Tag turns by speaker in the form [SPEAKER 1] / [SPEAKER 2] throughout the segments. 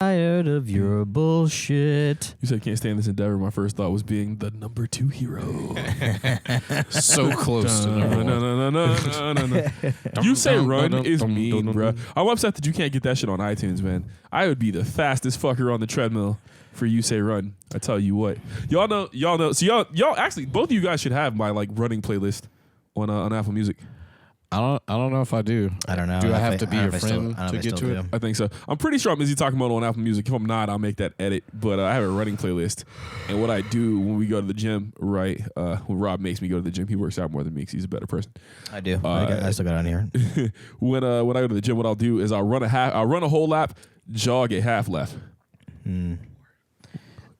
[SPEAKER 1] tired of your bullshit.
[SPEAKER 2] You said can't stand this endeavor. My first thought was being the number 2 hero.
[SPEAKER 3] So close to number 1.
[SPEAKER 2] You Say Run is mean, bro. I'm upset that you can't get that shit on iTunes, man. I would be the fastest fucker on the treadmill for You Say Run. I tell you what. Y'all know. So y'all actually, both of you guys should have my like running playlist on Apple Music.
[SPEAKER 3] I don't know if I do.
[SPEAKER 1] I don't know.
[SPEAKER 3] Do I have to be your friend to get to it?
[SPEAKER 2] I think so. I'm pretty sure I'm busy talking about it on Apple Music. If I'm not, I'll make that edit. But I have a running playlist. And what I do when we go to the gym, right, when Rob makes me go to the gym, he works out more than me because he's a better person.
[SPEAKER 1] I do. I still got on here.
[SPEAKER 2] when I go to the gym, what I'll do is I'll run a whole lap, jog a half lap. And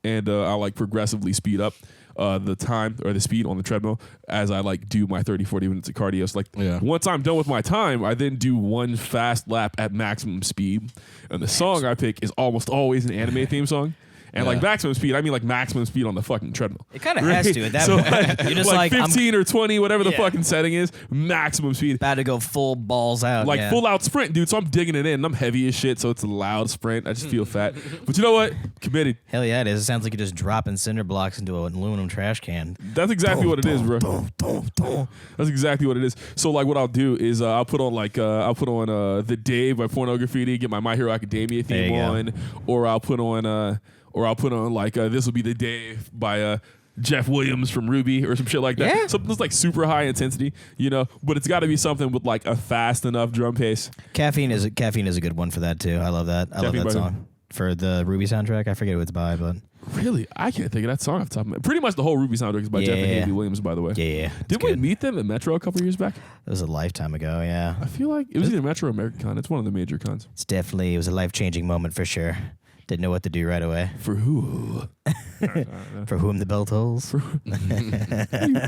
[SPEAKER 2] I'll like progressively speed up the time or the speed on the treadmill as I like do my 30-40 minutes of cardio. So like once I'm done with my time, I then do one fast lap at maximum speed. And the song I pick is almost always an anime theme song. And like maximum speed, I mean like maximum speed on the fucking treadmill.
[SPEAKER 1] It kind of has to at that point.
[SPEAKER 2] Like, you're just like 15 or 20, whatever the fucking setting is, maximum speed.
[SPEAKER 1] About to go full balls out.
[SPEAKER 2] Like full out sprint, dude. So I'm digging it in. I'm heavy as shit, so it's a loud sprint. I just feel fat. But you know what? Committed.
[SPEAKER 1] Hell yeah, it is. It sounds like you're just dropping cinder blocks into an aluminum trash can.
[SPEAKER 2] That's exactly what it is, bro. That's exactly what it is. So like what I'll do is I'll put on The Day by Porno Graffiti, get my Hero Academia theme on, or I'll put on like This Will Be the Day by Jeff Williams from Ruby or some shit like that. Something that's like super high intensity, you know, but it's got to be something with like a fast enough drum pace.
[SPEAKER 1] Caffeine is a good one for that too. I love that. I love that song for the Ruby soundtrack. I forget who it's by, but
[SPEAKER 2] really, I can't think of that song off the top of my head. Pretty much the whole Ruby soundtrack is by Jeff and Haley Williams, by the way.
[SPEAKER 1] Yeah.
[SPEAKER 2] Did we meet them at Metro a couple years back?
[SPEAKER 1] It was a lifetime ago. Yeah, I
[SPEAKER 2] feel like it was either Metro or American. It's one of the major cons.
[SPEAKER 1] It was a life-changing moment for sure. Didn't know what to do right away.
[SPEAKER 2] For who?
[SPEAKER 1] For whom the bell tolls.
[SPEAKER 2] You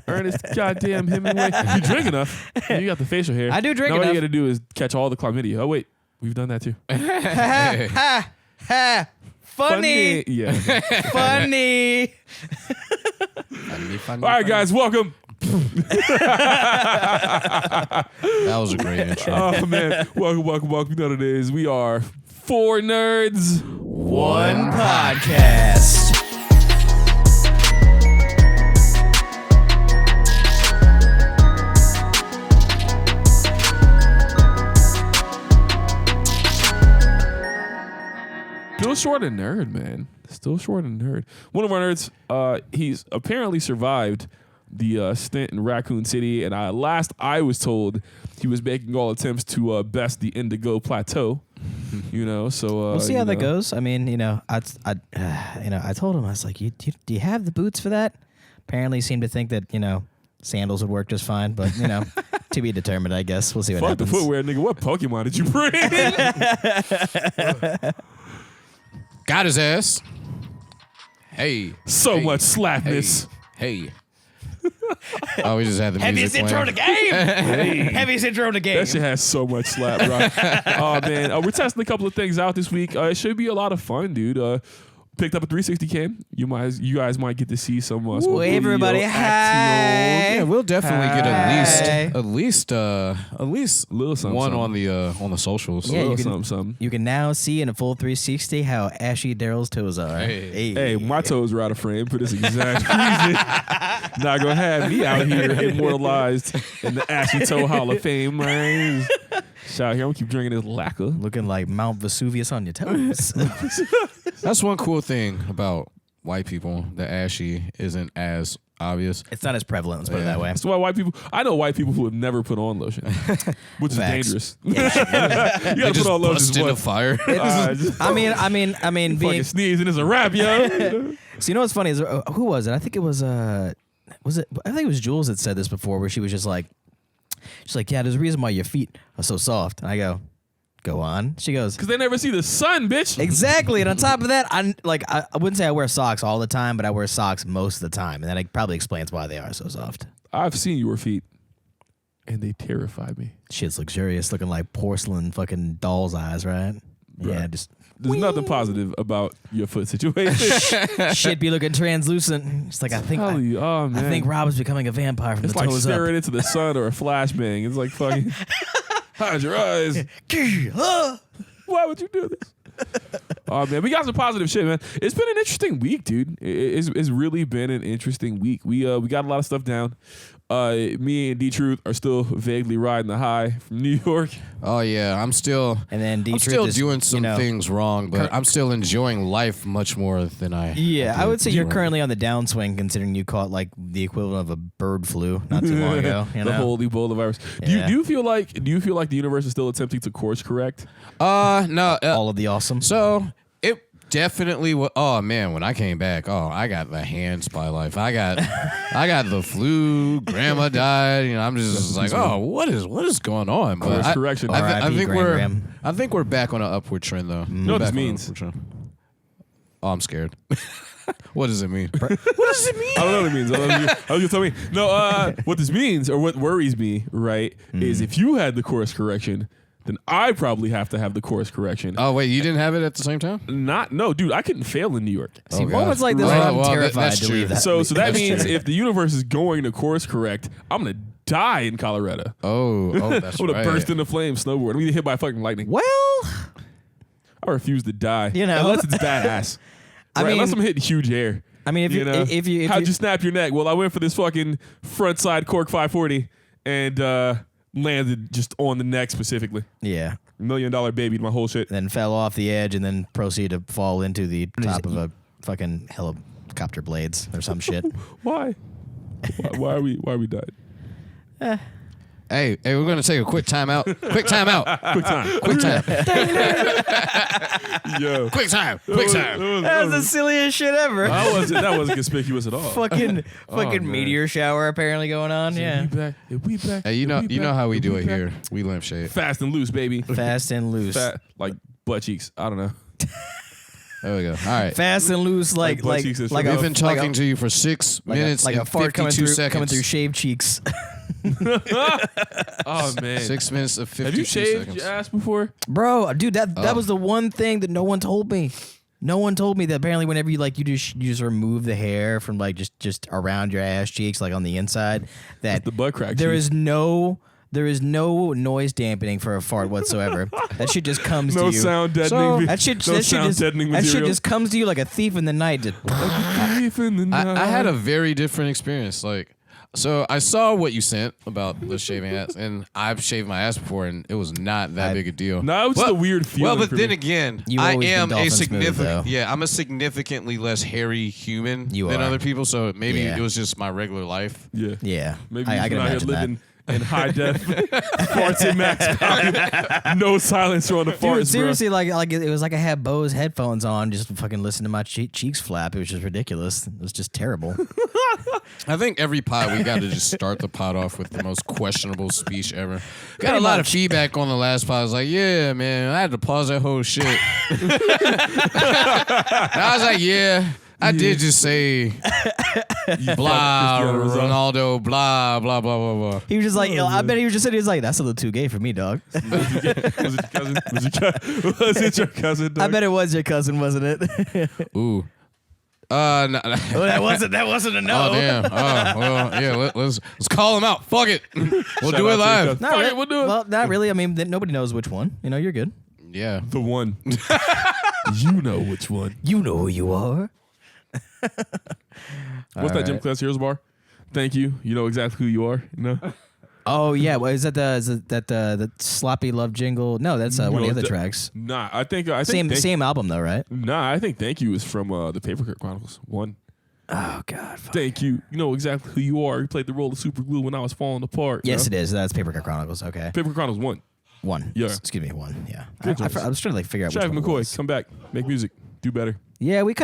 [SPEAKER 2] Ernest goddamn Hemingway. You drink enough. You got the facial hair.
[SPEAKER 1] I do drink
[SPEAKER 2] now
[SPEAKER 1] enough.
[SPEAKER 2] All you got to do is catch all the chlamydia. Oh, wait. We've done that too.
[SPEAKER 1] Funny.
[SPEAKER 2] Yeah.
[SPEAKER 1] Funny.
[SPEAKER 2] All right, guys. Welcome.
[SPEAKER 3] That was a great intro.
[SPEAKER 2] Oh, man. Welcome. You know what it is. We are 4 nerds,
[SPEAKER 1] 1 podcast.
[SPEAKER 2] Still short a nerd, man. Still short a nerd. One of our nerds, he's apparently survived the stint in Raccoon City, and last I was told he was making all attempts to best the Indigo Plateau. You know, so
[SPEAKER 1] we'll see how that goes. I mean, I told him, I was like, do you have the boots for that? Apparently, he seemed to think that sandals would work just fine, but to be determined, I guess. We'll see what happens.
[SPEAKER 2] Fuck the footwear, nigga. What Pokemon did you bring?
[SPEAKER 3] Got his ass. Hey.
[SPEAKER 2] So much slapness.
[SPEAKER 3] Hey. Oh, we just had the
[SPEAKER 1] heaviest
[SPEAKER 3] music
[SPEAKER 1] intro in the game. Heaviest intro in the game.
[SPEAKER 2] That shit has so much slap, bro. Oh man, we're testing a couple of things out this week. It should be a lot of fun, dude. Picked up a 360 cam. You guys might get to see some.
[SPEAKER 1] Hey everybody, hi.
[SPEAKER 3] Yeah, we'll definitely get at least
[SPEAKER 2] little something,
[SPEAKER 3] one on the socials.
[SPEAKER 2] Yeah, something.
[SPEAKER 1] You can now see in a full 360 how ashy Daryl's toes are.
[SPEAKER 2] Hey, my toes are out of frame for this exact reason. Not gonna have me out here immortalized in the Ashy Toe Hall of Fame, man. Shout out here, I'm gonna keep drinking this lacquer.
[SPEAKER 1] Looking like Mount Vesuvius on your toes.
[SPEAKER 3] That's one cool thing about white people. The ashy isn't as obvious.
[SPEAKER 1] It's not as prevalent, let's put it that way.
[SPEAKER 2] That's why I know white people who have never put on lotion, which is dangerous.
[SPEAKER 1] Yeah,
[SPEAKER 2] you gotta put on lotion.
[SPEAKER 3] In the fire.
[SPEAKER 1] I mean,
[SPEAKER 2] being sneezing is a rap, yo.
[SPEAKER 1] So you know what's funny is who was it? I think it was I think it was Jules that said this before, where she was just like, yeah, there's a reason why your feet are so soft. And I go on. She goes,
[SPEAKER 2] because they never see the sun, bitch.
[SPEAKER 1] Exactly. And on top of that, I wouldn't say I wear socks all the time, but I wear socks most of the time. And that probably explains why they are so soft.
[SPEAKER 2] I've seen your feet, and they terrify me.
[SPEAKER 1] Shit's luxurious, looking like porcelain fucking doll's eyes, right?
[SPEAKER 2] Bruh.
[SPEAKER 1] Yeah,
[SPEAKER 2] there's nothing positive about your foot situation.
[SPEAKER 1] Shit be looking translucent. It's like I think Rob is becoming a vampire from the toes up.
[SPEAKER 2] It's like staring into the sun or a flashbang. It's like fucking hide your eyes. Why would you do this? Oh man, we got some positive shit, man. It's been an interesting week, dude. It's really been an interesting week. We got a lot of stuff down. Me and D-Truth are still vaguely riding the high from New York.
[SPEAKER 3] Oh yeah, I'm still doing some things wrong, but I'm still enjoying life much more than I.
[SPEAKER 1] Yeah, I would say you're currently on the downswing, considering you caught like the equivalent of a bird flu not too long ago.
[SPEAKER 2] The whole Ebola virus.
[SPEAKER 1] Yeah.
[SPEAKER 2] Do you feel like the universe is still attempting to course correct?
[SPEAKER 3] No.
[SPEAKER 1] All of the awesome.
[SPEAKER 3] So it definitely. Oh man, when I came back, I got the hands by life. I got the flu. Grandma died. I'm just like, what is going on? But
[SPEAKER 2] Course correction.
[SPEAKER 3] I think we're back on an upward trend though.
[SPEAKER 2] You know what this means?
[SPEAKER 3] Oh, I'm scared. What does it mean?
[SPEAKER 2] What does it mean? I don't know what it means. I was gonna tell me. No, what this means or what worries me, right, is if you had the course correction, then I probably have to have the course correction.
[SPEAKER 3] Oh wait, you didn't have it at the same time?
[SPEAKER 2] No, dude, I couldn't fail in New York.
[SPEAKER 1] See, moments like this, I'm terrified
[SPEAKER 3] that's
[SPEAKER 1] to
[SPEAKER 3] true.
[SPEAKER 1] leave that.
[SPEAKER 2] So that
[SPEAKER 3] That's
[SPEAKER 2] means
[SPEAKER 3] true.
[SPEAKER 2] if the universe is going to course correct, I'm gonna die in Colorado.
[SPEAKER 3] Oh, that's
[SPEAKER 2] I'm gonna
[SPEAKER 3] right.
[SPEAKER 2] burst into flames, snowboard. I'm gonna get hit by fucking lightning.
[SPEAKER 1] Well,
[SPEAKER 2] I refuse to die.
[SPEAKER 1] Unless
[SPEAKER 2] it's badass.
[SPEAKER 1] I mean,
[SPEAKER 2] unless I'm hitting huge air.
[SPEAKER 1] I mean, if
[SPEAKER 2] how'd you snap your neck? Well, I went for this fucking front side cork 540 and landed just on the neck specifically.
[SPEAKER 1] Yeah.
[SPEAKER 2] $1 million baby, my whole shit.
[SPEAKER 1] Then fell off the edge and then proceeded to fall into the top of a fucking helicopter blades or some shit.
[SPEAKER 2] Why? Why are we dying?
[SPEAKER 3] Hey, we're gonna take a quick time out. Quick time.
[SPEAKER 2] Quick time. Yo.
[SPEAKER 3] Quick time.
[SPEAKER 1] That was the silliest shit ever.
[SPEAKER 2] That wasn't conspicuous at all.
[SPEAKER 1] fucking
[SPEAKER 3] man.
[SPEAKER 1] meteor shower apparently going on. Yeah.
[SPEAKER 2] We back.
[SPEAKER 3] Hey, you know how we do it here. We limp shade.
[SPEAKER 2] Fast and loose, baby.
[SPEAKER 1] Fast and loose.
[SPEAKER 2] Fat, like butt cheeks. I don't know.
[SPEAKER 3] There we go. All right.
[SPEAKER 1] Fast and loose, like
[SPEAKER 2] butt cheeks is
[SPEAKER 1] like
[SPEAKER 2] from
[SPEAKER 3] We've been talking to you for 6 minutes
[SPEAKER 1] like a
[SPEAKER 3] and
[SPEAKER 1] fart
[SPEAKER 3] 52
[SPEAKER 1] coming
[SPEAKER 3] seconds.
[SPEAKER 1] through shaved cheeks.
[SPEAKER 2] Oh man.
[SPEAKER 3] 6 minutes of 52
[SPEAKER 2] Have you shaved
[SPEAKER 3] seconds.
[SPEAKER 2] your ass before?
[SPEAKER 1] Bro, dude, that was the one thing that no one told me. No one told me that apparently whenever you just remove the hair from like just around your ass cheeks, like on the inside, that
[SPEAKER 2] The butt crack.
[SPEAKER 1] there
[SPEAKER 2] cheek.
[SPEAKER 1] is no noise dampening for a fart whatsoever. That shit just comes to
[SPEAKER 2] no
[SPEAKER 1] you.
[SPEAKER 2] sound deadening.
[SPEAKER 1] That shit
[SPEAKER 2] deadening
[SPEAKER 1] that shit
[SPEAKER 2] material.
[SPEAKER 1] just comes to you like a thief in the night. Just,
[SPEAKER 2] Thief in the night.
[SPEAKER 3] I had a very different experience. So I saw what you sent about the shaving ass, and I've shaved my ass before, and it was not that big a deal.
[SPEAKER 2] No, it was just a weird feeling.
[SPEAKER 3] Well, but
[SPEAKER 2] for
[SPEAKER 3] then
[SPEAKER 2] me.
[SPEAKER 3] again,
[SPEAKER 1] You've
[SPEAKER 3] I
[SPEAKER 1] always been
[SPEAKER 3] am a
[SPEAKER 1] dolphin smooth,
[SPEAKER 3] significant.
[SPEAKER 1] though.
[SPEAKER 3] Yeah, I'm a significantly less hairy human
[SPEAKER 1] You
[SPEAKER 3] than
[SPEAKER 1] are.
[SPEAKER 3] other people. So maybe
[SPEAKER 1] Yeah.
[SPEAKER 3] it was just my regular life.
[SPEAKER 2] Yeah.
[SPEAKER 1] yeah,
[SPEAKER 2] Maybe
[SPEAKER 1] I
[SPEAKER 2] you've
[SPEAKER 1] can
[SPEAKER 2] been out here
[SPEAKER 1] imagine that.
[SPEAKER 2] living in high def, farts in max pocket, no silencer on the farts,
[SPEAKER 1] Dude, seriously, like it was like I had Bose headphones on, just fucking listening to my cheeks flap. It was just ridiculous. It was just terrible.
[SPEAKER 3] I think every pod we got to just start the pod off with the most questionable speech ever. Got
[SPEAKER 1] Pretty
[SPEAKER 3] a lot of
[SPEAKER 1] much.
[SPEAKER 3] feedback on the last pod. I was like, yeah, man, I had to pause that whole shit. And I was like, yeah, I did just say blah,
[SPEAKER 2] Cristiano Ronaldo.
[SPEAKER 3] Ronaldo, blah, blah, blah, blah, blah.
[SPEAKER 1] He was just like, I bet he was just sitting. He was like, that's a little too gay for me, dog.
[SPEAKER 2] Was it your cousin? Was it your cousin? Dog?
[SPEAKER 1] I bet it was your cousin, wasn't it?
[SPEAKER 3] Ooh. No.
[SPEAKER 1] Well, that wasn't a no.
[SPEAKER 3] Oh damn! Oh well, yeah. Let's call him out. Fuck it. We'll
[SPEAKER 2] Shout
[SPEAKER 3] do it
[SPEAKER 2] out to your
[SPEAKER 3] live.
[SPEAKER 2] cousin.
[SPEAKER 1] Not
[SPEAKER 2] Fuck
[SPEAKER 1] really.
[SPEAKER 2] it, we'll do it.
[SPEAKER 1] Well, not really. I mean, nobody knows which one. You're good.
[SPEAKER 3] Yeah.
[SPEAKER 2] The one. You know which one.
[SPEAKER 1] You know who you are.
[SPEAKER 2] What's that gym class heroes bar? Thank you. You know exactly who you are. No.
[SPEAKER 1] Oh yeah, well, is that the sloppy love jingle? No, that's one of the other tracks.
[SPEAKER 2] Nah, I think
[SPEAKER 1] Same album though, right?
[SPEAKER 2] Nah, I think Thank You is from the Papercut Chronicles. One.
[SPEAKER 1] Oh God. Fuck.
[SPEAKER 2] Thank you. You know exactly who you are. You played the role of super glue when I was falling apart.
[SPEAKER 1] Yes, it is. That's Papercut Chronicles. Okay,
[SPEAKER 2] Papercut Chronicles 1.
[SPEAKER 1] one.
[SPEAKER 2] Yeah.
[SPEAKER 1] Excuse me, one. Yeah.
[SPEAKER 2] Good choice.
[SPEAKER 1] I was trying to figure out which
[SPEAKER 2] Travis
[SPEAKER 1] one it
[SPEAKER 2] McCoy,
[SPEAKER 1] was.
[SPEAKER 2] come back, make music, do better.
[SPEAKER 1] Yeah, we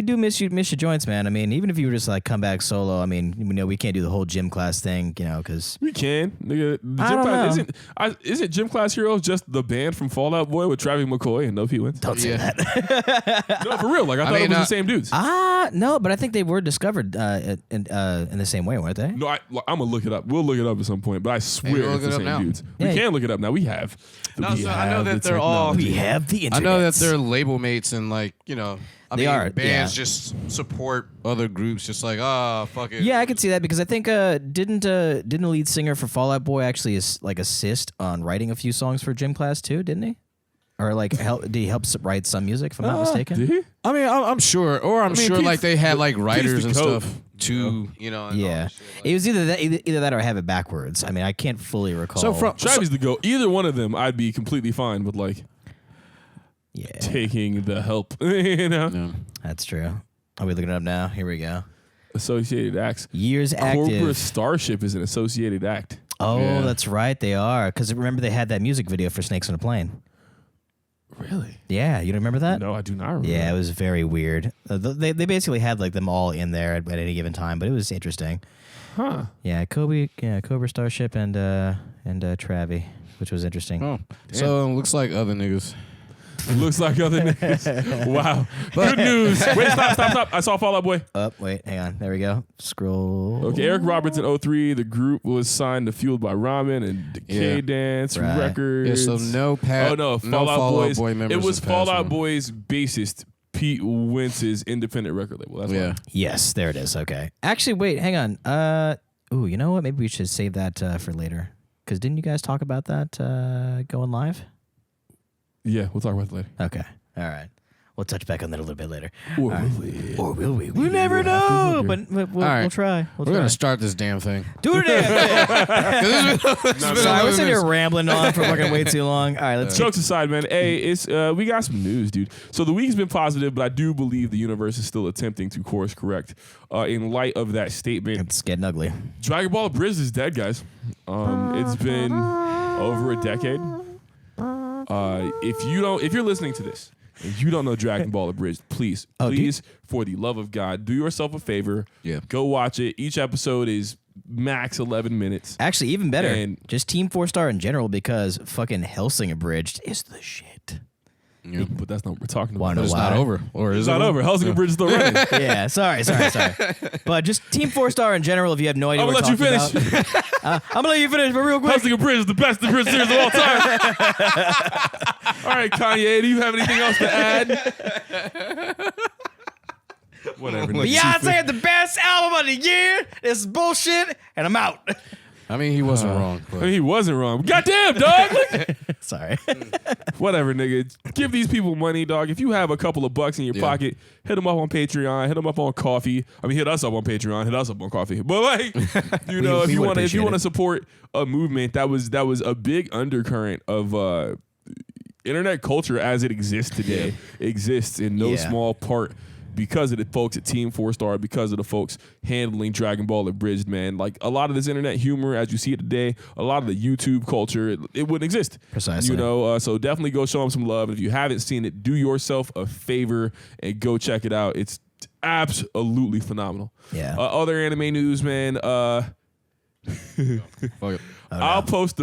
[SPEAKER 1] do miss your joints, man. I mean, even if you were just like come back solo, I mean, we know we can't do the whole gym class thing, because
[SPEAKER 2] We can. Nigga, the
[SPEAKER 1] I
[SPEAKER 2] gym
[SPEAKER 1] don't
[SPEAKER 2] class
[SPEAKER 1] know.
[SPEAKER 2] isn't Gym Class Heroes just the band from Fall Out Boy with Travis McCoy and no feelings?
[SPEAKER 1] don't say
[SPEAKER 3] Yeah.
[SPEAKER 1] that.
[SPEAKER 2] No, for real. Like I thought it was the same dudes.
[SPEAKER 1] No, but I think they were discovered in the same way, weren't they?
[SPEAKER 2] No, I'm gonna look it up. We'll look it up at some point, but I swear
[SPEAKER 3] we'll
[SPEAKER 2] it's
[SPEAKER 3] look
[SPEAKER 2] the
[SPEAKER 3] it up
[SPEAKER 2] same
[SPEAKER 3] now.
[SPEAKER 2] dudes.
[SPEAKER 1] Yeah.
[SPEAKER 2] We can look it up now. We have.
[SPEAKER 3] No,
[SPEAKER 2] We
[SPEAKER 3] so I know
[SPEAKER 2] have
[SPEAKER 3] that
[SPEAKER 2] the
[SPEAKER 3] they're all-
[SPEAKER 2] technology.
[SPEAKER 1] We have the
[SPEAKER 3] I
[SPEAKER 1] internet.
[SPEAKER 3] know that they're label mates and
[SPEAKER 1] They are,
[SPEAKER 3] bands
[SPEAKER 1] yeah.
[SPEAKER 3] just support other groups, just like fuck it.
[SPEAKER 1] Yeah, I could see that because I think didn't the lead singer for Fall Out Boy actually assist on writing a few songs for Gym Class too, didn't he? Or like, did he help write some music? If I'm not mistaken.
[SPEAKER 2] Did he?
[SPEAKER 3] I mean, I'm sure, or I'm sure
[SPEAKER 2] Pete's-
[SPEAKER 3] like they had like writers and
[SPEAKER 2] Pete's the goat.
[SPEAKER 3] stuff too, you know. and all
[SPEAKER 1] Yeah,
[SPEAKER 3] that shit, like-
[SPEAKER 1] it was either that or have it backwards. I mean, I can't fully recall.
[SPEAKER 3] So from
[SPEAKER 2] Travis the GOAT. Either one of them, I'd be completely fine with like
[SPEAKER 1] yeah,
[SPEAKER 2] taking the help. You know,
[SPEAKER 3] yeah.
[SPEAKER 1] that's true. Are we looking it up now? Here we go.
[SPEAKER 2] associated acts.
[SPEAKER 1] Years active.
[SPEAKER 2] Cobra Starship is an associated act.
[SPEAKER 1] Oh,
[SPEAKER 3] Yeah.
[SPEAKER 1] that's right. They are. Because remember, they had that music video for Snakes on a Plane.
[SPEAKER 2] Really?
[SPEAKER 1] Yeah, you don't remember that?
[SPEAKER 2] No, I do not remember.
[SPEAKER 1] Yeah, it was very weird. They basically had like them all in there at any given time, but it was interesting.
[SPEAKER 2] Huh.
[SPEAKER 1] Yeah, Cobra Starship and Travi, which was interesting.
[SPEAKER 3] Oh, so it looks like other niggas.
[SPEAKER 2] Looks like other niggas. Wow. Good news. Wait, stop. I saw Fall Out Boy.
[SPEAKER 1] Wait, hang on. There we go. Scroll.
[SPEAKER 2] Okay, Eric Roberts in 03. The group was signed to Fueled by Ramen and Decay
[SPEAKER 3] Yeah.
[SPEAKER 2] Dance
[SPEAKER 1] Right.
[SPEAKER 2] Records.
[SPEAKER 3] Yeah, so no Pat.
[SPEAKER 2] Oh no,
[SPEAKER 3] no
[SPEAKER 2] Fall Out Boys.
[SPEAKER 3] Boy members.
[SPEAKER 2] It was
[SPEAKER 3] have
[SPEAKER 2] Fall
[SPEAKER 3] passed
[SPEAKER 2] Out
[SPEAKER 3] on.
[SPEAKER 2] Boys bassist Pete Wentz's independent record label. That's
[SPEAKER 3] Yeah.
[SPEAKER 2] why.
[SPEAKER 1] Yes, there it is. Okay. Actually, wait, hang on. Ooh, you know what? Maybe we should save that for later. Because didn't you guys talk about that going live?
[SPEAKER 2] Yeah, we'll talk about it later.
[SPEAKER 1] Okay. All right. We'll touch back on that a little bit later.
[SPEAKER 2] Or
[SPEAKER 1] All right.
[SPEAKER 2] will we?
[SPEAKER 1] Or will we? We never know. But we'll
[SPEAKER 3] right.
[SPEAKER 1] we'll try.
[SPEAKER 3] We're gonna start this damn thing.
[SPEAKER 1] do it again.
[SPEAKER 3] It's been
[SPEAKER 1] Sorry, we're
[SPEAKER 3] 11
[SPEAKER 1] sitting here
[SPEAKER 3] minutes.
[SPEAKER 1] rambling on for fucking way too long. All right, let's
[SPEAKER 2] Jokes aside, man. Hey, it's we got some news, dude. So the week's been positive, but I do believe the universe is still attempting to course correct. In light of that statement,
[SPEAKER 1] It's getting ugly.
[SPEAKER 2] Dragon Ball Abridged is dead, guys. It's been over a decade. If you're listening to this and you don't know Dragon Ball Abridged, please, for the love of God, do yourself a favor.
[SPEAKER 3] Yeah.
[SPEAKER 2] Go watch it. Each episode is max 11 minutes.
[SPEAKER 1] Actually, even better,
[SPEAKER 2] And-
[SPEAKER 1] just Team 4-Star in general, because fucking Helsing Abridged is the shit.
[SPEAKER 3] Yeah.
[SPEAKER 2] But that's not what we're talking
[SPEAKER 1] Wanna
[SPEAKER 2] about.
[SPEAKER 1] know
[SPEAKER 3] But it's
[SPEAKER 1] why?
[SPEAKER 3] not over, or is
[SPEAKER 2] It's
[SPEAKER 3] it?
[SPEAKER 2] not over. Helsing Bridge is still running.
[SPEAKER 1] Yeah, sorry. But just Team 4-Star in general, if you have no idea
[SPEAKER 2] I'm
[SPEAKER 1] what
[SPEAKER 2] gonna
[SPEAKER 1] we're
[SPEAKER 2] let you
[SPEAKER 1] talking
[SPEAKER 2] finish.
[SPEAKER 1] about. I'm gonna let you finish, but real quick.
[SPEAKER 2] Helsing Bridge is the best Bridge series of all time. All right, Kanye, do you have anything else to add? Whatever.
[SPEAKER 1] Beyonce had the best album of the year. This is bullshit, and I'm out.
[SPEAKER 3] I mean, he wasn't wrong.
[SPEAKER 2] I
[SPEAKER 3] But
[SPEAKER 2] mean, he wasn't wrong. Goddamn, dog.
[SPEAKER 1] Sorry.
[SPEAKER 2] Whatever, nigga. Give these people money, dog. If you have a couple of bucks in your
[SPEAKER 3] Yeah.
[SPEAKER 2] pocket, hit them up on Patreon. Hit them up on Coffee. I mean, hit us up on Patreon. Hit us up on Coffee. But like, you know,
[SPEAKER 1] we
[SPEAKER 2] if you
[SPEAKER 1] would
[SPEAKER 2] want to
[SPEAKER 1] appreciate it.
[SPEAKER 2] support a movement that was a big undercurrent of internet culture as it exists today, exists in no
[SPEAKER 1] Yeah.
[SPEAKER 2] small part because of the folks at Team 4-Star, because of the folks handling Dragon Ball Abridged, man. Like, a lot of this internet humor, as you see it today, a lot of the YouTube culture, it wouldn't exist.
[SPEAKER 1] Precisely.
[SPEAKER 2] You know, so definitely go show them some love. And if you haven't seen it, do yourself a favor and go check it out. It's absolutely phenomenal.
[SPEAKER 1] Yeah.
[SPEAKER 2] Other anime news, man.
[SPEAKER 3] fuck it.
[SPEAKER 2] I'll post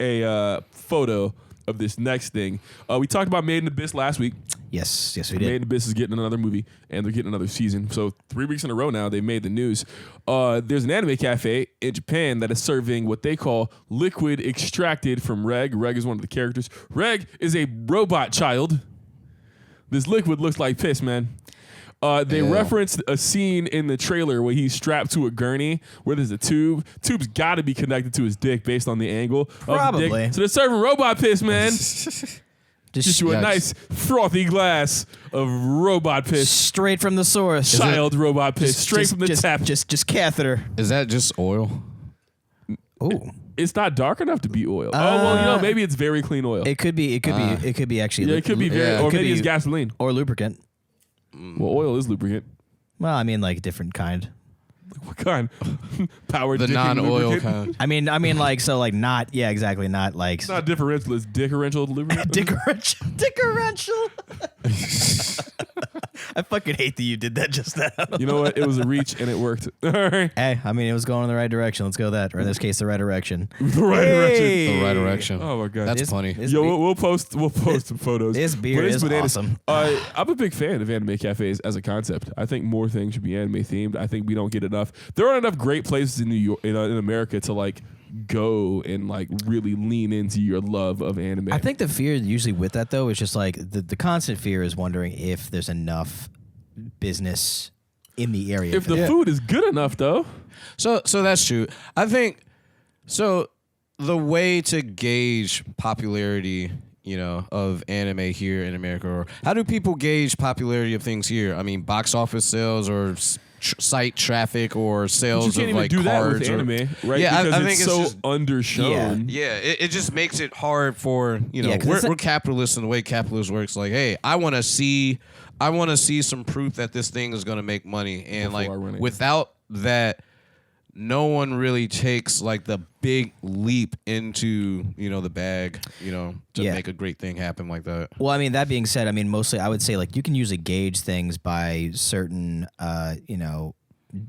[SPEAKER 2] a photo of this next thing. We talked about Made in Abyss last week.
[SPEAKER 1] Yes, we
[SPEAKER 2] Made
[SPEAKER 1] did.
[SPEAKER 2] in Abyss is getting another movie, and they're getting another season. So 3 weeks in a row now, they made the news. There's an anime cafe in Japan that is serving what they call liquid extracted from Reg. Reg is one of the characters. Reg is a robot child. This liquid looks like piss, man. They referenced a scene in the trailer where he's strapped to a gurney where there's a tube. Tube's got to be connected to his dick based on the angle of the
[SPEAKER 1] Probably.
[SPEAKER 2] dick. So they're serving robot piss, man. Just you a
[SPEAKER 3] Yikes.
[SPEAKER 2] nice frothy glass of robot piss.
[SPEAKER 1] straight from the source.
[SPEAKER 2] Child robot piss. Straight from the tap.
[SPEAKER 1] Just catheter.
[SPEAKER 3] Is that just oil?
[SPEAKER 1] Oh,
[SPEAKER 2] It's not dark enough to be oil. Maybe it's very clean oil.
[SPEAKER 1] it could be. It could be actually.
[SPEAKER 2] Yeah, it could be very,
[SPEAKER 3] Yeah.
[SPEAKER 2] or
[SPEAKER 1] It could
[SPEAKER 2] maybe it's
[SPEAKER 1] be-
[SPEAKER 2] gasoline.
[SPEAKER 1] or lubricant.
[SPEAKER 2] Well, oil is lubricant.
[SPEAKER 1] Well, I mean, like a different kind.
[SPEAKER 2] What kind? Powered
[SPEAKER 3] The
[SPEAKER 2] dicking
[SPEAKER 3] non-oil
[SPEAKER 2] lubricant?
[SPEAKER 3] kind.
[SPEAKER 1] I mean, like so, like not. Yeah, exactly. Not like
[SPEAKER 2] It's not differential. It's differential lubricant.
[SPEAKER 1] differential. Differential. I fucking hate that you did that just now.
[SPEAKER 2] You know what? It was a reach and it worked. All right.
[SPEAKER 1] Hey, I mean, it was going in the right direction. Let's go that, or in this case, the right direction.
[SPEAKER 2] The right direction.
[SPEAKER 3] The right direction.
[SPEAKER 2] Oh my god.
[SPEAKER 3] That's
[SPEAKER 1] This-
[SPEAKER 3] funny.
[SPEAKER 1] this
[SPEAKER 2] Yo,
[SPEAKER 1] beer-
[SPEAKER 2] we'll post some photos.
[SPEAKER 1] This beer
[SPEAKER 2] But it's
[SPEAKER 1] is
[SPEAKER 2] bananas.
[SPEAKER 1] awesome.
[SPEAKER 2] I'm a big fan of anime cafes as a concept. I think more things should be anime themed. I think we don't get enough. There aren't enough great places in New York, in America, to like go and like really lean into your love of anime.
[SPEAKER 1] I think the fear usually with that though is just like the constant fear is wondering if there's enough business in the area.
[SPEAKER 2] if the food is good enough, though.
[SPEAKER 3] So that's true. I think so. The way to gauge popularity of anime here in America? Or how do people gauge popularity of things here? I mean, box office sales or site traffic or sales
[SPEAKER 2] But you can't
[SPEAKER 3] of
[SPEAKER 2] even
[SPEAKER 3] like
[SPEAKER 2] do that
[SPEAKER 3] cards
[SPEAKER 2] with anime, right?
[SPEAKER 3] Yeah,
[SPEAKER 2] because
[SPEAKER 3] I think
[SPEAKER 2] it's
[SPEAKER 3] it's
[SPEAKER 2] so
[SPEAKER 3] just
[SPEAKER 2] undershown.
[SPEAKER 3] Yeah, it just makes it hard for
[SPEAKER 1] Yeah, 'cause
[SPEAKER 3] we're capitalists, and the way capitalism works, like, hey, I want to see some proof that this thing is going to make money, and
[SPEAKER 2] Before
[SPEAKER 3] like
[SPEAKER 2] I run it.
[SPEAKER 3] without that, no one really takes like the big leap into the bag, to
[SPEAKER 1] Yeah.
[SPEAKER 3] make a great thing happen like that.
[SPEAKER 1] Well, I mean, that being said, I mean, mostly I would say like you can usually gauge things by certain,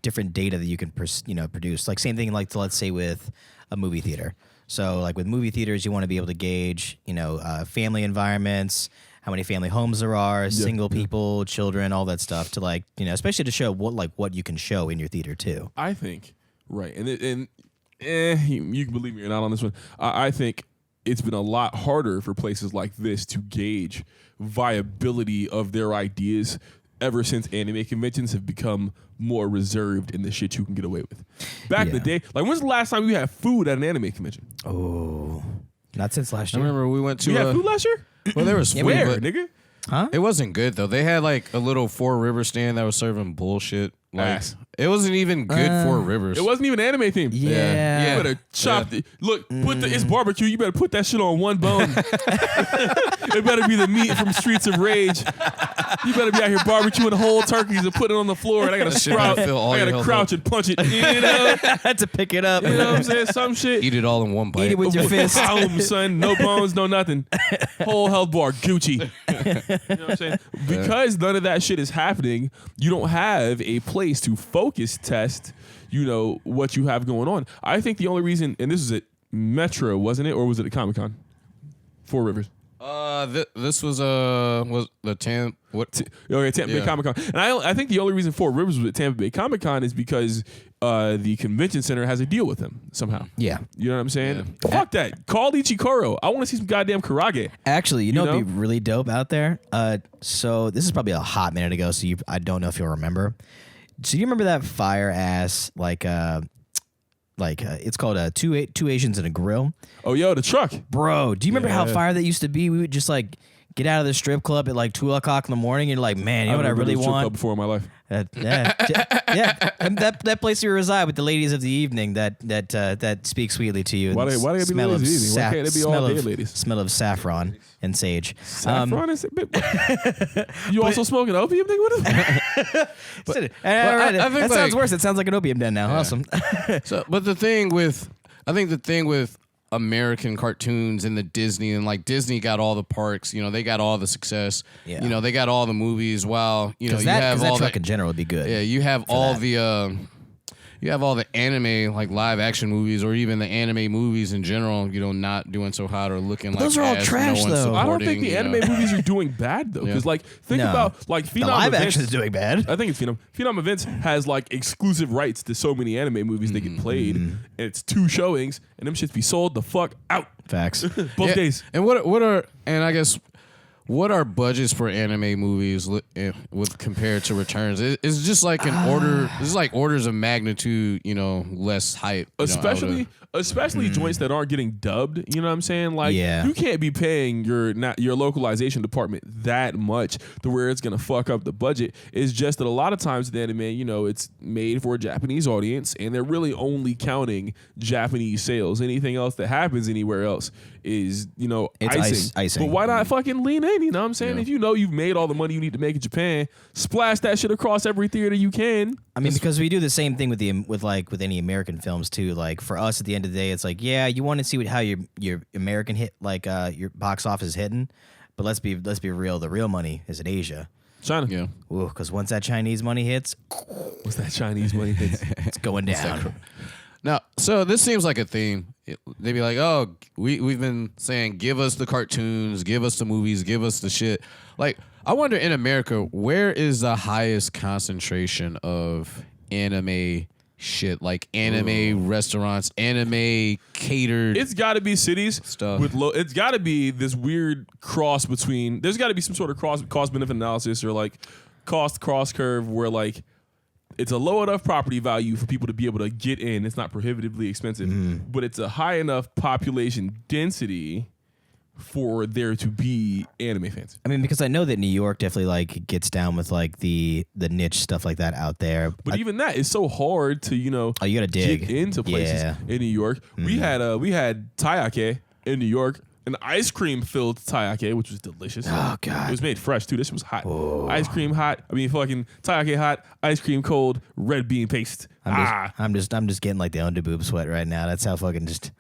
[SPEAKER 1] different data that you can, produce. Like same thing, like let's say with a movie theater. So like with movie theaters, you want to be able to gauge, family environments, how many family homes there are, single people, children, all that stuff to like, especially to show what you can show in your theater too.
[SPEAKER 2] I think, right, and you can believe me or not on this one. I think it's been a lot harder for places like this to gauge viability of their ideas ever since anime conventions have become more reserved in the shit you can get away with. Back in the day, like when's the last time you had food at an anime convention?
[SPEAKER 1] Oh, not since last
[SPEAKER 3] I
[SPEAKER 1] year.
[SPEAKER 3] remember we went to
[SPEAKER 2] You had food last year?
[SPEAKER 3] well, there was food,
[SPEAKER 2] Where,
[SPEAKER 3] but
[SPEAKER 2] nigga?
[SPEAKER 1] Huh?
[SPEAKER 3] it wasn't good though. They had like a little Four Rivers stand that was serving bullshit. Like
[SPEAKER 2] Ass.
[SPEAKER 3] it wasn't even good Four Rivers.
[SPEAKER 2] It wasn't even anime themed.
[SPEAKER 1] Yeah.
[SPEAKER 2] You better chop the look. It's barbecue. You better put that shit on one bone. It better be the meat from Streets of Rage. You better be out here barbecuing whole turkeys and putting it on the floor, and I gotta
[SPEAKER 3] shit
[SPEAKER 2] sprout.
[SPEAKER 3] better fill all
[SPEAKER 2] I
[SPEAKER 3] your
[SPEAKER 2] gotta
[SPEAKER 3] health
[SPEAKER 2] crouch
[SPEAKER 3] up.
[SPEAKER 2] and punch it. You know,
[SPEAKER 1] I had to pick it up.
[SPEAKER 2] you know what I'm saying? Some shit.
[SPEAKER 3] Eat it all in one bite.
[SPEAKER 1] Eat it with your fist.
[SPEAKER 2] Boom, son. No bones, no nothing. Whole health bar, Gucci. You know what I'm saying? Because none of that shit is happening, you don't have a place to focus test, what you have going on. I think the only reason, and this is at Metro, wasn't it? Or was it at Comic-Con? Four Rivers.
[SPEAKER 3] This was the Tampa.
[SPEAKER 2] Okay, Tampa Bay
[SPEAKER 3] Yeah.
[SPEAKER 2] Comic Con, and I think the only reason Four Rivers was at Tampa Bay Comic Con is because the convention center has a deal with them somehow.
[SPEAKER 1] Yeah.
[SPEAKER 2] You know what I'm saying? Fuck that. Call Ichikoro. I want to see some goddamn karage.
[SPEAKER 1] Actually,
[SPEAKER 2] You
[SPEAKER 1] it'd
[SPEAKER 2] know?
[SPEAKER 1] be really dope out there. So this is probably a hot minute ago, so I don't know if you'll remember. So you remember that fire ass it's called two Asians and a grill,
[SPEAKER 2] Oh, yo, the truck.
[SPEAKER 1] bro? Do you remember how
[SPEAKER 3] Yeah.
[SPEAKER 1] fire that used to be? We would just like get out of the strip club at like 2:00 in the morning, and you're like, man, you know what I
[SPEAKER 2] I've never
[SPEAKER 1] really
[SPEAKER 2] been to a strip club
[SPEAKER 1] want?
[SPEAKER 2] before in my life.
[SPEAKER 1] Yeah, and that place you reside with the ladies of the evening that speak sweetly to you. and
[SPEAKER 2] Why they gotta be
[SPEAKER 1] smell
[SPEAKER 2] ladies
[SPEAKER 1] of
[SPEAKER 2] of the evening? Why can't they be all
[SPEAKER 1] smell
[SPEAKER 2] day
[SPEAKER 1] of-
[SPEAKER 2] ladies?
[SPEAKER 1] Smell of saffron and sage.
[SPEAKER 2] Saffron is you also smoking opium, nigga? What is that?
[SPEAKER 1] I think
[SPEAKER 3] think,
[SPEAKER 1] that sounds
[SPEAKER 3] like-
[SPEAKER 1] worse. It sounds like an opium den now. Awesome.
[SPEAKER 3] So, but the thing with American cartoons and the Disney, and like Disney got all the parks, they got all the success,
[SPEAKER 1] Yeah.
[SPEAKER 3] they got all the movies. While you
[SPEAKER 1] Because
[SPEAKER 3] have
[SPEAKER 1] that
[SPEAKER 3] all
[SPEAKER 1] truck
[SPEAKER 3] the
[SPEAKER 1] in general would be good.
[SPEAKER 3] yeah, you have all
[SPEAKER 1] that.
[SPEAKER 3] you have all the anime like live action movies, or even the anime movies in general. Not doing so hot or looking like
[SPEAKER 1] those are all
[SPEAKER 3] ass,
[SPEAKER 1] trash,
[SPEAKER 3] no one's
[SPEAKER 1] though.
[SPEAKER 2] I don't think the
[SPEAKER 3] supporting,
[SPEAKER 2] anime movies are doing bad though, because think
[SPEAKER 1] No.
[SPEAKER 2] about like
[SPEAKER 1] The
[SPEAKER 2] Phenom
[SPEAKER 1] live
[SPEAKER 2] Events.
[SPEAKER 1] action is doing bad.
[SPEAKER 2] I think it's Phenom. Phenom Events has like exclusive rights to so many anime movies that get played, and it's 2 showings, and them shits be sold the fuck out
[SPEAKER 1] Facts.
[SPEAKER 2] both
[SPEAKER 3] Yeah.
[SPEAKER 2] days.
[SPEAKER 3] And what are budgets for anime movies with compared to returns? It's just like an order. This is like orders of magnitude, less hype.
[SPEAKER 2] Especially joints that aren't getting dubbed. You know what I'm saying? Like,
[SPEAKER 1] Yeah.
[SPEAKER 2] you can't be paying your localization department that much to where it's gonna fuck up the budget. It's just that a lot of times the anime, it's made for a Japanese audience, and they're really only counting Japanese sales. Anything else that happens anywhere else is,
[SPEAKER 1] It's icing.
[SPEAKER 2] But why not fucking lean in? You know what I'm saying?
[SPEAKER 3] Yeah.
[SPEAKER 2] If you've made all the money you need to make in Japan, splash that shit across every theater you can.
[SPEAKER 1] I mean, because we do the same thing with any American films too. Like for us, at the end of the day, it's like, yeah, you want to see how your American hit, like your box office is hitting, but let's be real. The real money is in Asia.
[SPEAKER 2] China.
[SPEAKER 3] Yeah.
[SPEAKER 1] Ooh, because once that Chinese money hits,
[SPEAKER 2] What's that Chinese money?
[SPEAKER 1] it's going down.
[SPEAKER 3] Now, so this seems like a theme. They'd be like, "Oh, we've been saying, give us the cartoons, give us the movies, give us the shit." Like, I wonder in America, where is the highest concentration of anime shit? Like anime restaurants, anime catered.
[SPEAKER 2] It's got to be cities
[SPEAKER 3] Stuff.
[SPEAKER 2] with low. It's got to be this weird cross between. There's got to be some sort of cost benefit analysis or like cost cross curve where like it's a low enough property value for people to be able to get in. It's not prohibitively expensive, but it's a high enough population density for there to be anime fans.
[SPEAKER 1] I mean, because I know that New York definitely like gets down with like the niche stuff like that out there.
[SPEAKER 2] But even that is so hard to, you gotta
[SPEAKER 1] dig
[SPEAKER 2] get into places in New York. We had taiyake in New York, an ice cream filled taiyake, which was delicious.
[SPEAKER 1] Oh god,
[SPEAKER 2] it was made fresh too. This shit was hot. Whoa. Ice cream hot. I mean, fucking taiyake hot. Ice cream cold. Red bean paste.
[SPEAKER 1] I'm just getting like the underboob sweat right now. That's how fucking just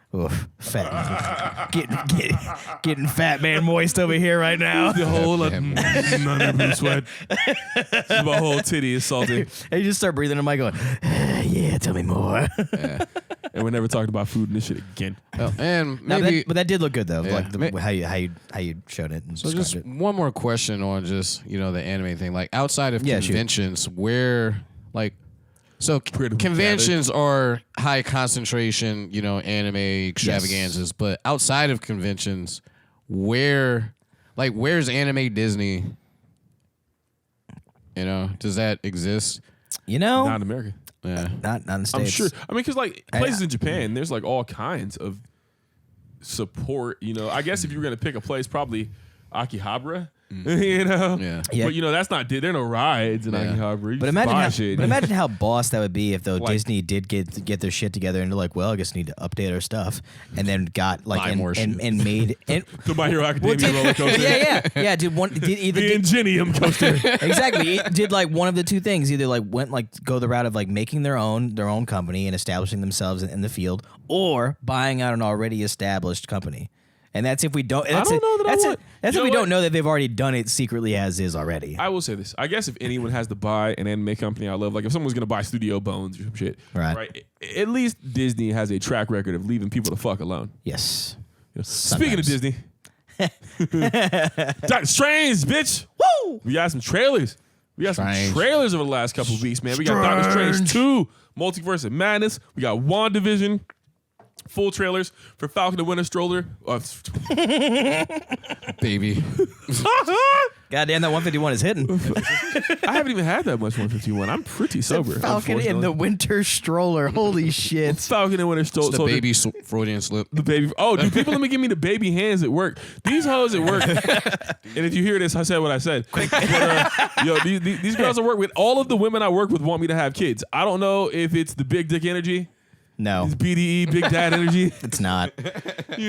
[SPEAKER 1] fat. getting fat man moist over here right now.
[SPEAKER 2] The whole underboob sweat. My whole titty is salty.
[SPEAKER 1] And you just start breathing in the mic going, yeah, tell me more.
[SPEAKER 2] Yeah. And we're never talking about food and this shit again.
[SPEAKER 3] Oh, and maybe,
[SPEAKER 1] but that did look good though.
[SPEAKER 3] Yeah,
[SPEAKER 1] like how you showed it. And
[SPEAKER 3] so just
[SPEAKER 1] it.
[SPEAKER 3] one more question on just the anime thing. Like outside of conventions, where like. So conventions are high concentration, anime extravaganzas, but outside of conventions, where's Anime Disney? Does that exist?
[SPEAKER 2] Not in America.
[SPEAKER 3] Yeah,
[SPEAKER 1] not in the States.
[SPEAKER 2] I'm sure. I mean, because like places in Japan, there's like all kinds of support. I guess if you were gonna pick a place, probably Akihabara.
[SPEAKER 3] Yeah.
[SPEAKER 2] But that's not. There are no rides in Akihabara.
[SPEAKER 1] But imagine how boss that would be if Disney did get their shit together and they're like, well, I guess we need to update our stuff, and then got like and made
[SPEAKER 2] the My Hero Academia roller coaster.
[SPEAKER 1] yeah. Did
[SPEAKER 2] the Ingenium coaster.
[SPEAKER 1] Exactly. It did like one of the two things. Either like went like go the route of like making their own company and establishing themselves in the field, or buying out an already established company. And that's if we don't. That's if we don't know that they've already done it secretly as is already.
[SPEAKER 2] I will say this. I guess if anyone has to buy an anime company, I love. Like if someone's gonna buy Studio Bones or some shit, right? At least Disney has a track record of leaving people the fuck alone.
[SPEAKER 1] Yes.
[SPEAKER 2] Speaking of Disney, Doctor Strange, bitch.
[SPEAKER 1] Woo!
[SPEAKER 2] We got some trailers. Some trailers over the last couple of weeks, man. We got Doctor Strange 2, Multiverse of Madness. We got WandaVision. Full trailers for Falcon the Winter Soldier.
[SPEAKER 3] Baby.
[SPEAKER 1] Goddamn, that 151 is hitting.
[SPEAKER 2] I haven't even had that much 151. I'm pretty sober.
[SPEAKER 1] Falcon in the Winter Stroller. Holy shit.
[SPEAKER 2] Falcon and Winter Stroller.
[SPEAKER 3] The baby Freudian slip.
[SPEAKER 2] The baby. Oh, dude, people let me give me the baby hands at work. These hoes at work. And if you hear this, I said what I said. But, these girls I work with, all of the women I work with want me to have kids. I don't know if it's the big dick energy.
[SPEAKER 1] No.
[SPEAKER 2] It's BDE, big dad energy.
[SPEAKER 1] It's not.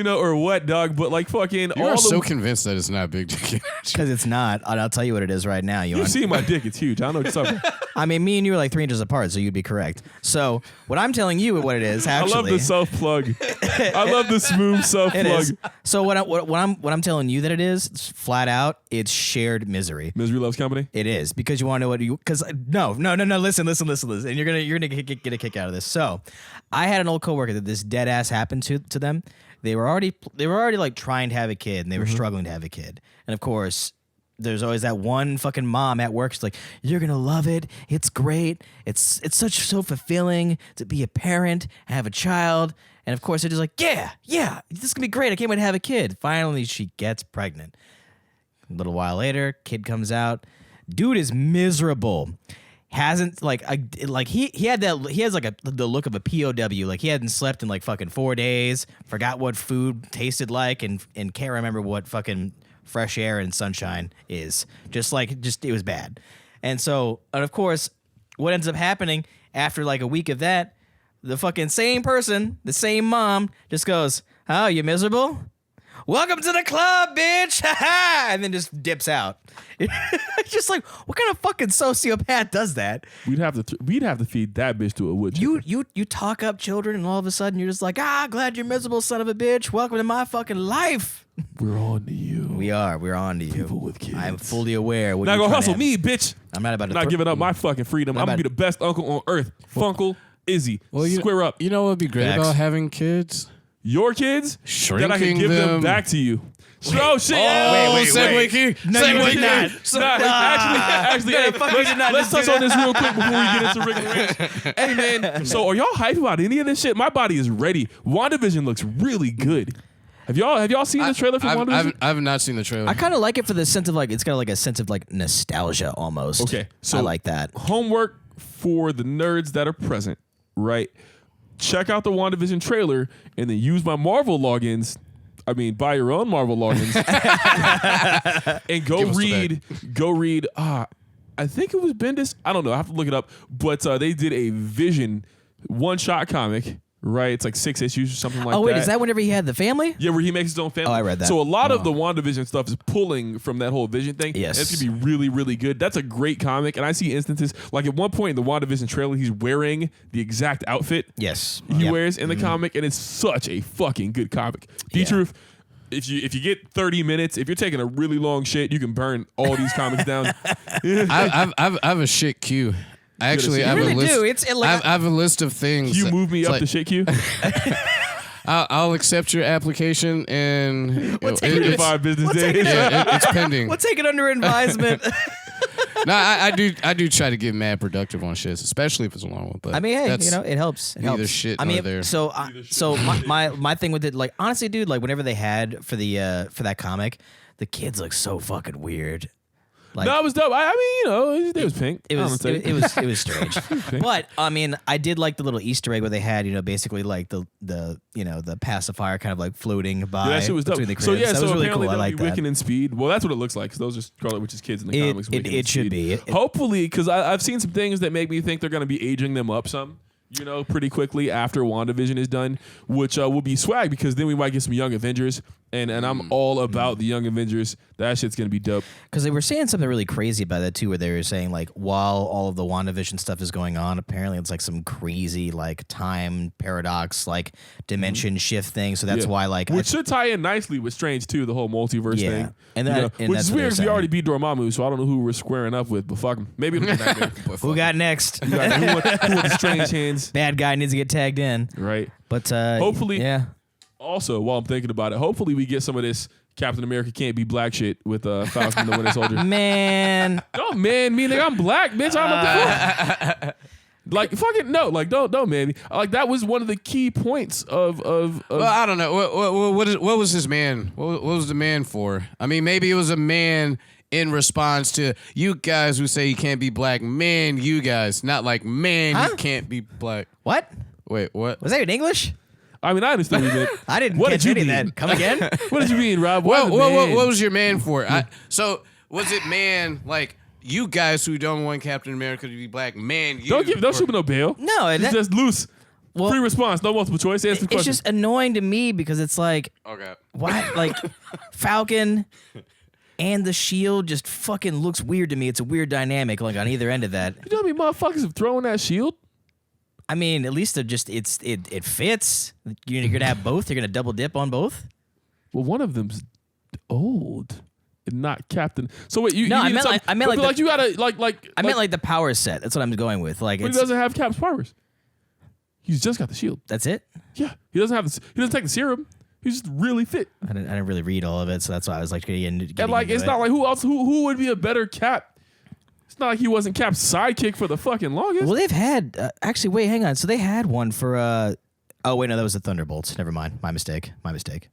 [SPEAKER 2] Or what, dog? But like fucking
[SPEAKER 3] You are so convinced that it's not big dick energy.
[SPEAKER 1] Because it's not. I'll tell you what it is right now.
[SPEAKER 2] You've seen my dick. It's huge. I don't know what you're talking about.
[SPEAKER 1] I mean, me and you are like 3 inches apart, so you'd be correct. So what I'm telling you what it is, actually.
[SPEAKER 2] I love the self-plug. I love the smooth self-plug.
[SPEAKER 1] So what I'm telling you that it is, flat out, it's shared misery.
[SPEAKER 2] Misery loves company?
[SPEAKER 1] It is. Because you want to know what you... Because no. Listen. And you're gonna get a kick out of this. So I had an old coworker that this dead ass happened to them. They were already like trying to have a kid, and they were struggling to have a kid. And of course, there's always that one fucking mom at work. She's like, "You're gonna love it. It's great. It's so fulfilling to be a parent, have a child." And of course, they're just like, "Yeah, this is gonna be great. I can't wait to have a kid." Finally, she gets pregnant. A little while later, kid comes out. Dude is miserable. Hasn't he has the look of a POW. Like he hadn't slept in like fucking 4 days. Forgot what food tasted like, and can't remember what fucking fresh air and sunshine is. Just it was bad. And so, and of course, what ends up happening after like a week of that, the fucking same person, the same mom, just goes, "Oh, you miserable? Welcome to the club, bitch!" And then just dips out. It's just like, what kind of fucking sociopath does that?
[SPEAKER 2] We'd have to feed that bitch to a wood chipper.
[SPEAKER 1] You talk up children, and all of a sudden you're just like, glad you're miserable, son of a bitch. Welcome to my fucking life.
[SPEAKER 2] We're on to you.
[SPEAKER 1] We're on to you.
[SPEAKER 2] People with kids.
[SPEAKER 1] I'm fully aware.
[SPEAKER 2] Now go hustle me, bitch.
[SPEAKER 1] I'm not about to
[SPEAKER 2] not giving up my fucking freedom. I'm gonna be the best uncle on earth. Funkle, Izzy, square up.
[SPEAKER 3] You know what would be great about having kids?
[SPEAKER 2] Your kids?
[SPEAKER 3] Shrinking
[SPEAKER 2] that I can give them back to you. Oh shit!
[SPEAKER 3] Wait. Segue key.
[SPEAKER 1] No,
[SPEAKER 3] segue
[SPEAKER 1] you did not.
[SPEAKER 2] Actually, let's touch on this real quick before we get into Rick and Rich. Hey man, so are y'all hyped about any of this shit? My body is ready. WandaVision looks really good. Have y'all seen the trailer for WandaVision?
[SPEAKER 3] I've not seen the trailer.
[SPEAKER 1] I kind of like it for the sense of like it's got like a sense of like nostalgia almost.
[SPEAKER 2] Okay, so
[SPEAKER 1] I like that.
[SPEAKER 2] Homework for the nerds that are present, right? Check out the WandaVision trailer and then use my Marvel logins buy your own Marvel logins and go read. I think it was Bendis. I don't know. I have to look it up. But they did a Vision one-shot comic. Right, it's like 6 issues or something like that.
[SPEAKER 1] Oh wait, is that whenever he had the family?
[SPEAKER 2] Yeah, where he makes his own family.
[SPEAKER 1] Oh, I read that.
[SPEAKER 2] So a lot of the WandaVision stuff is pulling from that whole Vision thing.
[SPEAKER 1] Yes.
[SPEAKER 2] And it's gonna be really, really good. That's a great comic, and I see instances like at one point in the WandaVision trailer, he's wearing the exact outfit
[SPEAKER 1] Yes.
[SPEAKER 2] he wears in the comic, and it's such a fucking good comic. D-Truth, if you get 30 minutes, if you're taking a really long shit, you can burn all these comics down.
[SPEAKER 3] I have a shit queue. Actually, I have a list. I have a list of things.
[SPEAKER 2] You move me up the shit queue.
[SPEAKER 3] I'll accept your application and
[SPEAKER 1] We'll take it
[SPEAKER 2] 5 business days.
[SPEAKER 3] it's pending.
[SPEAKER 1] We'll take it under advisement.
[SPEAKER 3] No, I do try to get mad productive on shits, especially if it's a long one. But
[SPEAKER 1] I mean, hey,
[SPEAKER 3] that's
[SPEAKER 1] it helps. It
[SPEAKER 3] neither
[SPEAKER 1] helps.
[SPEAKER 3] shit
[SPEAKER 1] I
[SPEAKER 3] nor
[SPEAKER 1] mean,
[SPEAKER 3] there.
[SPEAKER 1] so my thing with it, like honestly, dude, like whenever they had for that comic, the kids look so fucking weird. Like,
[SPEAKER 2] No, it was dope. I mean, it was pink.
[SPEAKER 1] It was strange. But I mean, I did like the little Easter egg where they had, basically like the pacifier kind of like floating by
[SPEAKER 2] that shit was dope.
[SPEAKER 1] between the cribs.
[SPEAKER 2] So yeah,
[SPEAKER 1] that
[SPEAKER 2] so
[SPEAKER 1] was really
[SPEAKER 2] apparently
[SPEAKER 1] cool. I
[SPEAKER 2] that'll
[SPEAKER 1] like
[SPEAKER 2] be
[SPEAKER 1] that.
[SPEAKER 2] Wiccan and Speed. Well, that's what it looks like. Because those are Scarlet Witch's kids in the comics. Wiccan and
[SPEAKER 1] It should
[SPEAKER 2] Speed.
[SPEAKER 1] be.
[SPEAKER 2] Hopefully, because I've seen some things that make me think they're going to be aging them up some. Pretty quickly after WandaVision is done, which will be swag because then we might get some Young Avengers, and I'm all about the Young Avengers. That shit's gonna be dope.
[SPEAKER 1] Because they were saying something really crazy about that too, where they were saying like while all of the WandaVision stuff is going on, apparently it's like some crazy like time paradox, like dimension shift thing. So that's why like
[SPEAKER 2] which should tie in nicely with Strange too, the whole multiverse thing.
[SPEAKER 1] And
[SPEAKER 2] which
[SPEAKER 1] that's
[SPEAKER 2] is
[SPEAKER 1] what
[SPEAKER 2] weird because we
[SPEAKER 1] they're
[SPEAKER 2] already beat Dormammu, so I don't know who we're squaring up with, but fuck him. Maybe it'll be Nightmare.
[SPEAKER 1] Who got next?
[SPEAKER 2] who with the strange hands?
[SPEAKER 1] Bad guy needs to get tagged in.
[SPEAKER 2] Right.
[SPEAKER 1] But
[SPEAKER 2] hopefully,
[SPEAKER 1] yeah.
[SPEAKER 2] Also, while I'm thinking about it, hopefully we get some of this Captain America can't be black shit with Falcon the Winter Soldier.
[SPEAKER 1] Man.
[SPEAKER 2] Don't man me, nigga. I'm black, bitch. I'm a fuck. Like fucking no, like don't man me. Like that was one of the key points of
[SPEAKER 3] Well, I don't know. What was his man? What was the man for? I mean, maybe it was a man in response to you guys who say he can't be black. Man, you guys, not like man, he can't be black.
[SPEAKER 1] What?
[SPEAKER 3] Wait, what?
[SPEAKER 1] Was that in English?
[SPEAKER 2] I mean, I understand what you meant.
[SPEAKER 1] I didn't
[SPEAKER 2] What
[SPEAKER 1] catch
[SPEAKER 2] did you
[SPEAKER 1] any of
[SPEAKER 2] mean?
[SPEAKER 1] that. Come again?
[SPEAKER 2] What did you mean, Rob?
[SPEAKER 3] What was your man for? So was it man like you guys who don't want Captain America to be black? Man, you
[SPEAKER 2] Don't shoot me no bail.
[SPEAKER 1] No,
[SPEAKER 2] It's just loose.
[SPEAKER 1] Well,
[SPEAKER 2] Free response, no multiple choice. Answer the
[SPEAKER 1] it's
[SPEAKER 2] question.
[SPEAKER 1] just annoying to me because it's like,
[SPEAKER 3] Okay.
[SPEAKER 1] why? Like, Falcon and the Shield just fucking looks weird to me. It's a weird dynamic, like on either end of that.
[SPEAKER 2] You know how many motherfuckers have thrown that shield?
[SPEAKER 1] I mean, at least they're just it fits. You're gonna have both. You're gonna double dip on both.
[SPEAKER 2] Well, one of them's old and not Captain. So wait, you
[SPEAKER 1] No, I
[SPEAKER 2] need
[SPEAKER 1] meant
[SPEAKER 2] some-
[SPEAKER 1] like- I meant
[SPEAKER 2] but
[SPEAKER 1] like the-
[SPEAKER 2] you gotta like.
[SPEAKER 1] I meant like the power set. That's what I'm going with. Like,
[SPEAKER 2] But he
[SPEAKER 1] it's,
[SPEAKER 2] doesn't have Cap's powers. He's just got the shield.
[SPEAKER 1] that's it.
[SPEAKER 2] Yeah, he doesn't have. He doesn't take the serum. He's just really fit.
[SPEAKER 1] I didn't really read all of it, so that's why I was like getting
[SPEAKER 2] And like,
[SPEAKER 1] into
[SPEAKER 2] it's
[SPEAKER 1] it.
[SPEAKER 2] not like who else? Who would be a better Cap? It's not like he wasn't Cap's sidekick for the fucking longest.
[SPEAKER 1] Well, they've had actually. Wait, hang on. So they had one for. Oh wait, no, that was the Thunderbolts. Never mind. My mistake.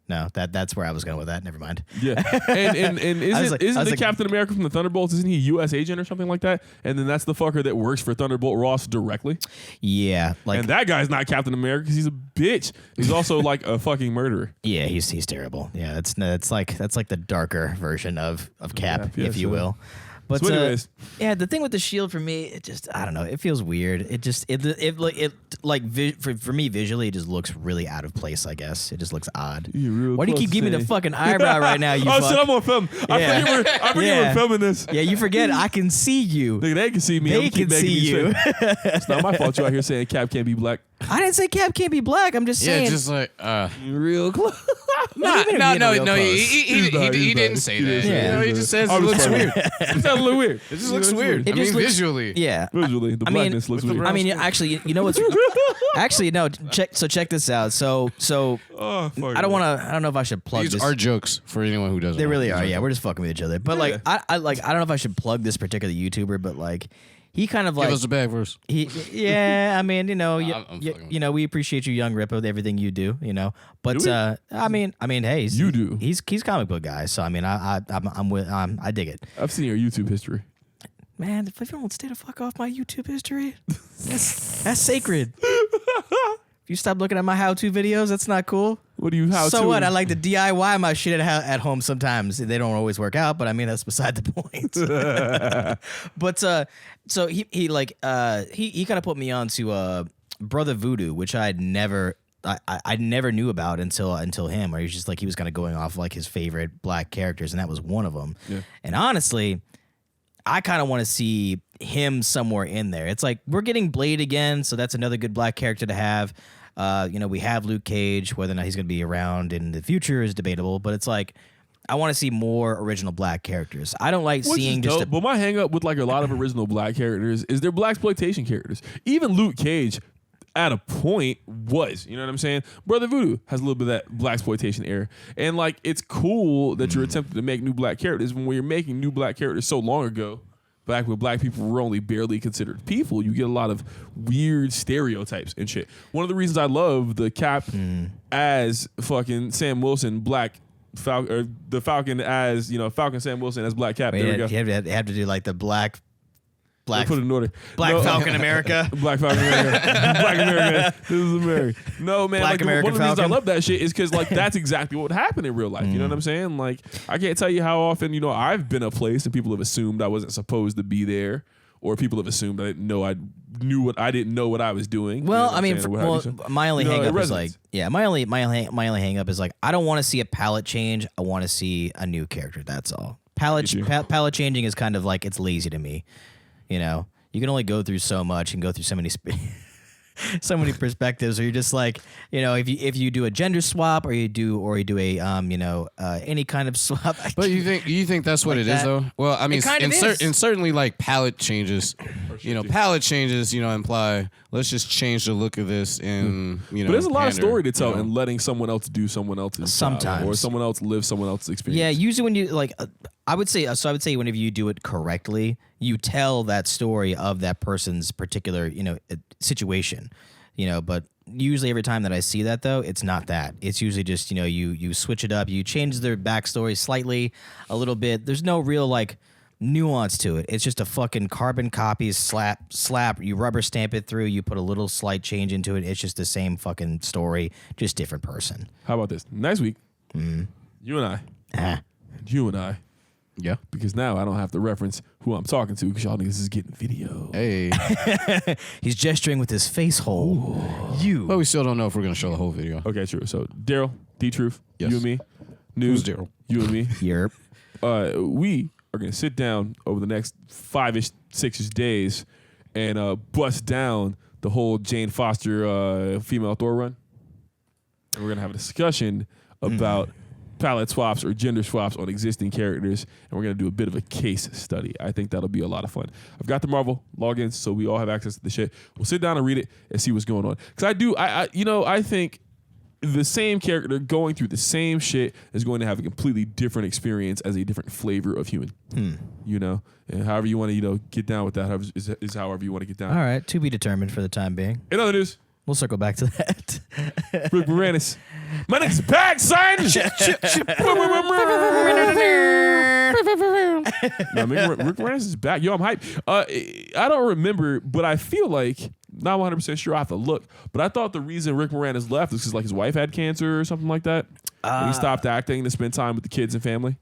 [SPEAKER 1] No, that's where I was going with that. Never mind.
[SPEAKER 2] Yeah, and isn't
[SPEAKER 1] like-
[SPEAKER 2] the Captain America from the Thunderbolts? Isn't he a U.S. agent or something like that? And then that's the fucker that works for Thunderbolt Ross directly.
[SPEAKER 1] Yeah, like
[SPEAKER 2] And that guy's not Captain America because he's a bitch. He's also like a fucking murderer.
[SPEAKER 1] yeah, he's terrible. Yeah, that's like the darker version of Cap,
[SPEAKER 2] Yeah,
[SPEAKER 1] if you
[SPEAKER 2] sure.
[SPEAKER 1] will. But
[SPEAKER 2] So anyways.
[SPEAKER 1] yeah, the thing with the shield for me, it just I don't know. It feels weird. It just for me visually, it just looks really out of place. I guess it just looks odd.
[SPEAKER 2] You're real
[SPEAKER 1] Why do you
[SPEAKER 2] close
[SPEAKER 1] keep giving me the
[SPEAKER 2] to
[SPEAKER 1] fucking eyebrow right now? You
[SPEAKER 2] Oh
[SPEAKER 1] fuck?
[SPEAKER 2] shit, I'm on film.
[SPEAKER 1] Yeah.
[SPEAKER 2] I forget we're filming this.
[SPEAKER 1] Yeah, you forget. I can see you.
[SPEAKER 2] Nigga, they can see me. I'm
[SPEAKER 1] They
[SPEAKER 2] gonna keep
[SPEAKER 1] can
[SPEAKER 2] making
[SPEAKER 1] see
[SPEAKER 2] these
[SPEAKER 1] you.
[SPEAKER 2] fake. It's not my fault you out here saying Cap can't be black.
[SPEAKER 1] I didn't say Cap can't be black. I'm just
[SPEAKER 3] Yeah,
[SPEAKER 1] saying.
[SPEAKER 3] just like
[SPEAKER 2] Real close.
[SPEAKER 1] What do you mean
[SPEAKER 3] no,
[SPEAKER 1] real close?
[SPEAKER 3] he didn't say that.
[SPEAKER 1] Yeah.
[SPEAKER 3] You know, he just says
[SPEAKER 2] I
[SPEAKER 3] it
[SPEAKER 2] was
[SPEAKER 3] looks
[SPEAKER 2] funny.
[SPEAKER 3] weird.
[SPEAKER 2] It sounds a little weird.
[SPEAKER 3] It just looks weird.
[SPEAKER 1] It
[SPEAKER 3] I mean,
[SPEAKER 1] just looks-
[SPEAKER 3] visually.
[SPEAKER 1] Yeah.
[SPEAKER 2] Visually, the
[SPEAKER 1] I mean,
[SPEAKER 2] blackness looks weird.
[SPEAKER 1] I mean, actually, you know what's actually no. Check this out. So
[SPEAKER 2] Oh, fuck
[SPEAKER 1] I don't want to. I don't know if I should plug
[SPEAKER 3] These
[SPEAKER 1] this.
[SPEAKER 3] are jokes for anyone who doesn't
[SPEAKER 1] They
[SPEAKER 3] know.
[SPEAKER 1] really are. Yeah, we're just fucking with each other. But like, I don't know if I should plug this particular YouTuber, but like, he kind of like.
[SPEAKER 3] Give us the bag first.
[SPEAKER 1] Yeah, I mean,
[SPEAKER 3] I'm fucking with
[SPEAKER 1] we appreciate you, Young Rippo, with everything you do, But
[SPEAKER 2] Do we?
[SPEAKER 1] I mean, hey,
[SPEAKER 2] You do.
[SPEAKER 1] He's comic book guy, so I mean, I dig it.
[SPEAKER 2] I've seen your YouTube history.
[SPEAKER 1] Man, if you don't stay the fuck off my YouTube history, that's sacred. If you stop looking at my how-to videos, that's not cool.
[SPEAKER 2] What do you? How
[SPEAKER 1] So
[SPEAKER 2] to?
[SPEAKER 1] what? I like to DIY my shit at home sometimes. They don't always work out, but I mean that's beside the point. But so he kind of put me on to Brother Voodoo, which I never knew about until him. Where he was just like he was kind of going off like his favorite black characters, and that was one of them.
[SPEAKER 2] Yeah.
[SPEAKER 1] And honestly, I kind of want to see him somewhere in there. It's like we're getting Blade again, so that's another good black character to have. We have Luke Cage. Whether or not he's going to be around in the future is debatable, but it's like I want to see more original black characters. I don't like seeing just.
[SPEAKER 2] But my hang up with like a lot of original black characters is they're blaxploitation characters. Even Luke Cage, at a point, was, you know what I'm saying? Brother Voodoo has a little bit of that blaxploitation era, and like it's cool that you're attempting to make new black characters. When you're making new black characters so long ago, back when black people were only barely considered people, you get a lot of weird stereotypes and shit. One of the reasons I love the Cap as fucking Sam Wilson, Black Falcon, or the Falcon as, Falcon Sam Wilson as Black Cap.
[SPEAKER 1] Wait,
[SPEAKER 2] there we go.
[SPEAKER 1] you have to do like the black
[SPEAKER 2] Put it in order.
[SPEAKER 1] Falcon America.
[SPEAKER 2] Black Falcon America. Black America. This is America. No, man.
[SPEAKER 1] Black
[SPEAKER 2] like,
[SPEAKER 1] American
[SPEAKER 2] one of the reasons I
[SPEAKER 1] Falcon.
[SPEAKER 2] love that shit is because like that's exactly what would happen in real life. You know what I'm saying? Like I can't tell you how often I've been a place and people have assumed I wasn't supposed to be there, or people have assumed I didn't know I didn't know what I was doing.
[SPEAKER 1] Well,
[SPEAKER 2] You know
[SPEAKER 1] I mean,
[SPEAKER 2] what I'm saying?
[SPEAKER 1] my only hang up
[SPEAKER 2] it
[SPEAKER 1] is like,
[SPEAKER 2] resonates.
[SPEAKER 1] my only hang up is like, I don't want to see a palette change. I want to see a new character. That's all. Palette changing is kind of like it's lazy to me. You can only go through so much and go through so many so many perspectives. Or you're just like, if you do a gender swap or you do a any kind of swap.
[SPEAKER 3] But you think that's what
[SPEAKER 1] Like
[SPEAKER 3] it is
[SPEAKER 1] that.
[SPEAKER 3] though? Well, I mean,
[SPEAKER 1] It kind of is.
[SPEAKER 3] and certainly like palette changes. Palette changes. Imply let's just change the look of this and
[SPEAKER 2] But there's a lot of
[SPEAKER 3] pander,
[SPEAKER 2] story to tell and letting someone else do someone else's job,
[SPEAKER 1] Sometimes.
[SPEAKER 2] or someone else live someone else's experience.
[SPEAKER 1] Yeah, usually when you like, I would say whenever you do it correctly, you tell that story of that person's particular situation, But usually every time that I see that though, it's not that. It's usually just you switch it up, you change their backstory slightly, a little bit. There's no real like nuance to it. It's just a fucking carbon copy slap. You rubber stamp it through. You put a little slight change into it. It's just the same fucking story, just different person.
[SPEAKER 2] How about this? Next week, you and I.
[SPEAKER 3] Yeah.
[SPEAKER 2] Because now I don't have to reference who I'm talking to because y'all niggas is getting video.
[SPEAKER 3] Hey.
[SPEAKER 1] He's gesturing with his face hole.
[SPEAKER 3] But we still don't know if we're gonna show the whole video.
[SPEAKER 2] Okay, true. So Daryl, D-Truth,
[SPEAKER 3] Yes.
[SPEAKER 2] you and me.
[SPEAKER 3] Who's Daryl?
[SPEAKER 2] You and me.
[SPEAKER 1] Yerp.
[SPEAKER 2] We are going to sit down over the next 5-ish, 6-ish days and bust down the whole Jane Foster female Thor run. And we're going to have a discussion about palette swaps or gender swaps on existing characters, and we're going to do a bit of a case study. I think that'll be a lot of fun. I've got the Marvel logins, so we all have access to the shit. We'll sit down and read it and see what's going on. Because I think the same character going through the same shit is going to have a completely different experience as a different flavor of human. And however you want to, get down with that is however you want to get down.
[SPEAKER 1] All right, to be determined for the time being.
[SPEAKER 2] In other news,
[SPEAKER 1] We'll circle back to that.
[SPEAKER 2] Rick Moranis. My nigga's back, son! No, Rick Moranis is back. Yo, I'm hyped. I don't remember, but I feel like, not 100% sure, I have to look, but I thought the reason Rick Moranis left was because like his wife had cancer or something like that. And he stopped acting to spend time with the kids and family.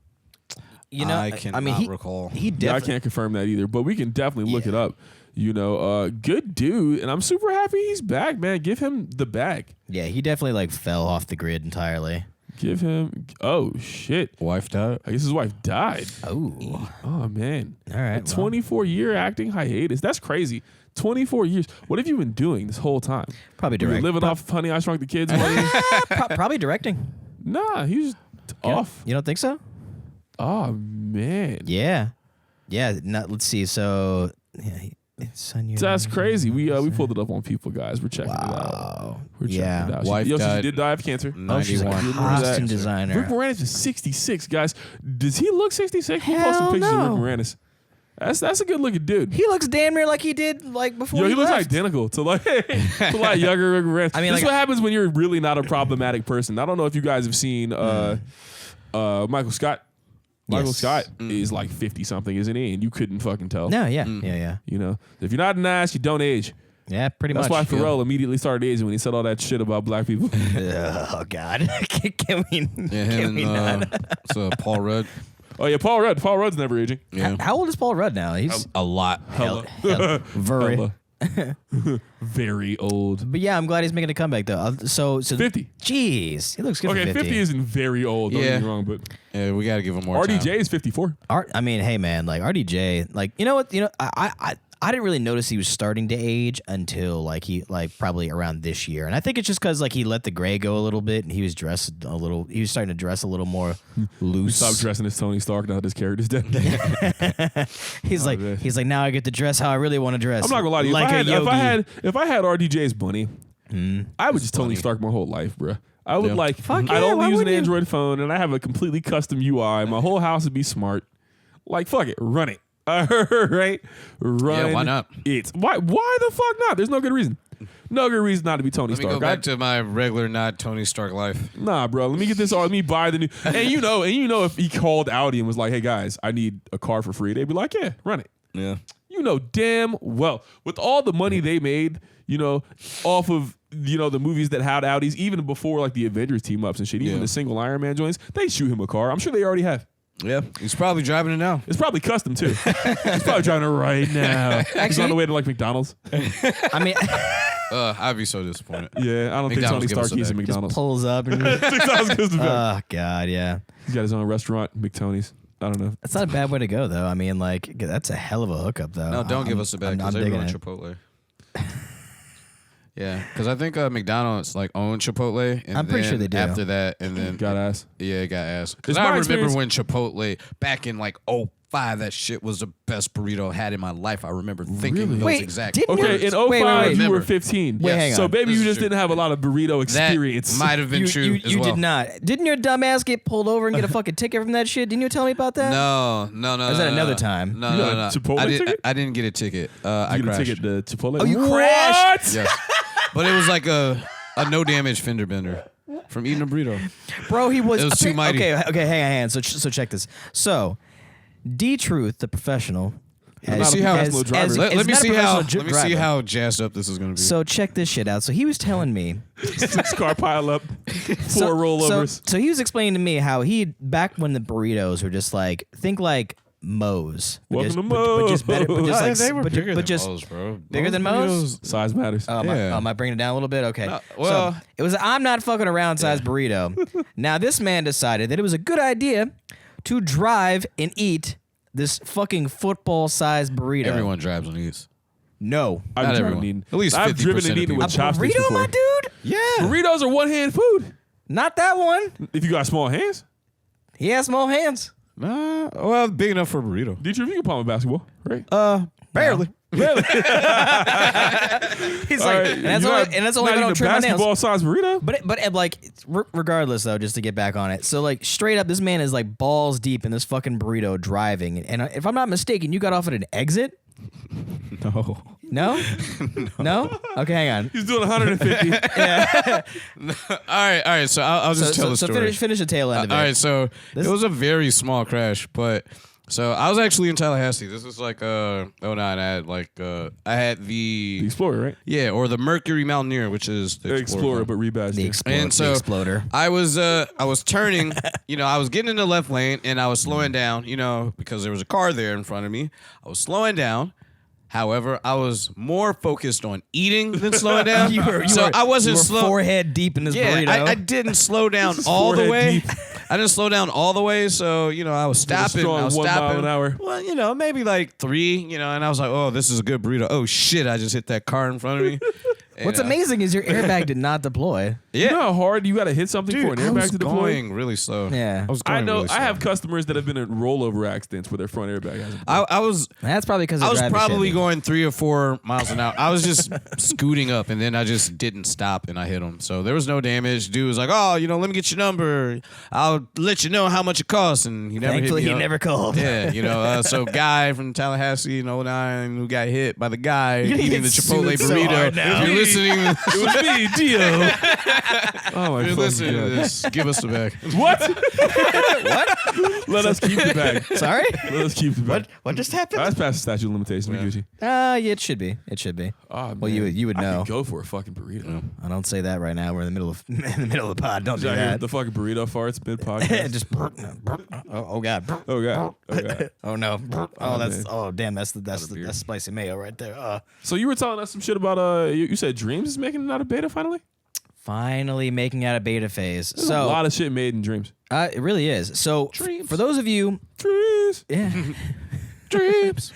[SPEAKER 3] I cannot recall.
[SPEAKER 1] He
[SPEAKER 2] Yeah, I
[SPEAKER 1] definitely.
[SPEAKER 2] can't confirm that either, but we can definitely look it up. Good dude, and I'm super happy he's back, man. Give him the bag.
[SPEAKER 1] Yeah, he definitely like fell off the grid entirely.
[SPEAKER 2] Give him. Oh shit!
[SPEAKER 3] Wife died.
[SPEAKER 2] I guess his wife died.
[SPEAKER 1] Oh,
[SPEAKER 2] Oh man!
[SPEAKER 1] all right.
[SPEAKER 2] A 24-year acting hiatus. That's crazy. 24 years. What have you been doing this whole time?
[SPEAKER 1] Probably
[SPEAKER 2] Were you
[SPEAKER 1] direct.
[SPEAKER 2] living off Honey, I Shrunk the Kids money?
[SPEAKER 1] Probably directing.
[SPEAKER 2] Nah, he's off.
[SPEAKER 1] You don't think so?
[SPEAKER 2] Oh man,
[SPEAKER 1] Yeah. Let's see. So,
[SPEAKER 2] that's crazy. We pulled it up on People, guys. We're checking it out.
[SPEAKER 1] Wow.
[SPEAKER 2] We're checking
[SPEAKER 1] Yeah.
[SPEAKER 2] it out.
[SPEAKER 3] Wife
[SPEAKER 2] She
[SPEAKER 3] died.
[SPEAKER 2] did die of cancer.
[SPEAKER 1] Oh, she's a
[SPEAKER 3] 91.
[SPEAKER 1] costume
[SPEAKER 2] Rick
[SPEAKER 1] designer.
[SPEAKER 2] Moranis is 66, guys. Does he look 66? We'll post
[SPEAKER 1] Hell
[SPEAKER 2] some pictures
[SPEAKER 1] no.
[SPEAKER 2] of Rick Moranis. That's a good looking dude.
[SPEAKER 1] He looks damn near like he did like before.
[SPEAKER 2] Yo, he looks
[SPEAKER 1] left.
[SPEAKER 2] identical to like younger Rick Moranis.
[SPEAKER 1] I mean,
[SPEAKER 2] this is
[SPEAKER 1] like-
[SPEAKER 2] what happens when you're really not a problematic person. I don't know if you guys have seen Michael Scott. Michael
[SPEAKER 1] Yes.
[SPEAKER 2] Scott is like 50 something, isn't he? And you couldn't fucking tell.
[SPEAKER 1] No, yeah.
[SPEAKER 2] You know, if you're not an ass, you don't age.
[SPEAKER 1] Yeah, pretty
[SPEAKER 2] That's
[SPEAKER 1] much.
[SPEAKER 2] why Pharrell immediately started aging when he said all that shit about black people.
[SPEAKER 1] Oh God, can we?
[SPEAKER 3] Yeah,
[SPEAKER 1] Can
[SPEAKER 3] him
[SPEAKER 1] we
[SPEAKER 3] and
[SPEAKER 1] not?
[SPEAKER 3] so Paul Rudd.
[SPEAKER 2] Oh yeah, Paul Rudd. Paul Rudd's never aging.
[SPEAKER 3] Yeah,
[SPEAKER 1] How old is Paul Rudd now? He's
[SPEAKER 3] a lot.
[SPEAKER 2] Hella.
[SPEAKER 1] very.
[SPEAKER 2] Hella. Very old.
[SPEAKER 1] But yeah, I'm glad he's making a comeback though. So
[SPEAKER 2] 50.
[SPEAKER 1] Jeez, he looks good.
[SPEAKER 2] Okay,
[SPEAKER 1] for
[SPEAKER 2] 50 isn't very old. Don't get me wrong, but
[SPEAKER 3] Yeah, we got to give him more
[SPEAKER 2] RDJ
[SPEAKER 3] time.
[SPEAKER 2] is 54.
[SPEAKER 1] I mean, hey man, like RDJ, like you know what? I didn't really notice he was starting to age until probably around this year, and I think it's just because like he let the gray go a little bit, and he was starting to dress a little more loose.
[SPEAKER 2] Stop dressing as Tony Stark now that his character's dead.
[SPEAKER 1] he's like now I get to dress how I really want to dress.
[SPEAKER 2] I'm not gonna lie to you.
[SPEAKER 1] Like
[SPEAKER 2] If I had RDJ's money, I would just Tony Stark my whole life, bro. I would
[SPEAKER 1] Fuck
[SPEAKER 2] I'd
[SPEAKER 1] yeah,
[SPEAKER 2] only
[SPEAKER 1] why
[SPEAKER 2] use an
[SPEAKER 1] wouldn't you?
[SPEAKER 2] Android phone, and I have a completely custom UI. My whole house would be smart. Like fuck it, run it. Right? Run.
[SPEAKER 3] Yeah, why not?
[SPEAKER 2] Why the fuck not? There's no good reason. No good reason not to be Tony
[SPEAKER 3] Let me
[SPEAKER 2] Stark.
[SPEAKER 3] go back to my regular, not Tony Stark life.
[SPEAKER 2] Nah, bro. Let me get this. Let me buy the new. And you know, if he called Audi and was like, "Hey guys, I need a car for free," they'd be like, "Yeah, run it."
[SPEAKER 3] Yeah.
[SPEAKER 2] You know damn well with all the money they made, off of the movies that had Audis, even before like the Avengers team ups and shit, even the single Iron Man joints, they shoot him a car. I'm sure they already have.
[SPEAKER 3] Yeah, he's probably driving it now.
[SPEAKER 2] It's probably custom too. He's probably driving it right now. He's on the way to like McDonald's.
[SPEAKER 1] I mean,
[SPEAKER 3] I'd be so disappointed.
[SPEAKER 2] Yeah, I don't
[SPEAKER 3] McDonald's
[SPEAKER 2] think Tony
[SPEAKER 3] give us
[SPEAKER 2] Stark
[SPEAKER 3] a
[SPEAKER 2] eats at
[SPEAKER 3] bag.
[SPEAKER 2] McDonald's.
[SPEAKER 1] pulls up and
[SPEAKER 2] McDonald's goes to bed.
[SPEAKER 1] oh God, yeah.
[SPEAKER 2] He's got his own restaurant, McTony's. I don't know.
[SPEAKER 1] That's not a bad way to go though. I mean, like that's a hell of a hookup though.
[SPEAKER 3] No, don't give us a bag
[SPEAKER 1] I'm
[SPEAKER 3] because they
[SPEAKER 1] digging
[SPEAKER 3] run
[SPEAKER 1] it.
[SPEAKER 3] Chipotle. Yeah, because I think McDonald's like owned Chipotle. And
[SPEAKER 1] I'm pretty
[SPEAKER 3] then
[SPEAKER 1] sure they do.
[SPEAKER 3] After that, and then
[SPEAKER 2] Got ass.
[SPEAKER 3] Yeah, it got ass. Because
[SPEAKER 2] It's my
[SPEAKER 3] I remember
[SPEAKER 2] experience-
[SPEAKER 3] when Chipotle back in like 05, that shit was the best burrito I had in my life. I remember thinking
[SPEAKER 2] Really?
[SPEAKER 3] those
[SPEAKER 1] Wait,
[SPEAKER 3] exact
[SPEAKER 1] didn't
[SPEAKER 3] words.
[SPEAKER 2] Okay, in 05,
[SPEAKER 1] Wait, wait,
[SPEAKER 2] you were
[SPEAKER 3] remember.
[SPEAKER 2] 15.
[SPEAKER 1] Wait, hang
[SPEAKER 2] So
[SPEAKER 1] on.
[SPEAKER 2] maybe
[SPEAKER 3] This
[SPEAKER 2] you
[SPEAKER 3] is
[SPEAKER 2] just
[SPEAKER 3] true.
[SPEAKER 2] didn't have a lot of burrito experience.
[SPEAKER 3] That might have been true as
[SPEAKER 1] you
[SPEAKER 3] well.
[SPEAKER 1] did not. Didn't your dumb ass get pulled over and get a fucking ticket from that shit? Didn't you tell me about that?
[SPEAKER 3] No.
[SPEAKER 1] Or is that another time?
[SPEAKER 3] No,
[SPEAKER 2] You
[SPEAKER 3] no,
[SPEAKER 2] got a
[SPEAKER 3] no.
[SPEAKER 2] Chipotle ticket?
[SPEAKER 3] I didn't get a ticket. I
[SPEAKER 2] You get a
[SPEAKER 3] crashed.
[SPEAKER 2] ticket to Chipotle.
[SPEAKER 1] Oh, you
[SPEAKER 2] What?
[SPEAKER 1] crashed?
[SPEAKER 3] Yes. But it was like a no damage fender bender from eating a burrito.
[SPEAKER 1] Bro, he was.
[SPEAKER 3] It was too mighty.
[SPEAKER 1] Okay, hang on. So check this. So, D Truth, the professional.
[SPEAKER 2] Not a professional driver.
[SPEAKER 3] Let me
[SPEAKER 1] not a
[SPEAKER 3] see how
[SPEAKER 1] professional
[SPEAKER 3] let me see
[SPEAKER 1] driver.
[SPEAKER 3] how jazzed up this is going to be.
[SPEAKER 1] So check this shit out. So he was telling me.
[SPEAKER 2] 6-car pile up, 4
[SPEAKER 1] so,
[SPEAKER 2] rollovers.
[SPEAKER 1] So he was explaining to me how back when the burritos were just like Moe's. But
[SPEAKER 2] Welcome
[SPEAKER 1] just,
[SPEAKER 2] to
[SPEAKER 1] but just better. But just like
[SPEAKER 3] they were
[SPEAKER 1] but,
[SPEAKER 3] bigger
[SPEAKER 1] but
[SPEAKER 3] than
[SPEAKER 1] just
[SPEAKER 3] Moe's, bro.
[SPEAKER 1] bigger than Moe's?
[SPEAKER 2] Size matters.
[SPEAKER 1] Am I bringing it down a little bit? Okay.
[SPEAKER 3] well-
[SPEAKER 1] so it was I'm not fucking around size burrito. Now this man decided that it was a good idea to drive and eat this fucking football-sized burrito.
[SPEAKER 3] Everyone drives and eats.
[SPEAKER 1] No.
[SPEAKER 2] I've
[SPEAKER 3] Not
[SPEAKER 2] driven
[SPEAKER 3] everyone.
[SPEAKER 2] and eaten.
[SPEAKER 3] At least
[SPEAKER 2] I've
[SPEAKER 3] 50%
[SPEAKER 2] driven and
[SPEAKER 3] of
[SPEAKER 2] eaten
[SPEAKER 3] people.
[SPEAKER 2] with
[SPEAKER 1] A
[SPEAKER 2] chopsticks
[SPEAKER 1] burrito,
[SPEAKER 2] before.
[SPEAKER 1] my dude?
[SPEAKER 3] Yeah.
[SPEAKER 2] Burritos are one-hand food.
[SPEAKER 1] Not that one.
[SPEAKER 2] If you got small hands.
[SPEAKER 1] He has small hands.
[SPEAKER 3] Well, big enough for a burrito.
[SPEAKER 2] Did you ever palm a basketball? Right?
[SPEAKER 3] Barely.
[SPEAKER 2] Really?
[SPEAKER 1] He's
[SPEAKER 2] All
[SPEAKER 1] like,
[SPEAKER 2] right,
[SPEAKER 1] and that's
[SPEAKER 2] you're
[SPEAKER 1] only if I don't trim my nails.
[SPEAKER 2] basketball-sized burrito?
[SPEAKER 1] But like regardless though, just to get back on it. So like straight up, this man is like balls deep in this fucking burrito driving, and if I'm not mistaken, you got off at an exit.
[SPEAKER 3] No.
[SPEAKER 1] No? No? Okay, hang on.
[SPEAKER 2] He's doing 150.
[SPEAKER 3] All right. So I'll just tell the story.
[SPEAKER 1] Finish the tail end of it.
[SPEAKER 3] All right, so it was a very small crash, but so I was actually in Tallahassee. This was like 09. I had
[SPEAKER 2] The
[SPEAKER 3] the
[SPEAKER 2] Explorer, right?
[SPEAKER 3] or the Mercury Mountaineer, which is the
[SPEAKER 2] Explorer, but rebadged.
[SPEAKER 1] The
[SPEAKER 3] And so
[SPEAKER 1] the exploder.
[SPEAKER 3] I was turning, I was getting in the left lane and I was slowing down, because there was a car there in front of me. I was slowing down. However, I was more focused on eating than slowing down. I wasn't slow.
[SPEAKER 1] Forehead deep in this burrito.
[SPEAKER 3] I didn't slow down all the
[SPEAKER 2] forehead
[SPEAKER 3] way.
[SPEAKER 2] deep.
[SPEAKER 3] I didn't slow down all the way, so I was stopping.
[SPEAKER 2] strong
[SPEAKER 3] I was
[SPEAKER 2] 1 mile
[SPEAKER 3] stopping.
[SPEAKER 2] an hour.
[SPEAKER 3] Well, maybe like 3. And I was like, oh, this is a good burrito. Oh shit, I just hit that car in front of me.
[SPEAKER 1] What's
[SPEAKER 3] And,
[SPEAKER 1] amazing is your airbag did not deploy.
[SPEAKER 3] Yeah,
[SPEAKER 2] You know how hard you got to hit something for an
[SPEAKER 3] I
[SPEAKER 2] airbag
[SPEAKER 3] was
[SPEAKER 2] to deploy?
[SPEAKER 3] going really slow.
[SPEAKER 1] Yeah.
[SPEAKER 3] I was going
[SPEAKER 2] I know.
[SPEAKER 3] really slow.
[SPEAKER 2] I have customers that have been in rollover accidents where their front airbag hasn't.
[SPEAKER 3] I was
[SPEAKER 1] That's probably because
[SPEAKER 3] I was probably going 3 or 4 miles an hour. I was just scooting up, and then I just didn't stop, and I hit him. So there was no damage. Dude was like, "Oh, let me get your number. I'll let you know how much it costs." And he never
[SPEAKER 1] Thankfully,
[SPEAKER 3] hit me
[SPEAKER 1] he
[SPEAKER 3] up.
[SPEAKER 1] never called.
[SPEAKER 3] Yeah, so guy from Tallahassee in 09 who got hit by the guy eating the
[SPEAKER 1] get
[SPEAKER 3] Chipotle
[SPEAKER 1] sued so
[SPEAKER 3] burrito.
[SPEAKER 1] hard now.
[SPEAKER 3] If you're listening,
[SPEAKER 2] It was me, Dio. Oh my
[SPEAKER 3] If you're listening to
[SPEAKER 2] God.
[SPEAKER 3] this, give us the bag.
[SPEAKER 2] What? What? Let us keep the bag.
[SPEAKER 1] Sorry?
[SPEAKER 2] Let us keep the bag.
[SPEAKER 1] What just happened?
[SPEAKER 2] That's past the statute of limitations.
[SPEAKER 3] Yeah.
[SPEAKER 2] Gucci.
[SPEAKER 1] Yeah, it should be. It should be.
[SPEAKER 2] Oh,
[SPEAKER 1] Well,
[SPEAKER 2] man.
[SPEAKER 1] you would
[SPEAKER 2] I
[SPEAKER 1] know.
[SPEAKER 2] could go for a fucking burrito.
[SPEAKER 1] I don't say that right now. We're in the middle of the pod. Don't do
[SPEAKER 2] Did I hear
[SPEAKER 1] that.
[SPEAKER 2] the fucking burrito farts mid podcast?
[SPEAKER 1] Just oh god.
[SPEAKER 2] Oh god. Oh god.
[SPEAKER 1] Oh no. Oh that's
[SPEAKER 2] man.
[SPEAKER 1] oh damn. That's spicy mayo right there.
[SPEAKER 2] So you were telling us some shit about you said Dreams is making it out of beta finally?
[SPEAKER 1] Finally making out a beta phase.
[SPEAKER 2] There's
[SPEAKER 1] So
[SPEAKER 2] a lot of shit made in Dreams.
[SPEAKER 1] it really is. So
[SPEAKER 3] Dreams.
[SPEAKER 1] for those of you,
[SPEAKER 2] Dreams.
[SPEAKER 1] yeah,
[SPEAKER 3] Dreams.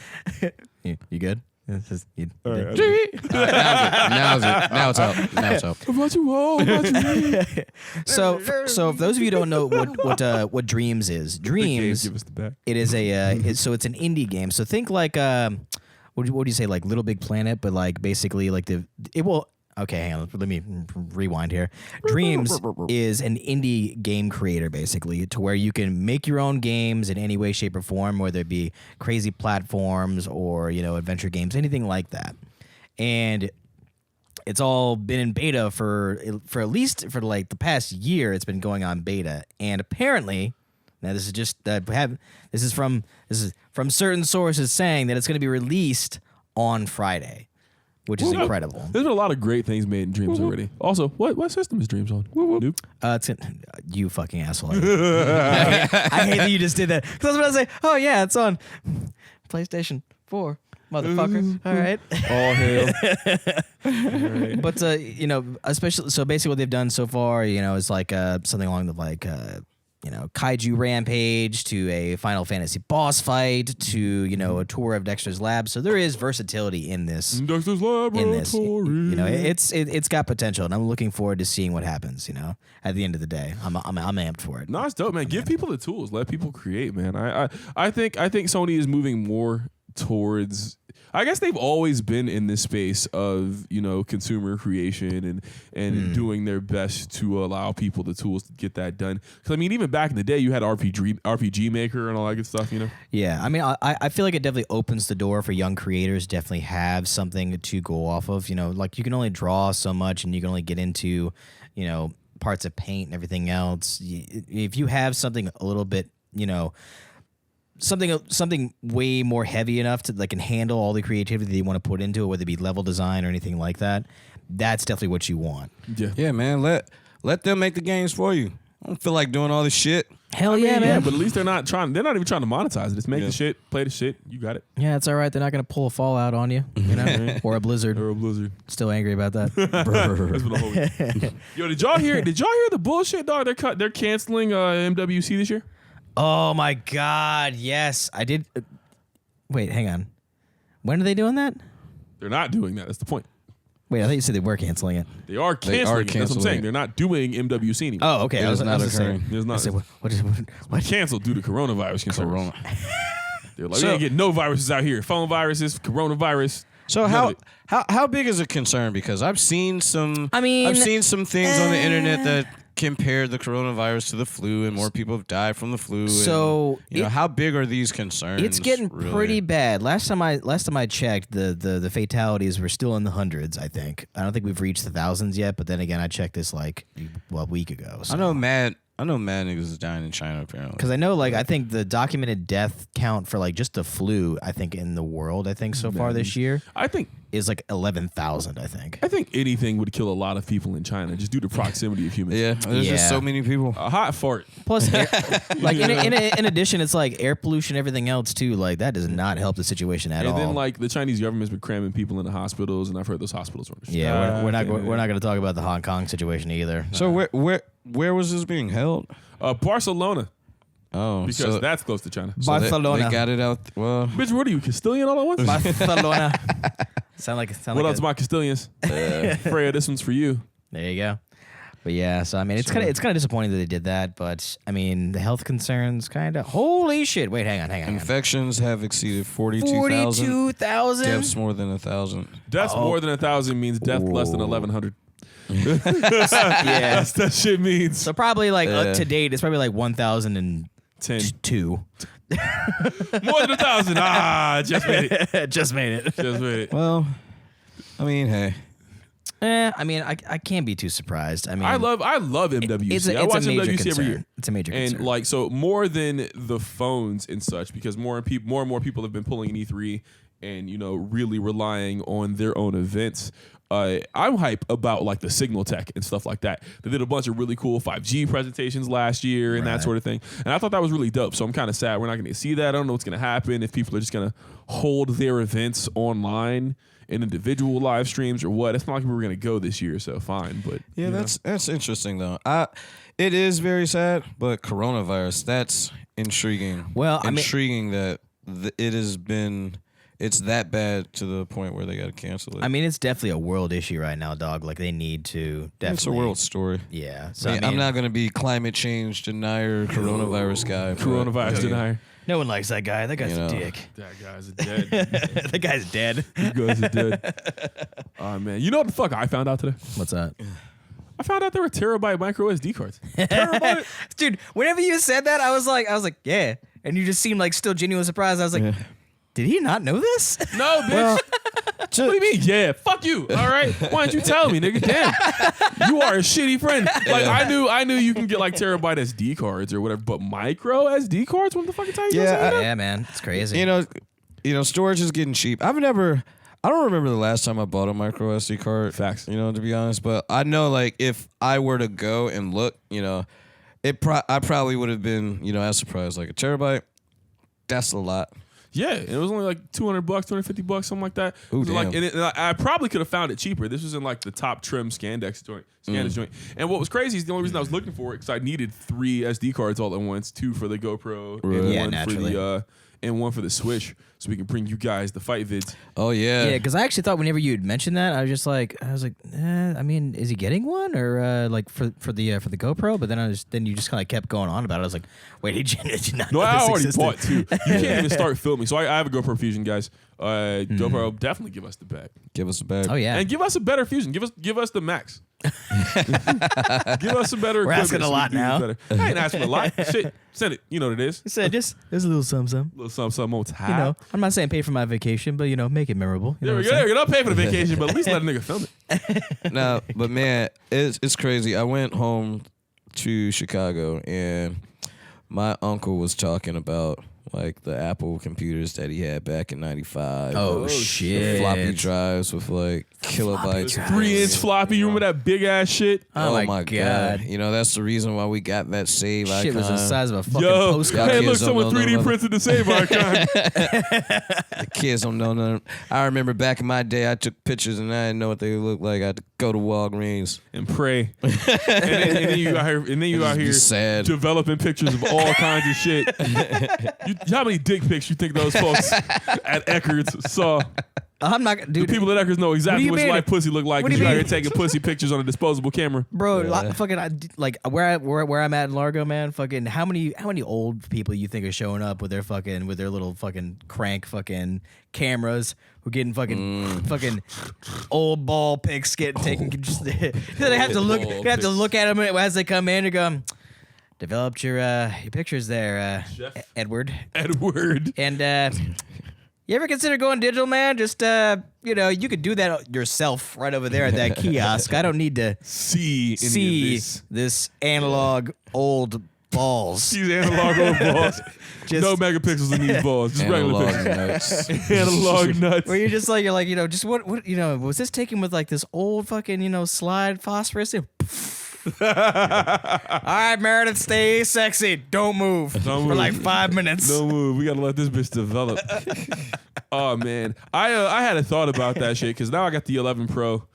[SPEAKER 1] you good? This is- you-
[SPEAKER 2] All
[SPEAKER 1] you
[SPEAKER 2] right,
[SPEAKER 1] did-
[SPEAKER 3] Now it's out. Now it's out.
[SPEAKER 2] About you all. About you.
[SPEAKER 1] So for those of you who don't know what Dreams is, Dreams
[SPEAKER 2] Give us the back.
[SPEAKER 1] it is it's an indie game. So think like what do you say, like Little Big Planet, but like basically like okay, hang on. Let me rewind here. Dreams is an indie game creator, basically, to where you can make your own games in any way, shape, or form, whether it be crazy platforms or, adventure games, anything like that. And it's all been in beta for at least for like the past year. It's been going on beta, and apparently, now this is just this is from certain sources saying that it's going to be released on Friday, which is incredible.
[SPEAKER 2] There's been a lot of great things made in Dreams already. Also, what system is Dreams on? Noob.
[SPEAKER 1] You fucking asshole. I hate that you just did that. Because I was about to say, oh yeah, it's on PlayStation 4, motherfucker. All right.
[SPEAKER 2] All hail.
[SPEAKER 1] But especially so basically what they've done so far, is like something along the Kaiju Rampage to a Final Fantasy boss fight to a tour of Dexter's Lab. So there is versatility in this.
[SPEAKER 2] Dexter's Laboratory.
[SPEAKER 1] It's got potential, and I'm looking forward to seeing what happens. At the end of the day, I'm amped for it.
[SPEAKER 2] No, it's dope, man. Give people the tools. Let people create, man. I think Sony is moving more towards. I guess they've always been in this space of consumer creation and doing their best to allow people the tools to get that done. Because I mean, even back in the day, you had RPG Maker and all that good stuff.
[SPEAKER 1] Yeah, I mean, I feel like it definitely opens the door for young creators. Definitely have something to go off of. Like you can only draw so much, and you can only get into parts of paint and everything else. If you have something a little bit something way more heavy enough to can handle all the creativity that you want to put into it, whether it be level design or anything like that, that's definitely what you want.
[SPEAKER 3] Yeah, man. Let them make the games for you. I don't feel like doing all this shit.
[SPEAKER 1] Hell yeah, man.
[SPEAKER 2] Yeah, but at least they're not even trying to monetize it. Just make the shit, play the shit. You got it.
[SPEAKER 1] Yeah, it's all right. They're not going to pull a Fallout on you, or a Blizzard.
[SPEAKER 2] Or a Blizzard.
[SPEAKER 1] Still angry about that.
[SPEAKER 2] That's been a whole week. Yo, did y'all hear the bullshit, dog? They're canceling MWC this year.
[SPEAKER 1] Oh my God! Yes, I did. Wait, hang on. When are they doing that?
[SPEAKER 2] They're not doing that. That's the point.
[SPEAKER 1] Wait, I thought you said they were canceling it.
[SPEAKER 2] They are canceling it. That's what I'm saying. They're not doing MWC anymore.
[SPEAKER 1] Oh, okay.
[SPEAKER 3] It is not
[SPEAKER 1] just saying-
[SPEAKER 3] occurring.
[SPEAKER 2] There's
[SPEAKER 1] I
[SPEAKER 2] not.
[SPEAKER 1] said, what?
[SPEAKER 2] Canceled due to coronavirus concerns.
[SPEAKER 3] Corona.
[SPEAKER 2] They're like, we ain't getting no viruses out here. Phone viruses, coronavirus.
[SPEAKER 3] So
[SPEAKER 2] None of
[SPEAKER 3] how big is a concern? Because I've seen some.
[SPEAKER 1] I
[SPEAKER 3] I've seen some things on the internet that compare the coronavirus to the flu, and more people have died from the flu.
[SPEAKER 1] So
[SPEAKER 3] and, how big are these concerns?
[SPEAKER 1] It's getting
[SPEAKER 3] really?
[SPEAKER 1] pretty bad. Last time I checked, the fatalities were still in the hundreds. I think. I don't think we've reached the thousands yet. But then again, I checked this a week ago. So.
[SPEAKER 3] I know mad niggas is dying in China apparently.
[SPEAKER 1] Because I know, I think the documented death count for just the flu, I think in the world, so far this year,
[SPEAKER 2] I think
[SPEAKER 1] is 11,000. I think.
[SPEAKER 2] anything would kill a lot of people in China just due to proximity of humans.
[SPEAKER 3] Yeah, there's just so many people.
[SPEAKER 2] A hot fart.
[SPEAKER 1] Plus, in addition, it's air pollution, everything else too. That does not help the situation at all.
[SPEAKER 2] And then the Chinese government's been cramming people into hospitals, and I've heard those hospitals are understaffed.
[SPEAKER 1] Yeah, we're not going to talk about the Hong Kong situation either.
[SPEAKER 3] So where was this being held?
[SPEAKER 2] Barcelona,
[SPEAKER 3] Oh,
[SPEAKER 2] because that's close to China.
[SPEAKER 3] so
[SPEAKER 1] Barcelona.
[SPEAKER 3] They got it out. Well,
[SPEAKER 2] Bitch, what are you, Castilian all at once?
[SPEAKER 1] Barcelona.
[SPEAKER 2] What else, my Castilians? Freya, this one's for you.
[SPEAKER 1] There you go. But yeah, so I mean, it's kind of disappointing that they did that. But I mean, the health concerns kind of. Holy shit! Wait, hang on.
[SPEAKER 3] infections have exexceeded 42,000.
[SPEAKER 1] 42,000.
[SPEAKER 3] Deaths more than 1,000.
[SPEAKER 2] Deaths more than 1,000 means death less than 1,100.
[SPEAKER 1] Yeah.
[SPEAKER 2] That's that shit means.
[SPEAKER 1] So probably to date, it's probably 1,002.
[SPEAKER 2] More than 1,000. Just made it.
[SPEAKER 1] Just made it.
[SPEAKER 2] Just made it.
[SPEAKER 3] Well, I mean, hey.
[SPEAKER 1] I mean, I can't be too surprised. I mean,
[SPEAKER 2] I love MWC.
[SPEAKER 1] It's
[SPEAKER 2] I watch
[SPEAKER 1] a major
[SPEAKER 2] MWC
[SPEAKER 1] concern.
[SPEAKER 2] every year.
[SPEAKER 1] It's a major concern.
[SPEAKER 2] And like, so more than the phones and such, because more and more people have been pulling an E3 and, you know, really relying on their own events. I'm hype about like the signal tech and stuff like that. They did a bunch of really cool 5G presentations last year and that sort of thing. And I thought that was really dope. So I'm kind of sad we're not going to see that. I don't know what's going to happen if people are just going to hold their events online in individual live streams or what. It's not like we were going to go this year, so fine. But
[SPEAKER 3] yeah, that's interesting though. It is very sad, but coronavirus, that's intriguing.
[SPEAKER 1] Well,
[SPEAKER 3] intriguing that it has been. It's that bad to the point where they got to cancel it.
[SPEAKER 1] I mean, it's definitely a world issue right now, dog. Like, they need to definitely.
[SPEAKER 3] It's a world story.
[SPEAKER 1] Yeah. So
[SPEAKER 3] I'm not going to be climate change denier, coronavirus guy.
[SPEAKER 2] Coronavirus denier.
[SPEAKER 1] No one likes that guy. That guy's a dick.
[SPEAKER 2] That guy's dead.
[SPEAKER 1] That guy's dead.
[SPEAKER 2] You guys are dead. Oh, man. You know what the fuck I found out today?
[SPEAKER 1] What's that?
[SPEAKER 2] I found out there were terabyte micro SD cards. Terabyte?
[SPEAKER 1] Dude, whenever you said that, I was like, yeah. And you just seemed like still genuine surprised. I was like, did he not know this?
[SPEAKER 2] No, bitch. What do you mean? Yeah, fuck you. All right. Why didn't you tell me, nigga? Damn. You are a shitty friend. Like I knew you can get like terabyte SD cards or whatever, but micro SD cards? What the fuck are you talking about?
[SPEAKER 1] Yeah, man. It's crazy.
[SPEAKER 3] You know, storage is getting cheap. I don't remember the last time I bought a micro SD card.
[SPEAKER 2] Facts.
[SPEAKER 3] You know, to be honest, but I know like if I were to go and look, you know, I probably would have been, you know, as surprised. Like a terabyte, that's a lot.
[SPEAKER 2] Yeah, it was only like $200, $250, something like that.
[SPEAKER 3] Ooh,
[SPEAKER 2] like,
[SPEAKER 3] damn.
[SPEAKER 2] and I probably could have found it cheaper. This was in like the top trim Scandex joint. And what was crazy is the only reason I was looking for it because I needed 3 SD cards all at once, 2 for the GoPro and one for the Switch, so we can bring you guys the fight vids.
[SPEAKER 3] Oh yeah,
[SPEAKER 1] yeah. Because I actually thought whenever you'd mentioned that, I was like, I mean, is he getting one or like for the GoPro? But then you just kind of kept going on about it. I was like, wait, he did not.
[SPEAKER 2] No,
[SPEAKER 1] know
[SPEAKER 2] I
[SPEAKER 1] this
[SPEAKER 2] already
[SPEAKER 1] existed.
[SPEAKER 2] bought 2. You can't even start filming. So I have a GoPro Fusion, guys. GoPro, definitely give us the bag.
[SPEAKER 3] give us a bag.
[SPEAKER 1] Oh yeah,
[SPEAKER 2] And give us a better Fusion. Give us the Max. Give us a better.
[SPEAKER 1] We're asking
[SPEAKER 2] equipment
[SPEAKER 1] a
[SPEAKER 2] so
[SPEAKER 1] lot
[SPEAKER 2] we can do
[SPEAKER 1] now.
[SPEAKER 2] better. I ain't asking a lot. Shit, send it. You know what it is.
[SPEAKER 1] He said just there's a little something.
[SPEAKER 2] A little something on top.
[SPEAKER 1] You know, I'm not saying pay for my vacation, but you know, make it memorable. You know
[SPEAKER 2] There we
[SPEAKER 1] what
[SPEAKER 2] go.
[SPEAKER 1] I'm
[SPEAKER 2] There we go. Don't pay for the vacation, but at least let a nigga film it.
[SPEAKER 3] No, but man, it's crazy. I went home to Chicago and my uncle was talking about like the Apple computers that he had back in '95.
[SPEAKER 1] Oh,
[SPEAKER 3] The
[SPEAKER 1] shit.
[SPEAKER 3] floppy drives with like kilobytes.
[SPEAKER 1] drives.
[SPEAKER 2] 3-inch floppy. You remember that big ass shit?
[SPEAKER 1] Oh my god.
[SPEAKER 3] You know, that's the reason why we got that save icon.
[SPEAKER 1] Shit was the size of a fucking
[SPEAKER 2] Yo,
[SPEAKER 1] postcard.
[SPEAKER 2] hey, look,
[SPEAKER 3] kids don't
[SPEAKER 2] someone
[SPEAKER 3] know
[SPEAKER 2] 3D
[SPEAKER 3] nothing
[SPEAKER 2] printed the save icon.
[SPEAKER 3] The kids don't know nothing. I remember back in my day, I took pictures and I didn't know what they looked like. I had to go to Walgreens.
[SPEAKER 2] And pray. and then you out here,
[SPEAKER 3] be sad.
[SPEAKER 2] developing pictures of all kinds of shit. How many dick pics you think those folks at Eckerd's saw?
[SPEAKER 1] I'm not, dude.
[SPEAKER 2] The people at Eckerd's know exactly
[SPEAKER 1] you
[SPEAKER 2] what
[SPEAKER 1] mean?
[SPEAKER 2] life pussy look like
[SPEAKER 1] What do
[SPEAKER 2] because
[SPEAKER 1] you
[SPEAKER 2] you out
[SPEAKER 1] mean?
[SPEAKER 2] here taking pussy pictures on a disposable camera.
[SPEAKER 1] Bro, like where I'm at in Largo, man. Fucking how many old people you think are showing up with their little fucking crank fucking cameras who getting fucking old ball pics getting taken? Just they have to look at them as they come in and go, developed your pictures there, Edward. And you ever consider going digital, man? Just you could do that yourself right over there at that kiosk. I don't need to
[SPEAKER 2] See any of
[SPEAKER 1] this analog old balls.
[SPEAKER 2] These analog old balls. No megapixels in these balls. Just regular
[SPEAKER 3] Analog
[SPEAKER 2] pictures.
[SPEAKER 3] notes.
[SPEAKER 2] Analog nuts.
[SPEAKER 1] Where you're just like just what was this taken with like this old fucking slide phosphorus? All right, Meredith, stay sexy. Don't move for like 5 minutes.
[SPEAKER 2] No move. We gotta let this bitch develop. Oh man, I had a thought about that shit because now I got the 11 Pro,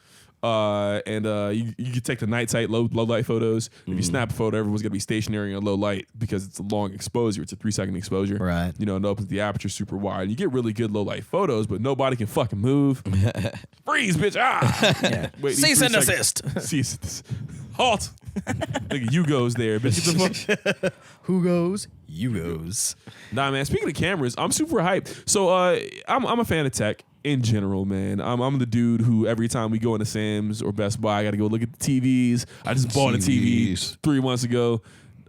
[SPEAKER 2] and you can take the night sight low light photos. If you snap a photo, everyone's gonna be stationary on low light because it's a long exposure. It's a 3-second exposure.
[SPEAKER 1] Right.
[SPEAKER 2] You know, it opens the aperture super wide. You get really good low light photos, but nobody can fucking move. Freeze, bitch! Ah.
[SPEAKER 1] Yeah.
[SPEAKER 2] Wait, these
[SPEAKER 1] Cease
[SPEAKER 2] 3
[SPEAKER 1] and
[SPEAKER 2] seconds-
[SPEAKER 1] desist.
[SPEAKER 2] Cease. Halt. Nigga, you goes there, bitch. Get the fuck.
[SPEAKER 1] Who goes? You goes.
[SPEAKER 2] Nah, man. Speaking of cameras, I'm super hyped. So, I'm a fan of tech in general, man. I'm the dude who every time we go into Sam's or Best Buy, I got to go look at the TVs. I just bought a TV
[SPEAKER 3] TVs.
[SPEAKER 2] 3 months ago.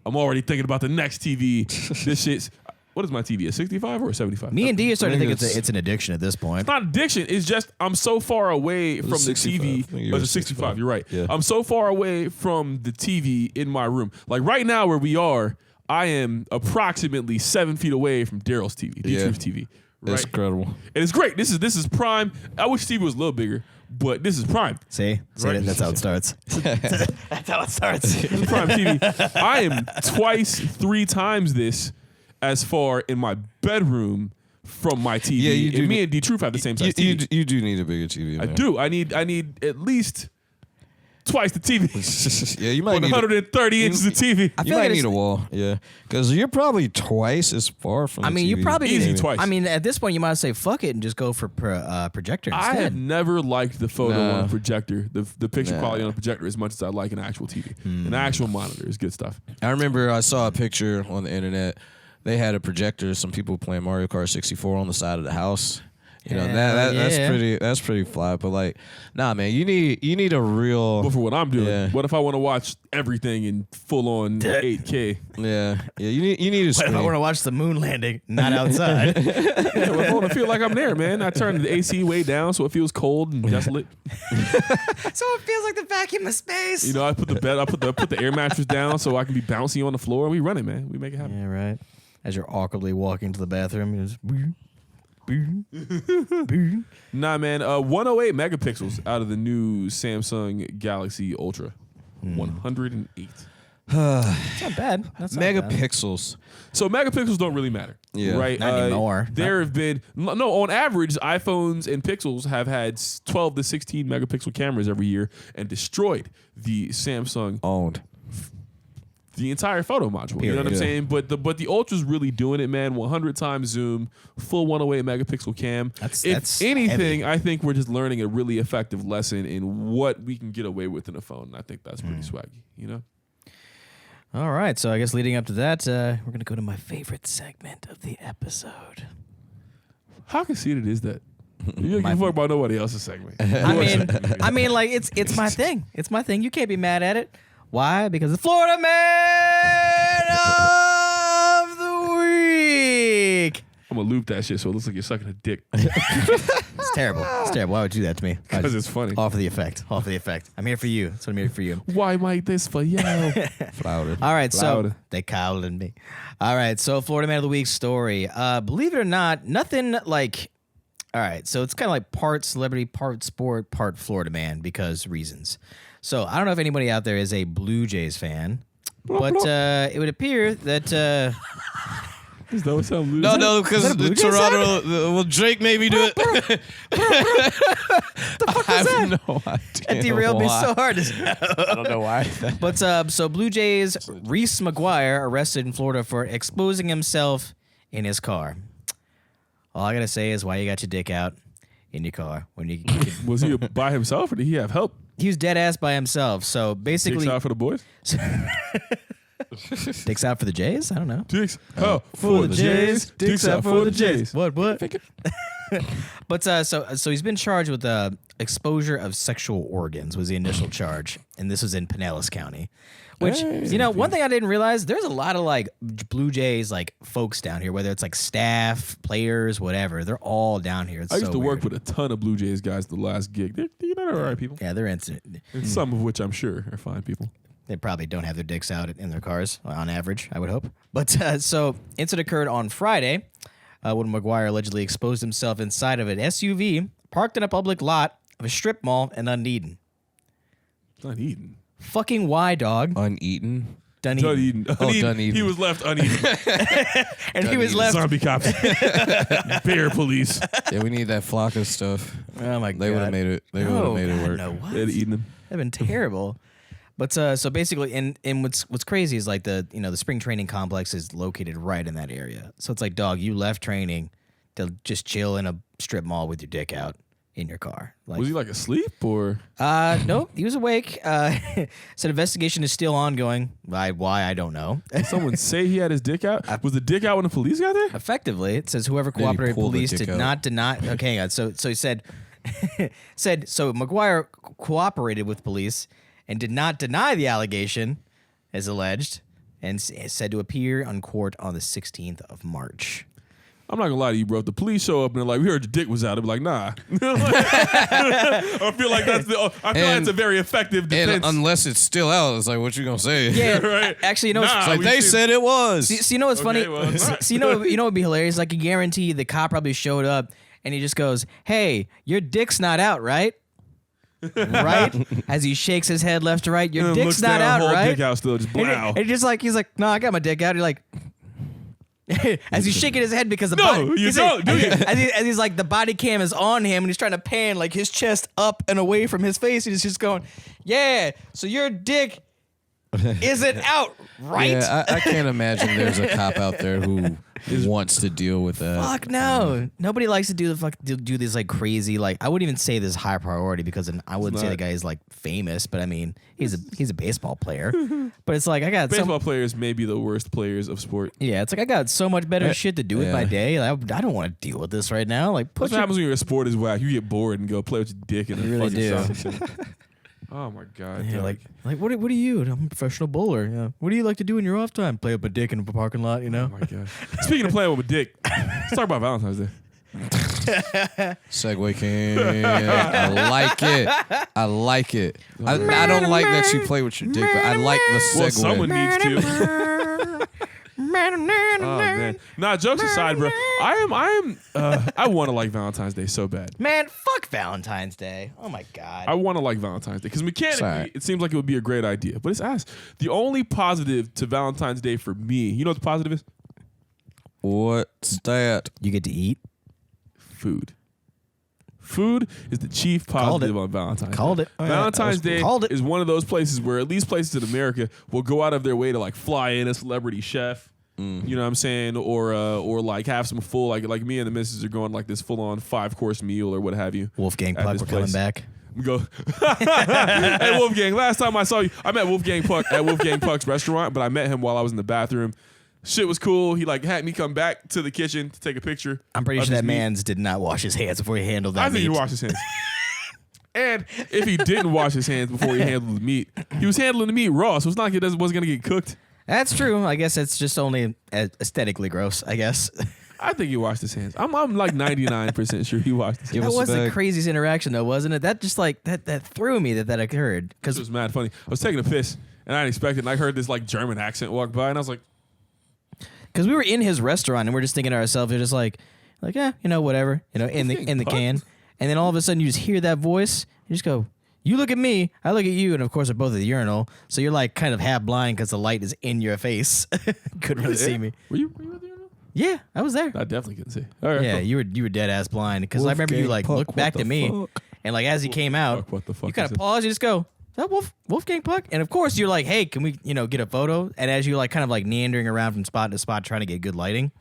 [SPEAKER 2] I'm already thinking about the next TV. This shit's. What is my TV? A 65 or a 75?
[SPEAKER 1] Me and D are starting to think
[SPEAKER 3] it's-
[SPEAKER 1] it's an addiction at this point.
[SPEAKER 2] It's not addiction. It's just I'm so far away from the
[SPEAKER 3] 65. I
[SPEAKER 2] TV.
[SPEAKER 3] think you
[SPEAKER 2] But
[SPEAKER 3] were
[SPEAKER 2] it's a 65.
[SPEAKER 3] 65.
[SPEAKER 2] You're right.
[SPEAKER 3] Yeah.
[SPEAKER 2] I'm so far away from the TV in my room. Like right now where we are, I am approximately 7 feet away from Daryl's TV, D-Truth's TV. Right?
[SPEAKER 3] It's incredible.
[SPEAKER 2] And it's great. This is prime. I wish TV was a little bigger, but this is prime.
[SPEAKER 1] See?
[SPEAKER 2] Right.
[SPEAKER 1] That's how it starts. That's how it starts.
[SPEAKER 2] This is prime TV. I am twice, 3 times this as far in my bedroom from my TV.
[SPEAKER 3] Yeah, you do.
[SPEAKER 2] And me and D-Truth have the same size TV.
[SPEAKER 3] You do need a bigger TV. in
[SPEAKER 2] I
[SPEAKER 3] there.
[SPEAKER 2] do. I need at least twice the TV.
[SPEAKER 3] Yeah, you might need.
[SPEAKER 2] 130 inches of TV.
[SPEAKER 1] I
[SPEAKER 3] You
[SPEAKER 1] feel like
[SPEAKER 3] might
[SPEAKER 1] it's-
[SPEAKER 3] need a wall. Yeah, because you're probably twice as far from.
[SPEAKER 1] I
[SPEAKER 3] the
[SPEAKER 1] mean,
[SPEAKER 3] TV.
[SPEAKER 1] you probably
[SPEAKER 2] Easy
[SPEAKER 1] need,
[SPEAKER 2] twice.
[SPEAKER 1] I mean, at this point, you might say fuck it and just go for projector
[SPEAKER 2] I
[SPEAKER 1] instead.
[SPEAKER 2] have never liked the photo
[SPEAKER 3] Nah.
[SPEAKER 2] on a projector, the picture
[SPEAKER 3] Nah.
[SPEAKER 2] quality on a projector as much as I like an actual TV. An actual monitor is good stuff.
[SPEAKER 3] I remember I saw a picture on the internet. They had a projector. Some people playing Mario Kart 64 on the side of the house. You know
[SPEAKER 1] Hell yeah.
[SPEAKER 3] that's pretty fly. But like, nah, man, you need a real.
[SPEAKER 2] But for what I'm doing,
[SPEAKER 3] Yeah.
[SPEAKER 2] what if I want to watch everything in full on 8K?
[SPEAKER 3] Yeah. You need a
[SPEAKER 1] What
[SPEAKER 3] screen.
[SPEAKER 1] if I want to watch the moon landing, not outside?
[SPEAKER 2] Yeah, well, I want to feel like I'm there, man. I turn the AC way down so it feels cold and desolate.
[SPEAKER 1] So it feels like the vacuum of space.
[SPEAKER 2] You know, I put the air mattress down so I can be bouncy on the floor. We run it, man. We make it happen.
[SPEAKER 1] Yeah, right. As you're awkwardly walking to the bathroom, you just boom, boom, boom.
[SPEAKER 2] Nah, man. 108 megapixels out of the new Samsung Galaxy Ultra. 108.
[SPEAKER 1] It's not bad. That's not bad.
[SPEAKER 3] Megapixels.
[SPEAKER 2] So megapixels don't really matter.
[SPEAKER 3] Yeah.
[SPEAKER 2] Right?
[SPEAKER 1] Not anymore.
[SPEAKER 2] There have been no on average iPhones and Pixels have had 12 to 16 megapixel cameras every year and destroyed the Samsung
[SPEAKER 3] Owned.
[SPEAKER 2] the entire photo module. You know what I'm
[SPEAKER 3] Yeah.
[SPEAKER 2] saying? But the Ultra's really doing it, man. 100 times zoom, full 108 megapixel cam.
[SPEAKER 1] That's
[SPEAKER 2] if anything, I think we're just learning a really effective lesson in what we can get away with in a phone. And I think that's pretty swaggy, you know?
[SPEAKER 1] All right. So I guess leading up to that, we're going to go to my favorite segment of the episode.
[SPEAKER 2] How conceited is that? You don't give a fuck about nobody else's segment.
[SPEAKER 1] I mean, like it's my thing. It's my thing. You can't be mad at it. Why? Because the Florida Man of the Week.
[SPEAKER 2] I'm gonna loop that shit so it looks like you're sucking a dick
[SPEAKER 1] It's terrible. It's terrible. Why would you do that to me?
[SPEAKER 2] because it's funny.
[SPEAKER 1] All for the effect. All for the effect. I'm here for you. That's what I'm here for you.
[SPEAKER 2] Why might this for you?
[SPEAKER 3] Flouted.
[SPEAKER 1] All right, so
[SPEAKER 2] Louder.
[SPEAKER 1] they cowled me. All right, so Florida Man of the Week story. Believe it or not, nothing like. All right, so it's kind of like part celebrity, part sport, part Florida Man because reasons. So I don't know if anybody out there is a Blue Jays fan, but it would appear that
[SPEAKER 2] Is that what sound loose?
[SPEAKER 3] No, because
[SPEAKER 1] Is that a Blue
[SPEAKER 3] the
[SPEAKER 1] Jays
[SPEAKER 3] Toronto. Well, Drake made me do it. I have no idea.
[SPEAKER 1] it derailed me
[SPEAKER 3] why.
[SPEAKER 1] so hard.
[SPEAKER 3] I don't know why.
[SPEAKER 1] But so Blue Jays Reese McGuire arrested in Florida for exposing himself in his car. All I gotta say is why you got your dick out in your car when you.
[SPEAKER 2] Was he by himself or did he have help?
[SPEAKER 1] He was dead ass by himself. So basically,
[SPEAKER 2] Dicks out for the boys?
[SPEAKER 1] dicks out for the Jays. I don't know.
[SPEAKER 2] Dicks out for the Jays. Dicks out for the Jays.
[SPEAKER 1] What? But so he's been charged with exposure of sexual organs was the initial charge, and this was in Pinellas County. Which one thing I didn't realize, there's a lot of like Blue Jays like folks down here, whether it's like staff, players, whatever. They're all down here. It's
[SPEAKER 2] I used
[SPEAKER 1] so
[SPEAKER 2] to work
[SPEAKER 1] weird.
[SPEAKER 2] with a ton of Blue Jays guys the last gig. They're all right people.
[SPEAKER 1] Yeah, they're into.
[SPEAKER 2] And some of which I'm sure are fine people.
[SPEAKER 1] They probably don't have their dicks out in their cars on average, I would hope. But so incident occurred on Friday when McGuire allegedly exposed himself inside of an SUV parked in a public lot of a strip mall in Dunedin.
[SPEAKER 2] Uneaten.
[SPEAKER 1] Fucking why, dog?
[SPEAKER 3] Uneaten.
[SPEAKER 1] Dunedin.
[SPEAKER 3] Dunedin.
[SPEAKER 2] He was left uneaten.
[SPEAKER 1] And he was left.
[SPEAKER 2] Zombie cops. Bear police.
[SPEAKER 3] Yeah, we need that flock of stuff.
[SPEAKER 1] Oh my god.
[SPEAKER 3] They would have made it. They would have made it work.
[SPEAKER 1] No, what?
[SPEAKER 2] They'd eaten him.
[SPEAKER 1] That'd been terrible. But so basically, and what's crazy is like the spring training complex is located right in that area. So it's like, dog, you left training to just chill in a strip mall with your dick out in your car. Like,
[SPEAKER 2] Was he like asleep or?
[SPEAKER 1] nope, he was awake. Said investigation is still ongoing. Why I don't know.
[SPEAKER 2] Did someone say he had his dick out? Was the dick out when the police got there?
[SPEAKER 1] Effectively, it says whoever
[SPEAKER 3] Maybe
[SPEAKER 1] cooperated
[SPEAKER 3] pull the
[SPEAKER 1] police
[SPEAKER 3] dick
[SPEAKER 1] did
[SPEAKER 3] out.
[SPEAKER 1] not deny. Okay, hang on. So he said so McGuire cooperated with police and did not deny the allegation, as alleged. and is said to appear on court on the 16th of March.
[SPEAKER 2] I'm not gonna lie to you, bro. If the police show up and they're like, "We heard your dick was out," I'd be like, "Nah." I feel like that's a very effective defense.
[SPEAKER 3] And unless it's still out, it's like, what you gonna say?
[SPEAKER 1] Yeah,
[SPEAKER 2] right.
[SPEAKER 1] Actually, you know,
[SPEAKER 2] Nah,
[SPEAKER 3] It's like they said it was.
[SPEAKER 1] so you know what's funny?
[SPEAKER 2] well, it's not.
[SPEAKER 1] So you know what'd be hilarious? Like, you guarantee the cop probably showed up and he just goes, "Hey, your dick's not out, right?" Right? As he shakes his head left to right, your
[SPEAKER 2] And
[SPEAKER 1] dick's
[SPEAKER 2] looks
[SPEAKER 1] not
[SPEAKER 2] down,
[SPEAKER 1] out,
[SPEAKER 2] whole
[SPEAKER 1] right?
[SPEAKER 2] dick out still, just blow.
[SPEAKER 1] And he's like, "No, I got my dick out." You're like, as he's shaking his head because the
[SPEAKER 2] No,
[SPEAKER 1] body,
[SPEAKER 2] you don't, do you?
[SPEAKER 1] as he's like, the body cam is on him and he's trying to pan like his chest up and away from his face. He's just going, "Yeah, so your dick isn't out, right?"
[SPEAKER 3] Yeah, I can't imagine there's a cop out there who wants to deal with that.
[SPEAKER 1] Fuck no. Nobody likes to do this like crazy, like, I wouldn't even say this high priority because I wouldn't say
[SPEAKER 2] not.
[SPEAKER 1] the guy is like famous, but I mean he's a baseball player. But it's like I got
[SPEAKER 2] Baseball players may be the worst players of sport.
[SPEAKER 1] it's like I got so much better shit to do with my day. I don't want to deal with this right now. Like,
[SPEAKER 2] What happens when your sport is whack? You get bored and go play with your dick and
[SPEAKER 1] You really do.
[SPEAKER 2] Oh my god.
[SPEAKER 1] Yeah,
[SPEAKER 2] dog.
[SPEAKER 1] like what are you? I'm a professional bowler. Yeah. What do you like to do in your off time? Play with my dick in a parking lot, you know?
[SPEAKER 2] Oh my god. Speaking of playing with a dick, let's talk about Valentine's Day.
[SPEAKER 3] Segue king. I like it. I like it. I don't like that you play with your dick, but I like the segue.
[SPEAKER 2] Well, someone needs to. Oh man. Nah, jokes aside, bro. I want to like Valentine's Day so bad.
[SPEAKER 1] Man, fuck Valentine's Day. Oh my god.
[SPEAKER 2] I want to like Valentine's Day because mechanically
[SPEAKER 3] Sorry.
[SPEAKER 2] it seems like it would be a great idea, but it's ass. The only positive to Valentine's Day for me, you know what the positive is?
[SPEAKER 3] What's that?
[SPEAKER 1] You get to eat.
[SPEAKER 2] Food. Food is the chief positive on Valentine's
[SPEAKER 1] Called
[SPEAKER 2] Day.
[SPEAKER 1] it. Oh, yeah.
[SPEAKER 2] Valentine's Day
[SPEAKER 1] Called it.
[SPEAKER 2] is one of those places where at least places in America will go out of their way to like fly in a celebrity chef. You know what I'm saying? Or like have some full, like me and the missus are going like this full on 5-course meal or what have you.
[SPEAKER 1] Wolfgang
[SPEAKER 2] at
[SPEAKER 1] Puck,
[SPEAKER 2] this
[SPEAKER 1] we're coming
[SPEAKER 2] place.
[SPEAKER 1] back.
[SPEAKER 2] We go, hey Wolfgang, last time I saw you, I met Wolfgang Puck at Wolfgang Puck's restaurant, but I met him while I was in the bathroom. Shit was cool. He like had me come back to the kitchen to take a picture.
[SPEAKER 1] I'm pretty
[SPEAKER 2] of
[SPEAKER 1] sure
[SPEAKER 2] his
[SPEAKER 1] that
[SPEAKER 2] meat.
[SPEAKER 1] man's did not wash his hands before he handled that
[SPEAKER 2] I think
[SPEAKER 1] meat.
[SPEAKER 2] he washed his hands. And if he didn't wash his hands before he handled the meat, he was handling the meat raw, so it's not like it wasn't going to get cooked.
[SPEAKER 1] That's true. I guess it's just only aesthetically gross, I guess.
[SPEAKER 2] I think he washed his hands. I'm like 99% sure he washed his hands.
[SPEAKER 3] Give
[SPEAKER 1] That
[SPEAKER 3] us a
[SPEAKER 1] was the
[SPEAKER 3] bag.
[SPEAKER 1] craziest interaction, though, wasn't it? That just like that threw me that occurred
[SPEAKER 2] This
[SPEAKER 1] because
[SPEAKER 2] was mad funny. I was taking a piss, and I didn't expect it, and I heard this like German accent walk by, and I was like,
[SPEAKER 1] we were in his restaurant and we're just thinking to ourselves, we're just like yeah, you know, whatever, you know, in the can, and then all of a sudden you just hear that voice, you just go, you look at me, I look at you, and of course we're both at the urinal, so you're like kind of half blind because the light is in your face. Couldn't really see me.
[SPEAKER 2] Were you at the urinal?
[SPEAKER 1] Yeah, I was there.
[SPEAKER 2] I definitely couldn't see. All right,
[SPEAKER 1] Yeah,
[SPEAKER 2] cool.
[SPEAKER 1] you were dead ass blind because I remember you
[SPEAKER 3] Wolfgang
[SPEAKER 1] like
[SPEAKER 3] Puck,
[SPEAKER 1] looked back
[SPEAKER 3] what
[SPEAKER 1] to
[SPEAKER 3] the
[SPEAKER 1] me,
[SPEAKER 3] fuck?
[SPEAKER 1] and like as he came out,
[SPEAKER 2] What the fuck
[SPEAKER 1] you kind
[SPEAKER 2] is
[SPEAKER 1] of
[SPEAKER 2] it?
[SPEAKER 1] pause, you just go, "Is that Wolfgang Puck?" And of course you're like, "Hey, can we get a photo?" And as you like kind of like meandering around from spot to spot trying to get good lighting,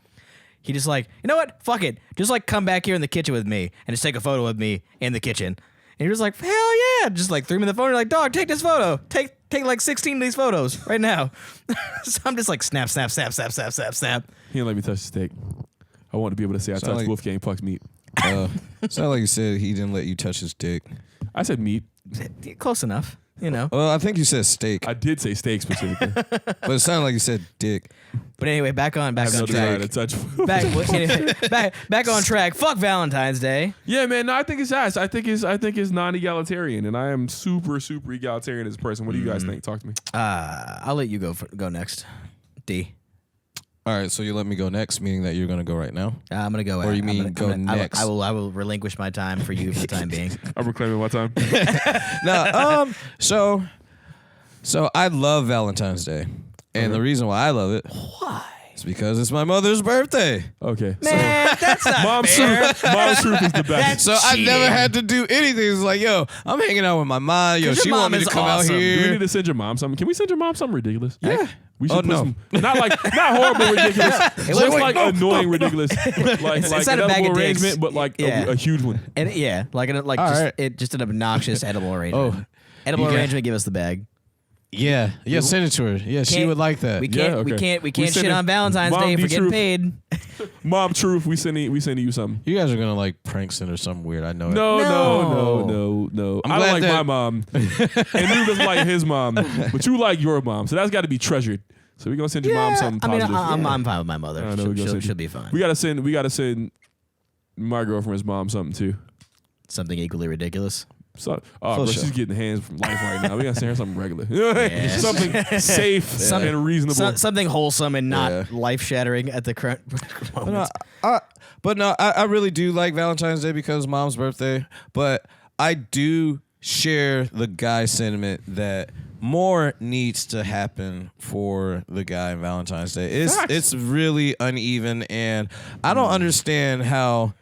[SPEAKER 1] he just like, "You know what? Fuck it, just like come back here in the kitchen with me and just take a photo of me in the kitchen." And you're just like, "Hell yeah!" Just like threw me the phone. You're like, "Dog, take this photo. Take like 16 of these photos right now." So I'm just like snap.
[SPEAKER 2] He didn't let me touch the steak. I want to be able to say I
[SPEAKER 3] Sound
[SPEAKER 2] touched
[SPEAKER 3] like-
[SPEAKER 2] Wolfgang Puck's meat.
[SPEAKER 3] It's not like you said he didn't let you touch his dick.
[SPEAKER 2] I said meat.
[SPEAKER 1] Close enough, you know.
[SPEAKER 3] Well, I think you said steak,
[SPEAKER 2] I did say steak specifically.
[SPEAKER 3] but it sounded like you said dick.
[SPEAKER 1] But anyway, back on
[SPEAKER 2] No desire
[SPEAKER 1] track.
[SPEAKER 2] to touch.
[SPEAKER 1] Back on track. Fuck Valentine's Day.
[SPEAKER 2] Yeah, man. No, I think it's ass. I think it's non-egalitarian, and I am super egalitarian as a person. What do you guys think? Talk to me.
[SPEAKER 1] I'll let you go next. D.
[SPEAKER 3] All right, so you let me go next, meaning that you're going to go right now?
[SPEAKER 1] I'm gonna go.
[SPEAKER 3] Or you
[SPEAKER 1] I'm
[SPEAKER 3] mean
[SPEAKER 1] gonna-
[SPEAKER 3] go
[SPEAKER 1] I'm gonna-
[SPEAKER 3] next?
[SPEAKER 1] I will relinquish my time for you for the time being.
[SPEAKER 2] I'm reclaiming my time.
[SPEAKER 3] No, so I love Valentine's Day. And the reason why I love it is because it's my mother's birthday.
[SPEAKER 2] Okay.
[SPEAKER 1] Man, that's not
[SPEAKER 2] Mom's
[SPEAKER 1] fair.
[SPEAKER 2] truth. Mom's truth is the best.
[SPEAKER 1] That's
[SPEAKER 3] So I've never
[SPEAKER 1] cheating.
[SPEAKER 3] had to do anything. It's like, yo, I'm hanging out with my mom. Yo,
[SPEAKER 1] 'Cause your
[SPEAKER 3] she
[SPEAKER 1] mom
[SPEAKER 3] want me to
[SPEAKER 1] is
[SPEAKER 3] come
[SPEAKER 1] awesome.
[SPEAKER 3] out
[SPEAKER 2] Do we
[SPEAKER 3] here.
[SPEAKER 2] need to send your mom something? Can we send your mom something ridiculous?
[SPEAKER 3] Yeah.
[SPEAKER 2] We should
[SPEAKER 3] Oh,
[SPEAKER 2] put
[SPEAKER 3] no.
[SPEAKER 2] some, not horrible ridiculous, just like annoying ridiculous, like
[SPEAKER 1] It's
[SPEAKER 2] an
[SPEAKER 1] not a bag
[SPEAKER 2] edible
[SPEAKER 1] of dicks.
[SPEAKER 2] arrangement, but like
[SPEAKER 1] Yeah.
[SPEAKER 2] a huge one.
[SPEAKER 1] And yeah, like
[SPEAKER 3] All
[SPEAKER 1] just
[SPEAKER 3] right.
[SPEAKER 1] just an obnoxious edible arrangement. Edible
[SPEAKER 3] you got-
[SPEAKER 1] arrangement. Give us the bag.
[SPEAKER 3] Yeah, send it to her. Yeah, she
[SPEAKER 1] Can't-
[SPEAKER 3] would like that.
[SPEAKER 1] We
[SPEAKER 2] Yeah,
[SPEAKER 1] can't. We
[SPEAKER 2] okay.
[SPEAKER 1] can't. We
[SPEAKER 2] We
[SPEAKER 1] can't
[SPEAKER 2] send
[SPEAKER 1] shit
[SPEAKER 2] it-
[SPEAKER 1] on Valentine's
[SPEAKER 2] Mom,
[SPEAKER 1] Day
[SPEAKER 2] the
[SPEAKER 1] for getting
[SPEAKER 2] truth.
[SPEAKER 1] paid.
[SPEAKER 2] Mom, truth. We sending you something.
[SPEAKER 3] You guys are going to like prank send or something weird. I know it.
[SPEAKER 2] No.
[SPEAKER 3] I'm
[SPEAKER 2] I don't
[SPEAKER 3] glad
[SPEAKER 2] like
[SPEAKER 3] that-
[SPEAKER 2] my mom, and you doesn't like his mom, but you like your mom, so that's got to be treasured. So we're gonna send your mom something positive.
[SPEAKER 1] I'm fine with my mother.
[SPEAKER 2] I know,
[SPEAKER 1] She'll be fine.
[SPEAKER 2] We gotta send my girlfriend's mom something too.
[SPEAKER 1] Something equally ridiculous.
[SPEAKER 2] So, bro, she's getting hands from life right now. We gotta send her something regular. Something safe and reasonable.
[SPEAKER 1] Something wholesome and not life shattering at the current moment.
[SPEAKER 3] I really do like Valentine's Day because it's Mom's birthday. But I do share the guy sentiment that more needs to happen for the guy in Valentine's Day. It's really uneven, and I don't understand how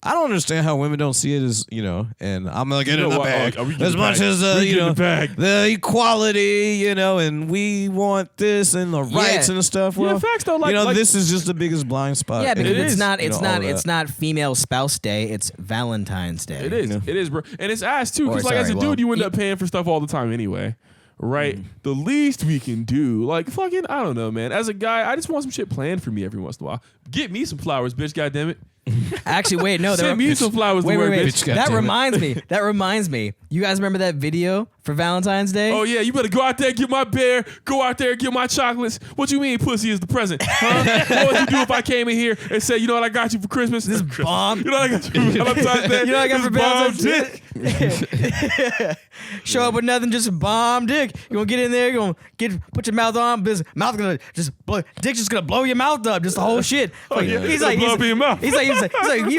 [SPEAKER 3] women don't see it as, and I'm gonna get in the bag as much as the equality, and we want this and the rights and the stuff. Well,
[SPEAKER 2] facts though,
[SPEAKER 3] this is just the biggest blind spot.
[SPEAKER 1] Yeah, because it's not female spouse day, it's Valentine's Day.
[SPEAKER 2] It is, bro, and it's ass too. Because as a dude, you end up paying for stuff all the time anyway. Right? The least we can do, I don't know, man. As a guy, I just want some shit planned for me every once in a while. Get me some flowers, bitch, goddammit.
[SPEAKER 1] Actually, wait, no.
[SPEAKER 2] Send me some flowers to wear, bitch.
[SPEAKER 1] That reminds me. You guys remember that video for Valentine's Day?
[SPEAKER 2] Oh, yeah, you better go out there and get my bear. Go out there and get my chocolates. What you mean pussy is the present? Huh? What would you do if I came in here and said, you know what I got you for Christmas?
[SPEAKER 1] This bomb.
[SPEAKER 2] You know what I got you for Valentine's Day?
[SPEAKER 1] You know what I got for Valentine's
[SPEAKER 2] Day?
[SPEAKER 1] Show up with nothing, just a bomb dick. You gonna get in there, you gonna put your mouth on, mouth gonna just blow, dick's just gonna blow your mouth up, just the whole shit. He's like, you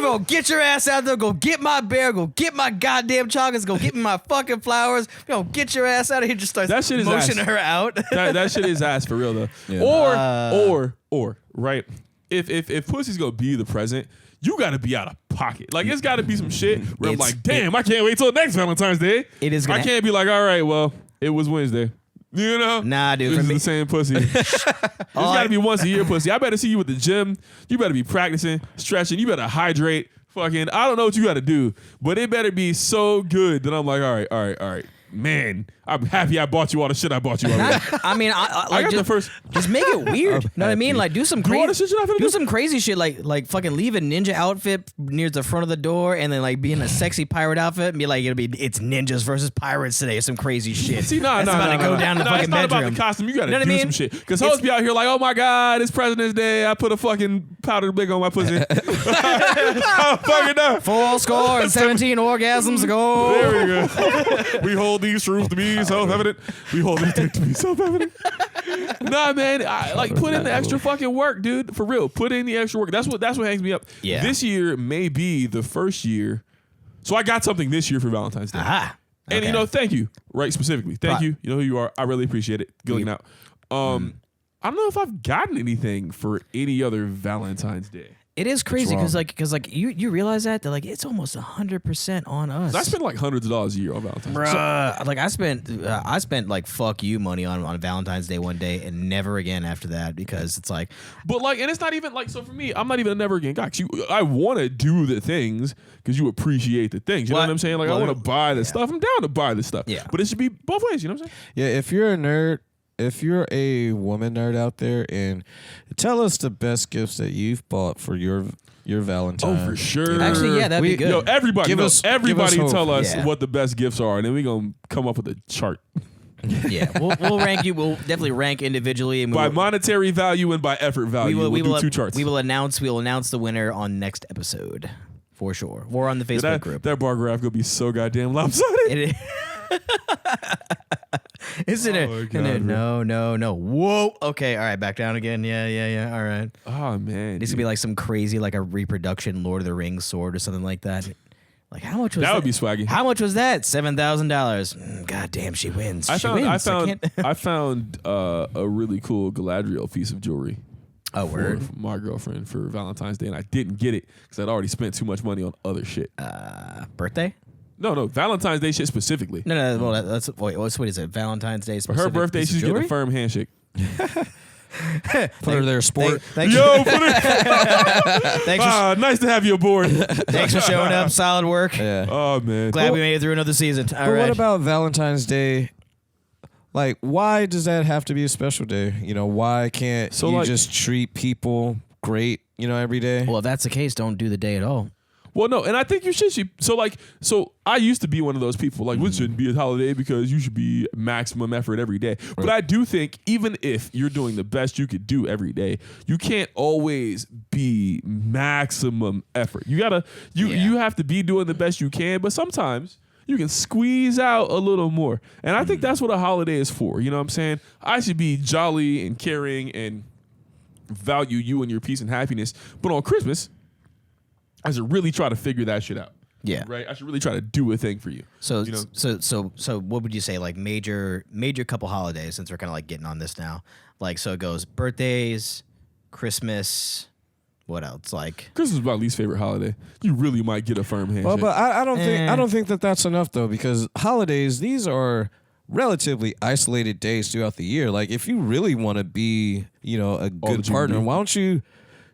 [SPEAKER 1] gonna get your ass out there, go get my bear, go get my goddamn chocolates, go get me my fucking flowers, get your ass out of here. Just starts motioning her out.
[SPEAKER 2] that shit is ass for real though. Yeah. Or right, if pussy's gonna be the present, you gotta be out of pocket. It's gotta be some shit where I'm like, damn, I can't wait till next Valentine's Day. I can't be like, all right, well, it was Wednesday.
[SPEAKER 1] Nah, dude.
[SPEAKER 2] This is the same pussy. It's gotta be once a year pussy. I better see you at the gym. You better be practicing, stretching. You better hydrate. Fucking, I don't know what you gotta do, but it better be so good that I'm like, all right. Man, I'm happy I bought you all the shit I bought you already.
[SPEAKER 1] I got
[SPEAKER 2] the first.
[SPEAKER 1] Just make it weird. Know what I mean? Do some crazy. Do some crazy shit. Like fucking leave a ninja outfit near the front of the door, and then be in a sexy pirate outfit, and be like, it's ninjas versus pirates today. Some crazy shit.
[SPEAKER 2] See, no,
[SPEAKER 1] go down the fucking
[SPEAKER 2] it's not
[SPEAKER 1] bedroom.
[SPEAKER 2] about the costume. You gotta do some shit. Because hoes be out here like, oh my god, it's President's Day. I put a fucking powdered wig on my pussy. Fucking no.
[SPEAKER 1] 4 score and 17 orgasms ago.
[SPEAKER 2] There we go. We hold these truths to be self-evident. We hold these things to be self-evident. Nah, man. Put in the extra fucking work, dude. For real. Put in the extra work. That's what hangs me up.
[SPEAKER 1] Yeah.
[SPEAKER 2] This year may be the first year. So I got something this year for Valentine's Day.
[SPEAKER 1] Aha. Okay.
[SPEAKER 2] And thank you. Right, specifically. Thank you. You know who you are. I really appreciate it. Going out. I don't know if I've gotten anything for any other Valentine's Day.
[SPEAKER 1] It is crazy because you realize that it's almost 100% on us.
[SPEAKER 2] I spend hundreds of dollars a year on Valentine's.
[SPEAKER 1] Bruh, I spent fuck you money on Valentine's Day one day and never again after that because it's like.
[SPEAKER 2] But and it's not even so for me, I'm not even a never again guy. I want to do the things because you appreciate the things. You know what I'm saying? I want to buy the stuff. I'm down to buy the stuff.
[SPEAKER 1] Yeah.
[SPEAKER 2] But it should be both ways. You know what I'm saying?
[SPEAKER 3] Yeah. If you're a nerd. If you're a woman nerd out there, and tell us the best gifts that you've bought for your Valentine.
[SPEAKER 2] Oh, for sure.
[SPEAKER 1] Actually, yeah, that'd be good.
[SPEAKER 2] Yo, everybody tell us
[SPEAKER 3] Yeah.
[SPEAKER 2] what the best gifts are, and then we're going to come up with a chart.
[SPEAKER 1] Yeah, we'll rank you. We'll definitely rank individually. And
[SPEAKER 2] by monetary value and by effort value. We'll do 2 charts.
[SPEAKER 1] We'll announce the winner on next episode, for sure. Or on the Facebook group.
[SPEAKER 2] That bar graph going to be so goddamn lopsided.
[SPEAKER 1] It is. Isn't it?
[SPEAKER 2] God,
[SPEAKER 1] no. Whoa. Okay. All right. Back down again. Yeah. All right.
[SPEAKER 2] Oh, man.
[SPEAKER 1] Needs to be some crazy, a reproduction Lord of the Rings sword or something like that. How much was that?
[SPEAKER 2] That would be swaggy.
[SPEAKER 1] How much was that? $7,000. God damn, she wins.
[SPEAKER 2] I found a really cool Galadriel piece of jewelry.
[SPEAKER 1] Oh, word.
[SPEAKER 2] For my girlfriend for Valentine's Day, and I didn't get it because I'd already spent too much money on other shit.
[SPEAKER 1] Birthday?
[SPEAKER 2] No, Valentine's Day shit specifically.
[SPEAKER 1] No. Well, that's what is it? Valentine's Day specific?
[SPEAKER 2] For her birthday, she's getting a firm handshake.
[SPEAKER 3] Put her there, sport.
[SPEAKER 1] Thanks.
[SPEAKER 2] Yo, put her. Nice to have you aboard.
[SPEAKER 1] Thanks for showing up. Solid work.
[SPEAKER 3] Yeah.
[SPEAKER 2] Oh man.
[SPEAKER 1] Glad we made it through another season. All right.
[SPEAKER 3] What about Valentine's Day? Why does that have to be a special day? Why can't you just treat people great? Every day.
[SPEAKER 1] Well, if that's the case, don't do the day at all.
[SPEAKER 2] Well, no, and I think you should. So I used to be one of those people like, it shouldn't be a holiday because you should be maximum effort every day. Right. But I do think even if you're doing the best you could do every day, you can't always be maximum effort. You have to be doing the best you can, but sometimes you can squeeze out a little more. And I think that's what a holiday is for. You know what I'm saying? I should be jolly and caring and value you and your peace and happiness. But on Christmas, I should really try to figure that shit out.
[SPEAKER 1] Yeah.
[SPEAKER 2] Right? I should really try to do a thing for you.
[SPEAKER 1] So,
[SPEAKER 2] you know?
[SPEAKER 1] so what would you say, like major couple holidays, since we're kind of like getting on this now? Like, so it goes birthdays, Christmas, what else? Like
[SPEAKER 2] Christmas is my least favorite holiday. You really might get a firm handshake.
[SPEAKER 3] Well, but I don't think that that's enough though, because holidays, these are relatively isolated days throughout the year. Like if you really want to be, a good partner, why don't you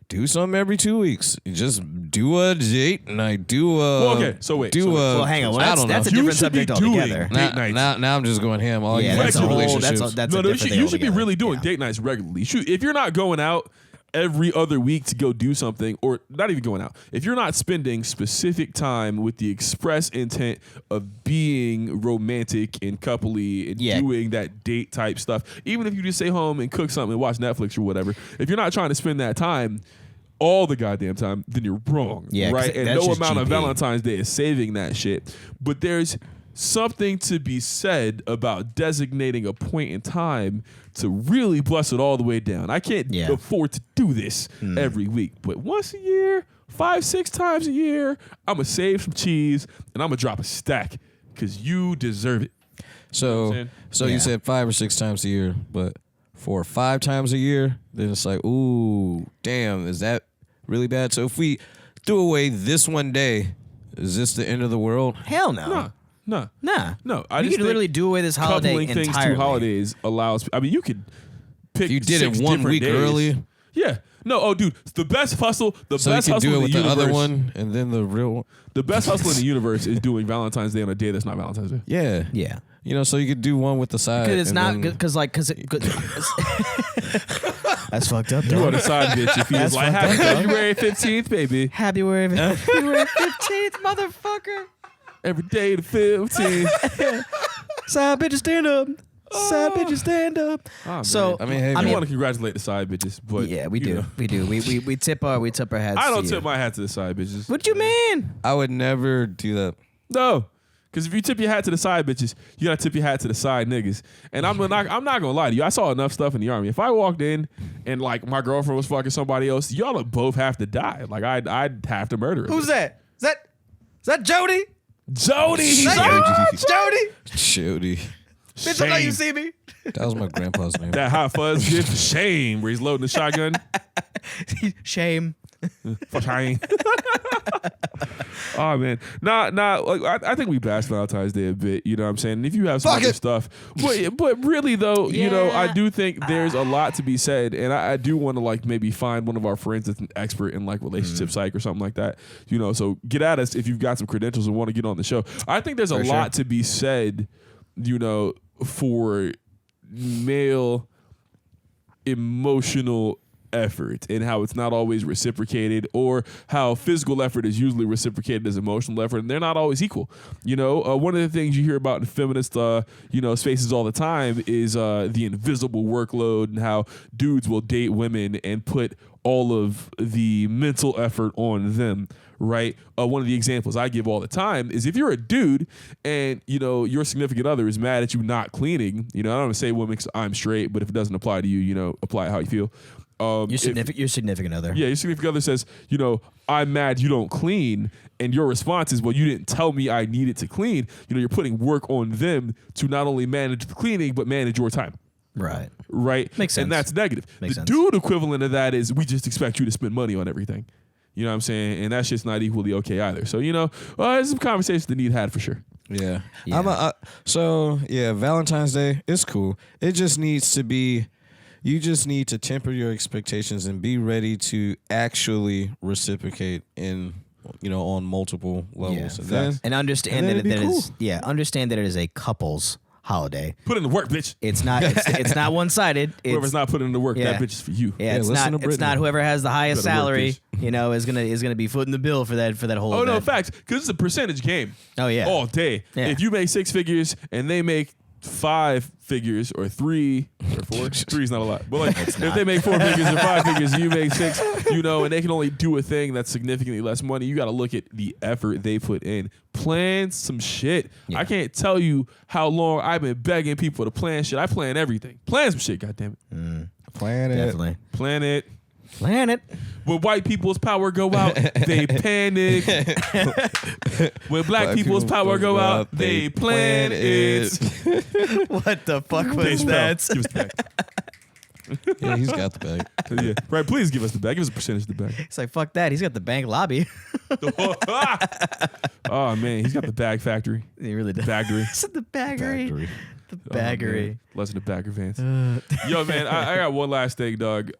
[SPEAKER 3] do something every 2 weeks? You just do a date night.
[SPEAKER 2] Okay, so wait.
[SPEAKER 1] Well, hang on. Well, that's a different subject altogether.
[SPEAKER 2] Date nights.
[SPEAKER 3] Now I'm just going ham. All
[SPEAKER 1] that's a whole.
[SPEAKER 3] relationships.
[SPEAKER 1] That's
[SPEAKER 2] no,
[SPEAKER 1] a different thing
[SPEAKER 2] you should be
[SPEAKER 1] altogether.
[SPEAKER 2] really doing date nights regularly. If you're not going out every other week to go do something, or not even going out, if you're not spending specific time with the express intent of being romantic and coupley and doing that date type stuff, even if you just stay home and cook something and watch Netflix or whatever, if you're not trying to spend that time all the goddamn time, then you're wrong.
[SPEAKER 1] Yeah,
[SPEAKER 2] right? And
[SPEAKER 1] that's
[SPEAKER 2] no
[SPEAKER 1] just
[SPEAKER 2] amount of
[SPEAKER 1] GP.
[SPEAKER 2] Valentine's Day is saving that shit. But there's something to be said about designating a point in time to really bless it all the way down. I can't afford to do this every week, but once a year, 5-6 times a year, I'm going to save some cheese and I'm going to drop a stack because you deserve it.
[SPEAKER 3] So you said 5 or 6 times a year, but for 5 times a year, then it's like, ooh, damn, is that really bad? So if we threw away this one day, is this the end of the world?
[SPEAKER 1] Hell no.
[SPEAKER 2] No.
[SPEAKER 1] You could literally do away this holiday
[SPEAKER 2] coupling things
[SPEAKER 1] entirely.
[SPEAKER 2] to holidays allows. I mean, you could pick.
[SPEAKER 3] If you did
[SPEAKER 2] 6
[SPEAKER 3] it 1
[SPEAKER 2] different
[SPEAKER 3] week
[SPEAKER 2] days.
[SPEAKER 3] early.
[SPEAKER 2] Yeah. No. Oh, dude. The best hustle. The
[SPEAKER 3] So
[SPEAKER 2] best
[SPEAKER 3] you can
[SPEAKER 2] hustle
[SPEAKER 3] do it
[SPEAKER 2] in
[SPEAKER 3] with
[SPEAKER 2] the
[SPEAKER 3] the
[SPEAKER 2] universe.
[SPEAKER 3] other one and then the real one.
[SPEAKER 2] The best hustle in the universe is doing Valentine's Day on a day that's not Valentine's Day.
[SPEAKER 3] Yeah.
[SPEAKER 1] Yeah.
[SPEAKER 3] So you could do one with the side.
[SPEAKER 1] Because it's
[SPEAKER 3] and
[SPEAKER 1] not
[SPEAKER 3] then-
[SPEAKER 1] because that's fucked up.
[SPEAKER 2] You
[SPEAKER 1] Though.
[SPEAKER 2] on the side, bitch. If he was
[SPEAKER 1] That's
[SPEAKER 2] like,
[SPEAKER 1] fucked
[SPEAKER 2] happy
[SPEAKER 1] up, though.
[SPEAKER 2] February 15th, baby.
[SPEAKER 1] February 15th, motherfucker.
[SPEAKER 2] Every day the 15th.
[SPEAKER 1] Side bitches stand up. Side bitches stand up.
[SPEAKER 2] Oh,
[SPEAKER 1] So
[SPEAKER 2] man.
[SPEAKER 3] I mean, hey,
[SPEAKER 2] I
[SPEAKER 3] man.
[SPEAKER 2] want to congratulate the side bitches, but
[SPEAKER 1] yeah, we
[SPEAKER 2] you
[SPEAKER 1] do.
[SPEAKER 2] know.
[SPEAKER 1] We do. We tip our hats.
[SPEAKER 2] I don't
[SPEAKER 1] to
[SPEAKER 2] tip
[SPEAKER 1] you.
[SPEAKER 2] my hat to the side bitches.
[SPEAKER 1] What you mean?
[SPEAKER 3] I would never do that.
[SPEAKER 2] No. Because if you tip your hat to the side bitches, you gotta tip your hat to the side niggas. And I'm not gonna lie to you. I saw enough stuff in the army. If I walked in and like my girlfriend was fucking somebody else, y'all would both have to die. Like I'd have to murder her.
[SPEAKER 1] Who's that? Is that Jody?
[SPEAKER 2] Jody?
[SPEAKER 1] Jody?
[SPEAKER 3] Jody.
[SPEAKER 1] Bitch, I know you see me.
[SPEAKER 3] That was my grandpa's name.
[SPEAKER 2] That hot fuzz gift, shame, where he's loading the shotgun.
[SPEAKER 1] Shame.
[SPEAKER 2] For shame. Oh man, like I think we bash Valentine's Day a bit. You know what I'm saying? And if you have some other stuff, but really though, I do think there's a lot to be said, and I do want to like maybe find one of our friends that's an expert in like relationship psych or something like that. So get at us if you've got some credentials and want to get on the show. I think there's a lot to be said, for male emotional effort and how it's not always reciprocated, or how physical effort is usually reciprocated as emotional effort, and they're not always equal. One of the things you hear about in feminist spaces all the time is the invisible workload, and how dudes will date women and put all of the mental effort on them, right? One of the examples I give all the time is if you're a dude and your significant other is mad at you not cleaning, I don't want to say women 'cause I'm straight, but if it doesn't apply to you, apply it how you feel.
[SPEAKER 1] Your significant other.
[SPEAKER 2] Yeah, your significant other says, I'm mad you don't clean, and your response is, well, you didn't tell me I needed to clean. You're putting work on them to not only manage the cleaning, but manage your time.
[SPEAKER 1] Right.
[SPEAKER 2] Makes sense. And that's negative.
[SPEAKER 1] Makes
[SPEAKER 2] the
[SPEAKER 1] sense.
[SPEAKER 2] dude equivalent of that is we just expect you to spend money on everything. You know what I'm saying? And that shit's not equally okay either. So, there's some conversations that need had for sure.
[SPEAKER 3] Yeah.
[SPEAKER 1] Yeah.
[SPEAKER 3] Valentine's Day is cool. It just needs to be. You just need to temper your expectations and be ready to actually reciprocate on multiple levels.
[SPEAKER 1] And understand
[SPEAKER 3] and
[SPEAKER 1] that
[SPEAKER 3] then it'd be
[SPEAKER 1] understand that it is a couple's holiday.
[SPEAKER 2] Put in the work, bitch.
[SPEAKER 1] It's not. It's not one sided.
[SPEAKER 2] Whoever's not putting in the work,
[SPEAKER 1] yeah.
[SPEAKER 2] that bitch is for you.
[SPEAKER 1] Yeah, it's
[SPEAKER 3] listen
[SPEAKER 1] not.
[SPEAKER 3] to
[SPEAKER 1] It's not
[SPEAKER 3] Britney.
[SPEAKER 1] whoever has the highest
[SPEAKER 2] Better work,
[SPEAKER 1] salary.
[SPEAKER 2] bitch.
[SPEAKER 1] Is gonna be footing the bill for that whole.
[SPEAKER 2] Oh no,
[SPEAKER 1] event.
[SPEAKER 2] facts. Because it's a percentage game.
[SPEAKER 1] Oh yeah.
[SPEAKER 2] All day.
[SPEAKER 1] Yeah.
[SPEAKER 2] If you make 6 figures and they make 5 figures or 3 or 4, 3 is not a lot. But like if they make 4 figures or 5 figures, you make 6. And they can only do a thing that's significantly less money. You got to look at the effort they put in. Plan some shit.
[SPEAKER 1] Yeah.
[SPEAKER 2] I can't tell you how long I've been begging people to plan shit. I plan everything. Plan some shit. Goddamn it.
[SPEAKER 3] Plan it.
[SPEAKER 1] Definitely.
[SPEAKER 2] Plan it.
[SPEAKER 1] Plan it.
[SPEAKER 2] When white people's power go out, they panic. When black people's power go out, they plan it.
[SPEAKER 1] What the fuck was
[SPEAKER 2] Dave Chappelle,
[SPEAKER 1] that?
[SPEAKER 2] give us the bag.
[SPEAKER 3] Yeah, he's got the bag.
[SPEAKER 2] Yeah. Right, please give us the bag. Give us a percentage of the bag.
[SPEAKER 1] It's like fuck that. He's got the bank lobby.
[SPEAKER 2] Oh, man. He's got the bag factory.
[SPEAKER 1] He really does.
[SPEAKER 2] Baggery.
[SPEAKER 1] It's the baggery. The baggery.
[SPEAKER 2] Legend of Bagger Vance. Yo, man, I got one last thing, Doug.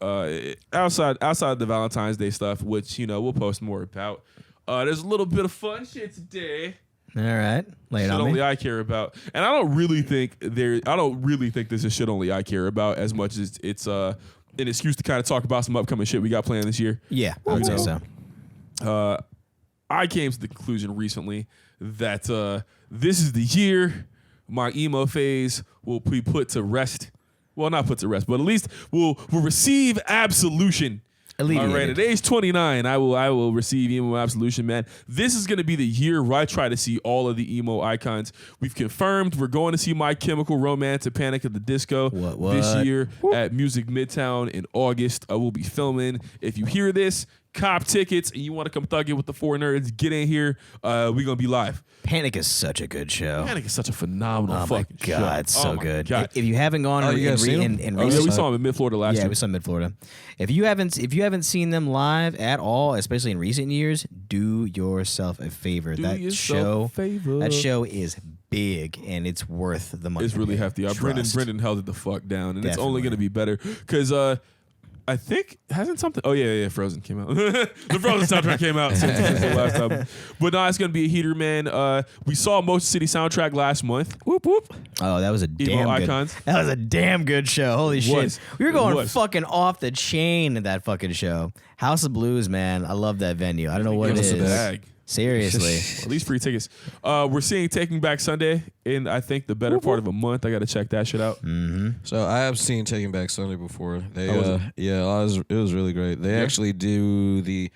[SPEAKER 2] Outside the Valentine's Day stuff, which, we'll post more about. There's a little bit of fun shit today.
[SPEAKER 1] All right. Lay it
[SPEAKER 2] Shit
[SPEAKER 1] on
[SPEAKER 2] only
[SPEAKER 1] me.
[SPEAKER 2] I care about. And I don't really think this is shit only I care about as much as it's an excuse to kind of talk about some upcoming shit we got planned this year.
[SPEAKER 1] Yeah, I would say so.
[SPEAKER 2] I came to the conclusion recently that this is the year my emo phase will be put to rest. Well, not put to rest, but at least will receive absolution. All right, at age 29, I will receive emo absolution, man. This is gonna be the year where I try to see all of the emo icons. We've confirmed we're going to see My Chemical Romance and Panic at the Disco this year at Music Midtown in August. I will be filming. If you hear this, cop tickets, and you want to come thug it with the 4 nerds, get in here. We're gonna be live.
[SPEAKER 1] Panic is such a good show.
[SPEAKER 2] Panic is such a phenomenal
[SPEAKER 1] Oh
[SPEAKER 2] fucking
[SPEAKER 1] my god,
[SPEAKER 2] show.
[SPEAKER 1] it's so
[SPEAKER 2] Oh my
[SPEAKER 1] good.
[SPEAKER 2] God.
[SPEAKER 1] If you haven't gone
[SPEAKER 3] you guys seen them?
[SPEAKER 1] in
[SPEAKER 2] Oh, yeah,
[SPEAKER 1] recent,
[SPEAKER 2] we saw him in Mid Florida last
[SPEAKER 1] yeah,
[SPEAKER 2] year.
[SPEAKER 1] we saw Mid Florida. If you haven't seen them live at all, especially in recent years, do yourself a favor. That show is big and it's worth the money.
[SPEAKER 2] It's really hefty. Brendan held it the fuck down, and it's only going to be better because I think hasn't something. Oh yeah, Frozen came out. The Frozen soundtrack came out since the last time. But no, it's going to be a heater, man. We saw Motion City soundtrack last month. Whoop whoop.
[SPEAKER 1] Oh, that was a damn good.
[SPEAKER 2] Icons.
[SPEAKER 1] That was a damn good show. Holy shit, we were going fucking off the chain in that fucking show. House of Blues, man. I love that venue. I don't know what it is.
[SPEAKER 2] Bag.
[SPEAKER 1] Seriously.
[SPEAKER 2] At least free tickets. We're seeing Taking Back Sunday in, I think, the better part of a month. I got to check that shit out.
[SPEAKER 1] Mm-hmm.
[SPEAKER 3] So I have seen Taking Back Sunday before. They, it was really great. They actually did the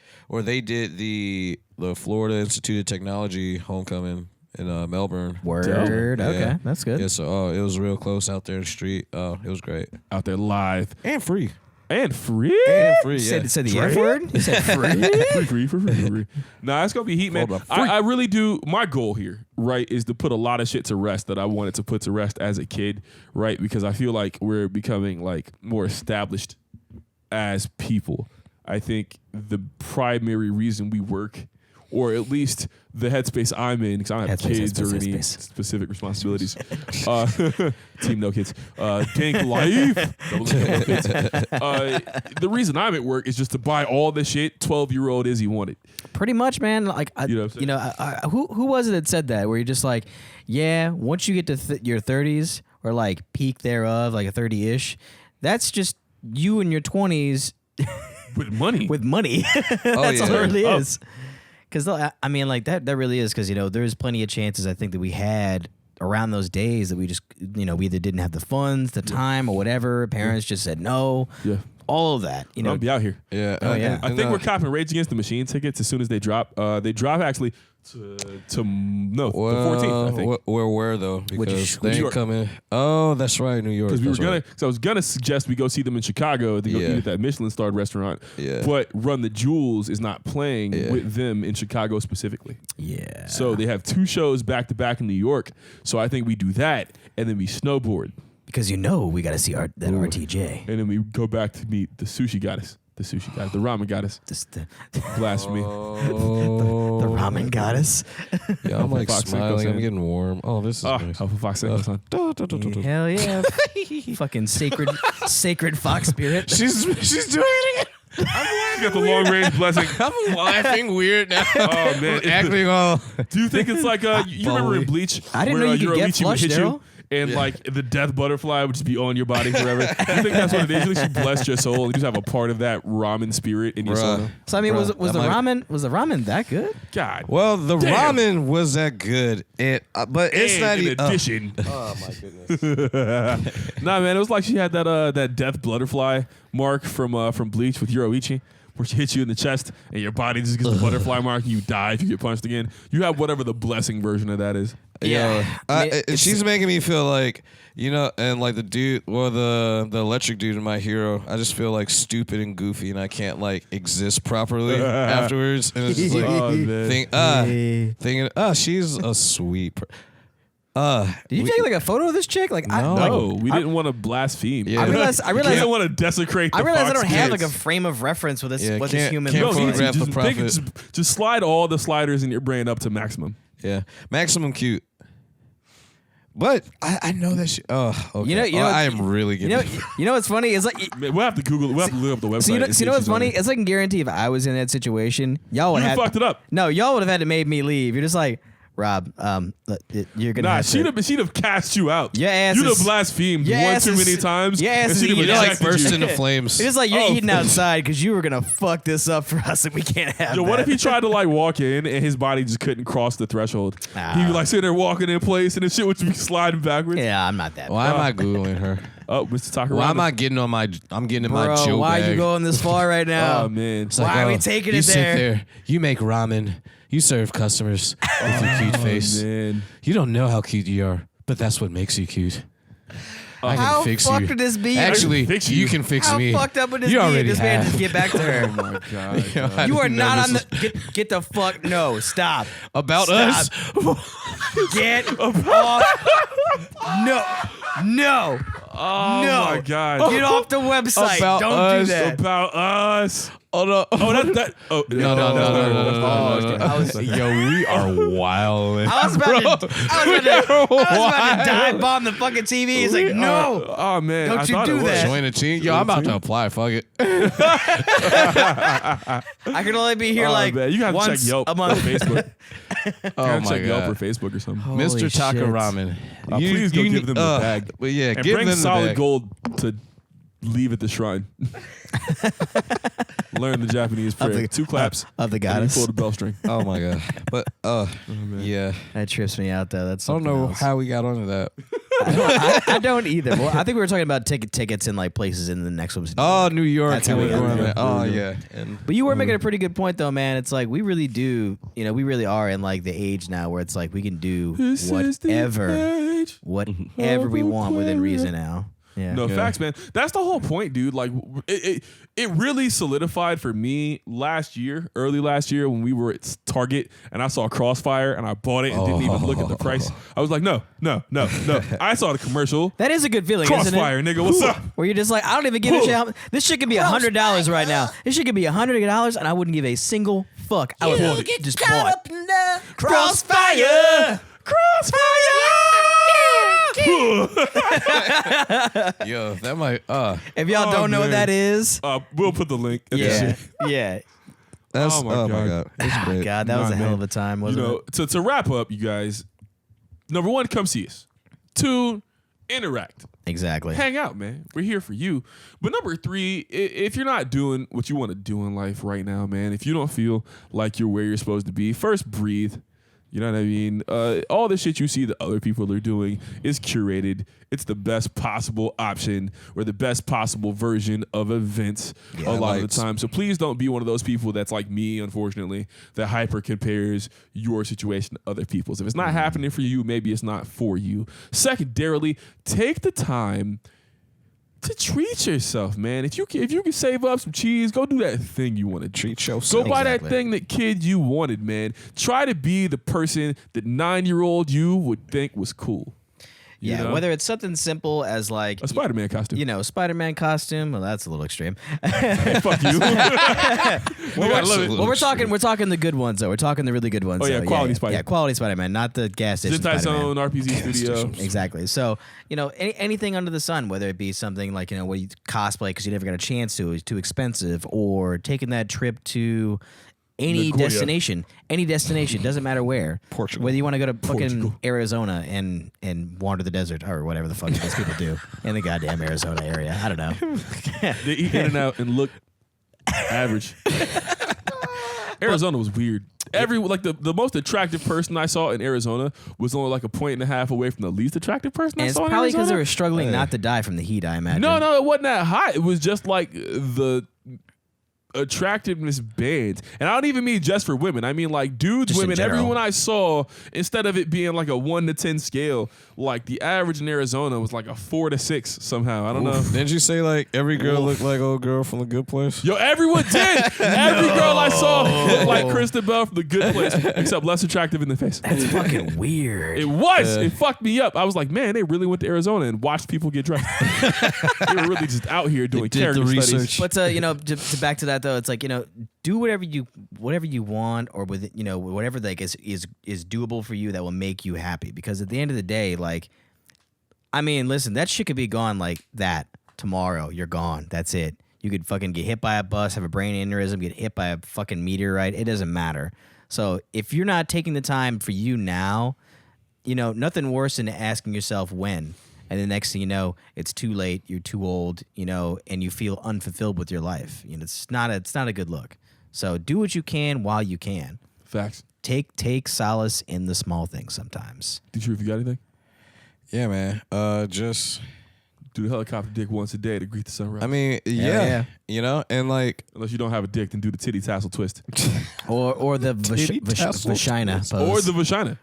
[SPEAKER 3] Florida Institute of Technology homecoming in Melbourne.
[SPEAKER 1] Word.
[SPEAKER 3] Yeah.
[SPEAKER 1] Okay, that's good.
[SPEAKER 3] Yeah, so it was real close out there in the street. It was great.
[SPEAKER 2] Out there live.
[SPEAKER 3] And free.
[SPEAKER 2] And free?
[SPEAKER 3] And free, yeah.
[SPEAKER 1] Said the F word? He said free?
[SPEAKER 2] free. Nah, it's going to be heat, man. I really do. My goal here, right, is to put a lot of shit to rest that I wanted to put to rest as a kid, right? Because I feel like we're becoming like more established as people. I think the primary reason we work, or at least the headspace I'm in, because I don't have kids or any specific responsibilities. Team no kids. Pink life. The reason I'm at work is just to buy all the shit 12-year-old Izzy wanted.
[SPEAKER 1] Pretty much, man. Like, who was it that said that? Where you're just like, yeah, once you get to your 30s or like peak thereof, like a 30-ish, that's just you in your 20s
[SPEAKER 2] with money.
[SPEAKER 1] With money. That's all it really is. Because I mean, like that really is because there's plenty of chances I think that we had around those days that we just we either didn't have the funds, the time, or whatever. Parents just said no. Yeah. All of that.
[SPEAKER 2] I'll be out here.
[SPEAKER 3] Yeah.
[SPEAKER 1] Oh yeah.
[SPEAKER 2] I think we're copping Rage Against the Machine tickets as soon as they drop. They drop actually the 14th. I think.
[SPEAKER 3] Where though? Because they ain't coming. Oh, that's right, New York.
[SPEAKER 2] Because I was gonna suggest we go see them in Chicago to go eat at that Michelin-starred restaurant.
[SPEAKER 3] Yeah.
[SPEAKER 2] But Run the Jewels is not playing with them in Chicago specifically.
[SPEAKER 1] Yeah.
[SPEAKER 2] So they have 2 shows back to back in New York. So I think we do that and then we snowboard.
[SPEAKER 1] Because we got to see that RTJ.
[SPEAKER 2] And then we go back to meet the sushi goddess. The ramen goddess. Blasphemy.
[SPEAKER 1] The ramen goddess.
[SPEAKER 3] Yeah, I'm like smiling. I'm getting warm. Oh, this is nice.
[SPEAKER 2] Alpha Fox son.
[SPEAKER 1] Hell yeah. Fucking sacred fox spirit.
[SPEAKER 3] She's doing it again.
[SPEAKER 2] I'm got the long range blessing.
[SPEAKER 3] I'm laughing weird now.
[SPEAKER 2] Oh man,
[SPEAKER 3] acting all.
[SPEAKER 2] Do you think it's like you remember in Bleach?
[SPEAKER 1] I didn't know you could get flushed, Daryl.
[SPEAKER 2] and like the death butterfly would just be on your body forever. You think that's what it is? You think she blessed your soul and you just have a part of that ramen spirit in your soul.
[SPEAKER 1] So I mean, was the ramen that good?
[SPEAKER 2] God.
[SPEAKER 3] Well, the
[SPEAKER 2] damn.
[SPEAKER 3] ramen was that good. But it's not
[SPEAKER 2] in
[SPEAKER 3] even.
[SPEAKER 2] addition.
[SPEAKER 3] Oh my goodness.
[SPEAKER 2] Nah, man, it was like she had that death butterfly mark from Bleach with Yoruichi, where she hits you in the chest and your body just gets the butterfly mark and you die if you get punched again. You have whatever the blessing version of that is.
[SPEAKER 1] Yeah.
[SPEAKER 3] She's making me feel like, and like the dude, or the electric dude in My Hero, I just feel like stupid and goofy and I can't like exist properly afterwards. And it's just like, thinking, she's a sweet
[SPEAKER 1] Did you take like a photo of this chick? Like,
[SPEAKER 2] No, we didn't want to blaspheme.
[SPEAKER 3] Yeah.
[SPEAKER 1] I realized
[SPEAKER 2] We didn't want to desecrate the
[SPEAKER 1] I
[SPEAKER 2] Fox
[SPEAKER 1] don't have
[SPEAKER 2] kids.
[SPEAKER 1] like a frame of reference with this.
[SPEAKER 3] Yeah,
[SPEAKER 1] What this human
[SPEAKER 3] can't
[SPEAKER 1] looks like.
[SPEAKER 3] photograph the prophet.
[SPEAKER 2] Just slide all the sliders in your brain up to maximum.
[SPEAKER 3] Yeah, maximum cute. But I know that she. Oh, okay.
[SPEAKER 1] You know,
[SPEAKER 3] I am really getting.
[SPEAKER 1] You know what's funny? It's like
[SPEAKER 2] Man, we'll have to Google. We'll have to look up the website.
[SPEAKER 1] so you know,
[SPEAKER 2] and see
[SPEAKER 1] you know
[SPEAKER 2] if
[SPEAKER 1] what's
[SPEAKER 2] she's on
[SPEAKER 1] funny?
[SPEAKER 2] it.
[SPEAKER 1] It's like I can guarantee if I was in that situation, y'all would
[SPEAKER 2] You
[SPEAKER 1] have
[SPEAKER 2] fucked it up.
[SPEAKER 1] No, y'all would have had to made me leave. You're just like, Rob, you're gonna.
[SPEAKER 2] Nah,
[SPEAKER 1] have to,
[SPEAKER 2] she'd have cast you out.
[SPEAKER 1] Your ass
[SPEAKER 2] You'd
[SPEAKER 1] is-
[SPEAKER 2] have blasphemed
[SPEAKER 1] your
[SPEAKER 2] one
[SPEAKER 1] ass
[SPEAKER 2] too
[SPEAKER 1] is-
[SPEAKER 2] many times.
[SPEAKER 1] your ass
[SPEAKER 2] and
[SPEAKER 1] is
[SPEAKER 2] she'd have
[SPEAKER 1] eating
[SPEAKER 3] You're like
[SPEAKER 2] ejected
[SPEAKER 3] burst
[SPEAKER 2] you.
[SPEAKER 3] into flames.
[SPEAKER 1] It's just like you're
[SPEAKER 2] Oh.
[SPEAKER 1] eating outside because you were gonna fuck this up for us, and we can't have.
[SPEAKER 2] Yo, what
[SPEAKER 1] that.
[SPEAKER 2] if he tried to like walk in and his body just couldn't cross the threshold? He would like sitting there walking in place and the shit would be sliding backwards.
[SPEAKER 1] Yeah, I'm not that.
[SPEAKER 3] Why am I googling her?
[SPEAKER 2] Oh, Mr. Takarada.
[SPEAKER 3] Why am I getting on my? I'm getting in
[SPEAKER 1] Bro,
[SPEAKER 3] my Joe
[SPEAKER 1] why
[SPEAKER 3] bag.
[SPEAKER 1] are you going this far right now?
[SPEAKER 2] Oh man.
[SPEAKER 3] It's like,
[SPEAKER 1] Why are we
[SPEAKER 3] oh,
[SPEAKER 1] taking
[SPEAKER 3] you
[SPEAKER 1] it
[SPEAKER 3] sit
[SPEAKER 1] there?
[SPEAKER 3] You make ramen. You serve customers with your cute face.
[SPEAKER 2] Man.
[SPEAKER 3] You don't know how cute you are, but that's what makes you cute. I can
[SPEAKER 1] How
[SPEAKER 3] fix
[SPEAKER 1] fucked
[SPEAKER 3] you.
[SPEAKER 1] would this be?
[SPEAKER 3] Actually,
[SPEAKER 2] Fix
[SPEAKER 3] you
[SPEAKER 2] you.
[SPEAKER 3] can fix
[SPEAKER 1] How
[SPEAKER 3] me.
[SPEAKER 1] fucked up would this
[SPEAKER 3] you
[SPEAKER 1] be?
[SPEAKER 3] already
[SPEAKER 1] This man
[SPEAKER 3] have.
[SPEAKER 1] just get back to her.
[SPEAKER 2] Oh my god.
[SPEAKER 3] I
[SPEAKER 1] You are
[SPEAKER 3] didn't
[SPEAKER 1] not
[SPEAKER 3] know
[SPEAKER 1] on
[SPEAKER 3] this
[SPEAKER 1] the get the fuck no stop
[SPEAKER 3] about
[SPEAKER 1] Stop.
[SPEAKER 3] us.
[SPEAKER 1] get off no no
[SPEAKER 2] Oh
[SPEAKER 1] no
[SPEAKER 2] my god.
[SPEAKER 1] get off the website
[SPEAKER 3] About
[SPEAKER 1] don't
[SPEAKER 3] us.
[SPEAKER 1] do that
[SPEAKER 2] About us.
[SPEAKER 3] Oh no!
[SPEAKER 2] Oh, that. Oh,
[SPEAKER 3] No.
[SPEAKER 1] I was-
[SPEAKER 3] Yo, we are wild.
[SPEAKER 1] I was about to dive bomb the fucking TV. He's like, no,
[SPEAKER 2] Oh man.
[SPEAKER 1] Don't
[SPEAKER 2] I
[SPEAKER 1] you
[SPEAKER 2] thought
[SPEAKER 1] do
[SPEAKER 2] it was.
[SPEAKER 1] that.
[SPEAKER 3] Join a team. Yo, I'm about to apply. Fuck it.
[SPEAKER 1] I can only be here
[SPEAKER 2] Oh,
[SPEAKER 1] like
[SPEAKER 2] man. You gotta
[SPEAKER 1] once
[SPEAKER 2] check Yelp
[SPEAKER 1] a
[SPEAKER 2] or
[SPEAKER 1] month.
[SPEAKER 2] Facebook.
[SPEAKER 3] Oh my
[SPEAKER 2] Check Yelp or
[SPEAKER 3] god,
[SPEAKER 2] Facebook or something.
[SPEAKER 1] Holy
[SPEAKER 3] Mr. Taka
[SPEAKER 1] shit.
[SPEAKER 3] Ramen.
[SPEAKER 2] Please go give them the bag.
[SPEAKER 3] But yeah,
[SPEAKER 2] And
[SPEAKER 3] give
[SPEAKER 2] bring
[SPEAKER 3] them the
[SPEAKER 2] solid
[SPEAKER 3] bag.
[SPEAKER 2] gold to leave at the shrine. Learn the Japanese prayer.
[SPEAKER 1] the-
[SPEAKER 2] 2 claps.
[SPEAKER 1] of the
[SPEAKER 2] and you
[SPEAKER 1] goddess.
[SPEAKER 2] pull the bell string.
[SPEAKER 3] Oh my god. But yeah.
[SPEAKER 1] That trips me out though. That's
[SPEAKER 3] I don't
[SPEAKER 1] something
[SPEAKER 3] know
[SPEAKER 1] else.
[SPEAKER 3] how we got onto that.
[SPEAKER 1] I don't either. Well, I think we were talking about tickets in like places in the next one.
[SPEAKER 3] Oh, New York.
[SPEAKER 1] That's how we got
[SPEAKER 3] going
[SPEAKER 1] there.
[SPEAKER 3] there. Oh yeah. And
[SPEAKER 1] But you were making a pretty good point though, man. It's like we really do, we really are in like the age now where it's like we can do
[SPEAKER 2] This is the
[SPEAKER 1] whatever
[SPEAKER 2] age.
[SPEAKER 1] we want within reason now. Yeah.
[SPEAKER 2] No,
[SPEAKER 3] Yeah.
[SPEAKER 2] facts, man. That's the whole point, dude. Like, it really solidified for me early last year, when we were at Target and I saw Crossfire and I bought it and didn't even look at the price. I was like, no. I saw the commercial.
[SPEAKER 1] That is a good feeling,
[SPEAKER 2] Crossfire,
[SPEAKER 1] isn't it?
[SPEAKER 2] nigga. What's up?
[SPEAKER 1] Where you're just like, I don't even give a shit. This shit could be $100 right now. This shit could be $100 and I wouldn't give a single fuck. I would just bought. Crossfire.
[SPEAKER 3] yo, that might
[SPEAKER 1] If y'all
[SPEAKER 2] Oh,
[SPEAKER 1] don't know what
[SPEAKER 2] man.
[SPEAKER 1] that is,
[SPEAKER 2] We'll put the link. in the
[SPEAKER 1] yeah,
[SPEAKER 2] shit.
[SPEAKER 1] yeah.
[SPEAKER 3] that's
[SPEAKER 2] Oh my God.
[SPEAKER 3] That's great.
[SPEAKER 1] God, that was
[SPEAKER 2] Nah,
[SPEAKER 1] a hell
[SPEAKER 2] man.
[SPEAKER 1] of a time,
[SPEAKER 2] You
[SPEAKER 1] wasn't
[SPEAKER 2] know,
[SPEAKER 1] it?
[SPEAKER 2] to wrap up, you guys. Number 1, come see us. 2, interact.
[SPEAKER 1] Exactly.
[SPEAKER 2] Hang out, man. We're here for you. But number 3, if you're not doing what you want to do in life right now, man, if you don't feel like you're where you're supposed to be, first breathe. You know what I mean? All the shit you see that other people are doing is curated. It's the best possible option or the best possible version of events a lot of the time. So please don't be one of those people that's like me, unfortunately, that hyper compares your situation to other people's. If it's not happening for you, maybe it's not for you. Secondarily, take the time to treat yourself, man. If you can save up some cheese, go do that thing you want to treat yourself. Go buy that thing that kid you wanted, man. Try to be the person that 9-year-old you would think was cool. You
[SPEAKER 1] Yeah,
[SPEAKER 2] know?
[SPEAKER 1] whether it's something simple as like
[SPEAKER 2] A Spider-Man costume.
[SPEAKER 1] Spider-Man costume. Well, that's a little extreme.
[SPEAKER 2] Fuck you.
[SPEAKER 1] Well, we're talking the good ones though. We're talking the really good ones.
[SPEAKER 2] Oh, yeah,
[SPEAKER 1] though.
[SPEAKER 2] quality Spider-Man.
[SPEAKER 1] Yeah, quality Spider-Man, not the gas station
[SPEAKER 2] Zentai
[SPEAKER 1] Spider-Man.
[SPEAKER 2] Zone, RPG Studio.
[SPEAKER 1] Exactly. So, anything under the sun, whether it be something like, what you cosplay because you never got a chance to, is too expensive, or taking that trip to any
[SPEAKER 2] LaGuardia.
[SPEAKER 1] destination, doesn't matter where.
[SPEAKER 3] Portugal.
[SPEAKER 1] Whether you want to go to fucking
[SPEAKER 2] Portugal.
[SPEAKER 1] Arizona and wander the desert or whatever the fuck those people do in the goddamn Arizona area. I don't know.
[SPEAKER 2] They eat in and out and look average. Arizona was weird. The most attractive person I saw in Arizona was only like a point and a half away from the least attractive person
[SPEAKER 1] And
[SPEAKER 2] I
[SPEAKER 1] it's
[SPEAKER 2] saw in
[SPEAKER 1] probably because
[SPEAKER 2] Arizona.
[SPEAKER 1] they were struggling not to die from the heat, I imagine.
[SPEAKER 2] No, it wasn't that hot. It was just like the attractiveness bands. And I don't even mean just for women. I mean like dudes,
[SPEAKER 1] Just in
[SPEAKER 2] women,
[SPEAKER 1] general.
[SPEAKER 2] everyone I saw, instead of it being like a 1 to 10 scale, like the average in Arizona was like a 4 to 6 somehow. I don't know.
[SPEAKER 3] Didn't you say like every girl looked like old girl from The Good Place?
[SPEAKER 2] Yo, everyone did. Every girl I saw looked like Kristen Bell from The Good Place, except less attractive in the face.
[SPEAKER 1] That's fucking weird.
[SPEAKER 2] It was. It fucked me up. I was like, man, they really went to Arizona and watched people get dressed. They were really just out here doing
[SPEAKER 3] did the
[SPEAKER 2] character studies.
[SPEAKER 3] research.
[SPEAKER 1] But to back to that though, it's like do whatever you want, or with whatever like is doable for you that will make you happy. Because at the end of the day, like, I mean, listen, that shit could be gone like that tomorrow. You're gone. That's it. You could fucking get hit by a bus, have a brain aneurysm, get hit by a fucking meteorite. It doesn't matter. So if you're not taking the time for you now, nothing worse than asking yourself when. And the next thing you know, it's too late. You're too old, and you feel unfulfilled with your life. It's not a good look. So do what you can while you can.
[SPEAKER 2] Facts.
[SPEAKER 1] Take solace in the small things sometimes.
[SPEAKER 2] Did you got anything?
[SPEAKER 3] Yeah, man. Just
[SPEAKER 2] Do the helicopter dick once a day to greet the sunrise.
[SPEAKER 3] I mean,
[SPEAKER 1] yeah.
[SPEAKER 3] And like
[SPEAKER 2] Unless you don't have a dick, then do the titty tassel twist.
[SPEAKER 1] Or the
[SPEAKER 3] Titty tassel
[SPEAKER 1] vagina
[SPEAKER 3] twist.
[SPEAKER 1] pose.
[SPEAKER 2] Or the vagina.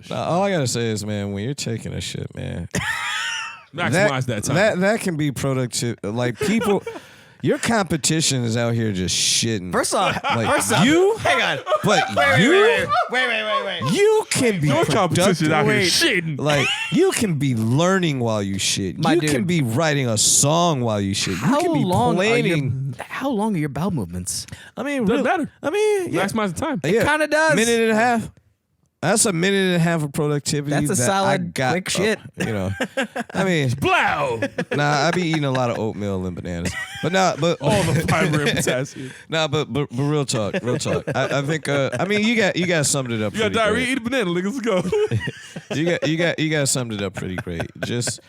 [SPEAKER 3] nah, all I gotta say is, man, when you're taking a shit, man,
[SPEAKER 2] Maximize that time.
[SPEAKER 3] That can be productive. Like people, your competition is out here just shitting.
[SPEAKER 1] First off,
[SPEAKER 3] you,
[SPEAKER 1] hang on.
[SPEAKER 3] but
[SPEAKER 1] Wait.
[SPEAKER 3] you can be
[SPEAKER 2] Your competition out here
[SPEAKER 1] Wait.
[SPEAKER 2] shitting.
[SPEAKER 3] Like you can be learning while you shit.
[SPEAKER 1] My
[SPEAKER 3] you
[SPEAKER 1] dude.
[SPEAKER 3] can be writing a song while you shit. You
[SPEAKER 1] How
[SPEAKER 3] can be
[SPEAKER 1] long
[SPEAKER 3] planning.
[SPEAKER 1] how long are your bowel movements?
[SPEAKER 3] I mean,
[SPEAKER 2] Doesn't
[SPEAKER 3] really-
[SPEAKER 2] matter.
[SPEAKER 3] I mean, yeah,
[SPEAKER 2] Maximize the time.
[SPEAKER 3] yeah.
[SPEAKER 1] Kinda does.
[SPEAKER 3] Minute and a half. That's a minute and a half of productivity.
[SPEAKER 1] That's a
[SPEAKER 3] that
[SPEAKER 1] solid,
[SPEAKER 3] I got,
[SPEAKER 1] quick shit.
[SPEAKER 3] I mean,
[SPEAKER 2] Blow.
[SPEAKER 3] nah, I be eating a lot of oatmeal and bananas. But
[SPEAKER 2] All the fiber and potassium.
[SPEAKER 3] nah, but real talk. I think you guys summed it up.
[SPEAKER 2] You got
[SPEAKER 3] pretty
[SPEAKER 2] diarrhea,
[SPEAKER 3] great.
[SPEAKER 2] eat a banana, nigga. Let's go.
[SPEAKER 3] You guys summed it up pretty great. Just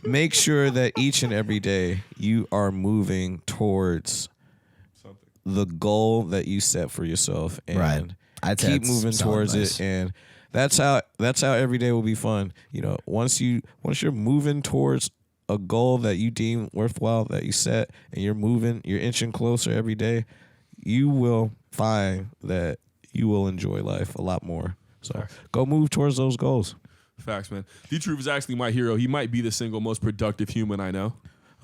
[SPEAKER 3] make sure that each and every day you are moving towards the goal that you set for yourself, and
[SPEAKER 1] Right. I'd say
[SPEAKER 3] keep
[SPEAKER 1] that's
[SPEAKER 3] moving
[SPEAKER 1] solid
[SPEAKER 3] towards
[SPEAKER 1] advice.
[SPEAKER 3] it. And that's how every day will be fun. Once you're moving towards a goal that you deem worthwhile, that you set, and you're inching closer every day, you will find that you will enjoy life a lot more. So go move towards those goals.
[SPEAKER 2] Facts, man. D-Troop is actually my hero. He might be the single most productive human I know.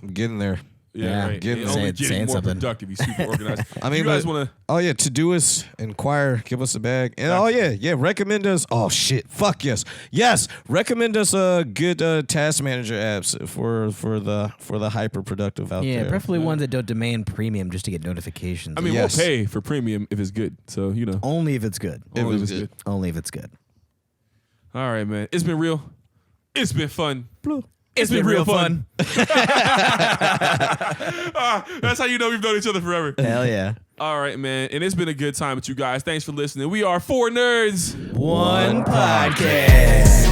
[SPEAKER 3] I'm getting there.
[SPEAKER 1] Yeah,
[SPEAKER 2] right.
[SPEAKER 3] getting-
[SPEAKER 2] And only
[SPEAKER 1] saying
[SPEAKER 2] getting more
[SPEAKER 1] something.
[SPEAKER 2] productive. He's super organized.
[SPEAKER 3] I mean,
[SPEAKER 2] you guys
[SPEAKER 3] but-
[SPEAKER 2] want to...
[SPEAKER 3] Oh yeah, to do us, inquire, give us a bag, and recommend us. Oh shit, fuck yes, recommend us good task manager apps for the hyper productive out
[SPEAKER 1] Yeah,
[SPEAKER 3] there.
[SPEAKER 1] preferably ones that don't demand premium just to get notifications.
[SPEAKER 2] I mean,
[SPEAKER 3] Yes.
[SPEAKER 2] we'll pay for premium if it's good. So,
[SPEAKER 1] only if it's good.
[SPEAKER 2] only
[SPEAKER 3] it was
[SPEAKER 2] it's
[SPEAKER 3] good.
[SPEAKER 1] Only if it's good.
[SPEAKER 2] All right, man. It's been real. It's been fun.
[SPEAKER 1] It's been real fun.
[SPEAKER 2] That's how you know we've known each other forever.
[SPEAKER 1] Hell yeah.
[SPEAKER 2] All right, man. And it's been a good time with you guys. Thanks for listening. We are 4 nerds.
[SPEAKER 1] One podcast.